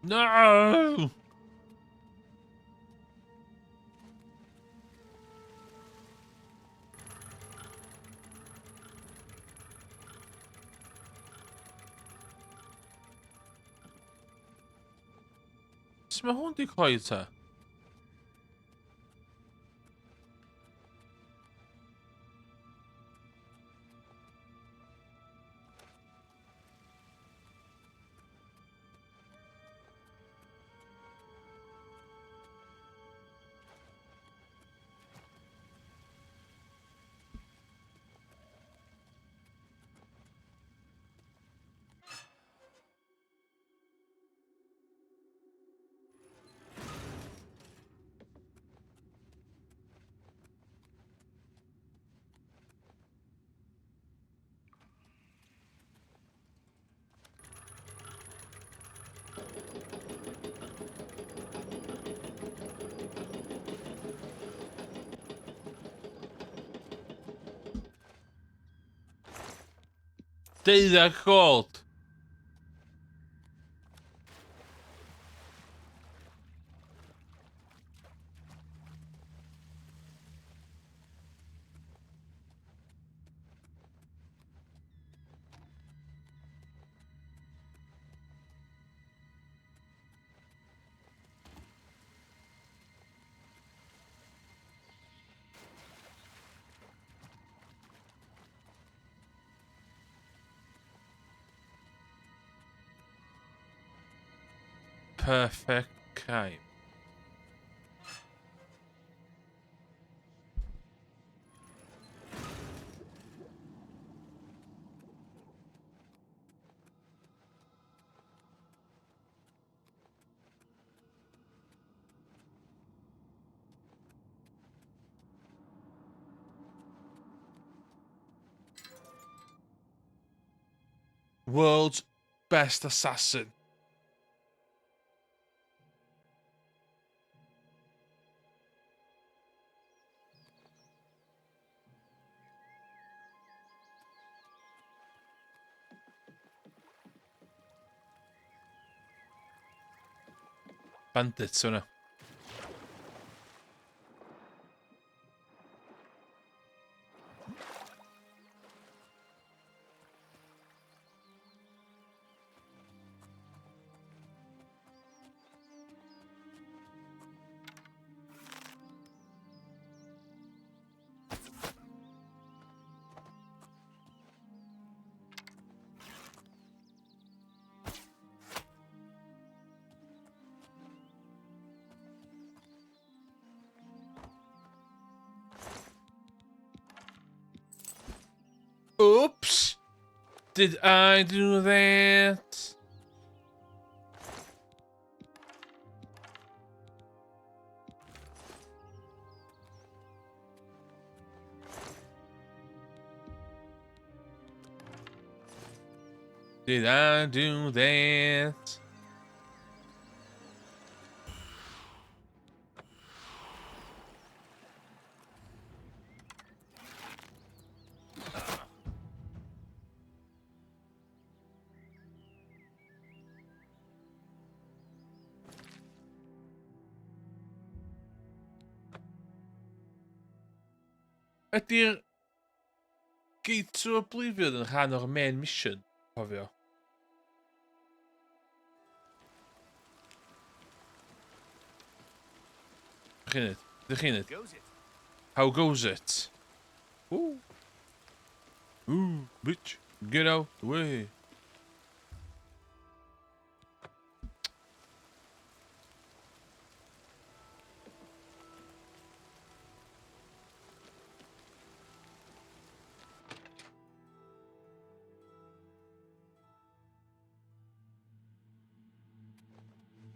No! Sut mae hwn di cloi ta? Deuddag gold. perfect crime. World's best assassin. Bandits hwnna. Oops! Did I do that? Did I do that? Ydy'r Gate to Oblivion yn rhan o'r main mission, cofio? Ydych chi'n neud? How goes it? Ooh. Ooh, bitch, get out the way.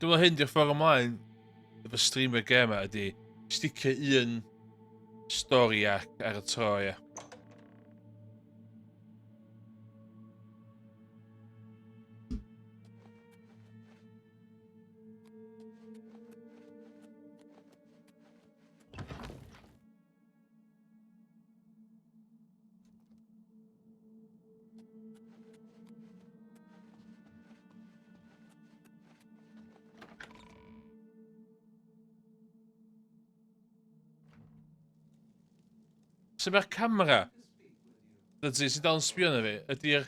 Dwi'n meddwl hyn di'r ffordd ymlaen efo streamer game ydi sticio un stori ar y tro, ia. Sut mae'r camera dydy sy'n dal yn sbio na fi, ydy'r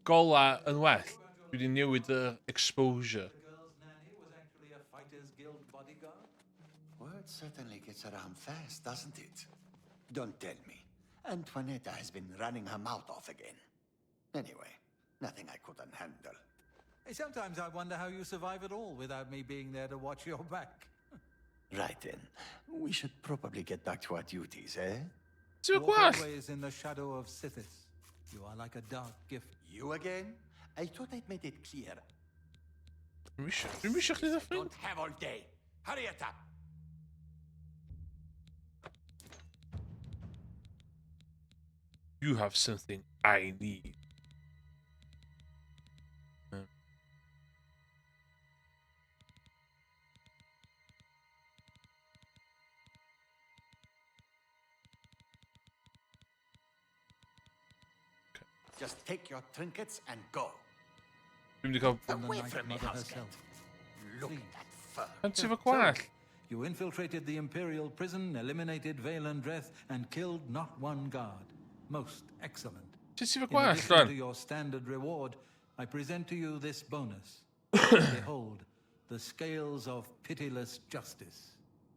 gola yn well? Dwi wedi newid yr exposure. Word certainly gets around fast, doesn't it? Don't tell me. Antoinetta has been running her mouth off again. Anyway, nothing I couldn't handle. Sometimes I wonder how you survive it all without me being there to watch your back. Right then. We should probably get back to our duties, eh? Walk always in the shadow of Sithis. You are like a dark gift. You again? I thought I'd made it clear. Don't have all day. Hurry it up. You have something I need. Just take your trinkets and go. Away from me, herself. Look at that fur. Fancy fy gwallt. You infiltrated the Imperial prison, eliminated Valen Dreth, and killed not one guard. Most excellent. Fancy fy In gwallt, addition rwan. to your standard reward, I present to you this bonus. Behold, the scales of pitiless justice.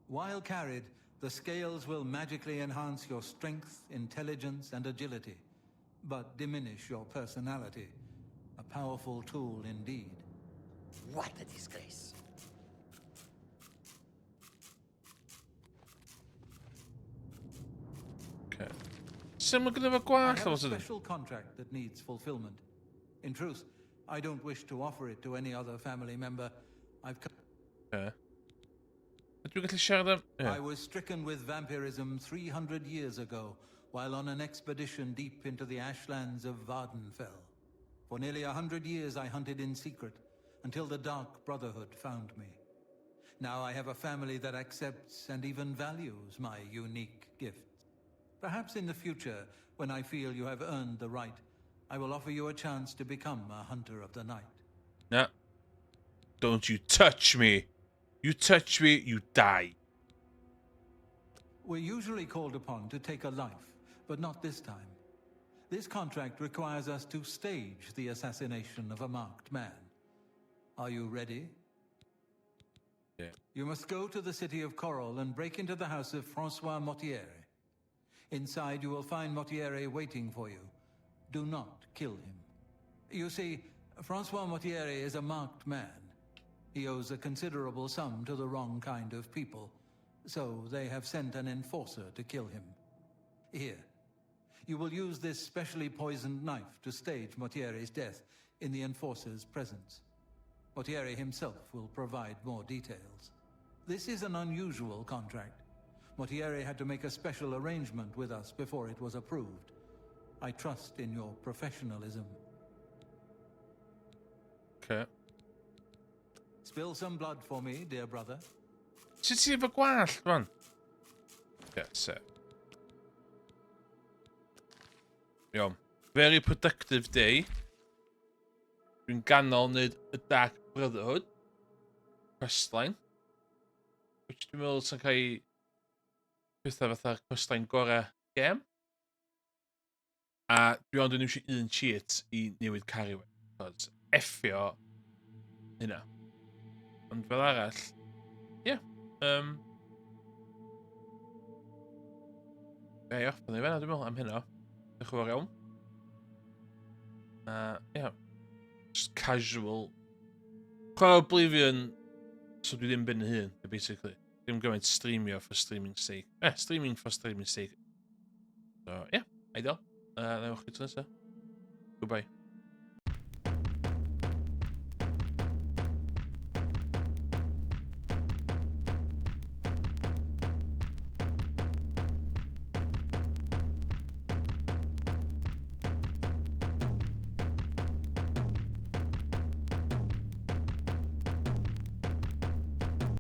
While carried, the scales will magically enhance your strength, intelligence, and agility, but diminish your personality. A powerful tool indeed. What a disgrace. Okay. Sut mae gyda fe I gwall have o a sydyn? special contract that needs fulfillment. In truth, I don't wish to offer it to any other family member. I've come... Okay. Ydw i'n gallu siarad am... I was stricken with vampirism 300 years ago while on an expedition deep into the ashlands of Vardenfell. For nearly 100 years I hunted in secret until the Dark Brotherhood found me. Now I have a family that accepts and even values my unique gifts. Perhaps in the future, when I feel you have earned the right, I will offer you a chance to become a hunter of the night. No. Don't you touch me. You touch me, you die. We're usually called upon to take a life, but not this time. This contract requires us to stage the assassination of a marked man. Are you ready? Yeah. You must go to the city of Coral and break into the house of Francois Mortier. Inside you will find Mortier waiting for you. Do not kill him. You see, Francois Mortier is a marked man. He owes a considerable sum to the wrong kind of people, so they have sent an enforcer to kill him. Here, you will use this specially poisoned knife to stage Mortier's death in the enforcer's presence. Mortier himself will provide more details. This is an unusual contract. Mortier had to make a special arrangement with us before it was approved. I trust in your professionalism. Okay. Spill some blood for me, dear brother. Sut ti efo gwall, rwan? Okay, so. Iawn. Very productive day. Dwi'n ganol wneud y Dark Brotherhood. Questline. Which dwi'n meddwl sy'n cael ei pethau fatha'r questline gorau gem. A dwi ond yn iwsio un cheat i newid Carryway. Cos effio hynna. Ond fel arall, ie. Be off yn ei fenna, dwi'n meddwl, am hynna. Diolch yn fawr iawn. Ie. Just casual. Chwarae Obl4ion, so dwi ddim ben y hun, basically. Ddim gymaint streamio for streaming sake. Streaming for streaming sake. So, ie. Ideal. Na i wch chi tyn nesaf. Goodbye.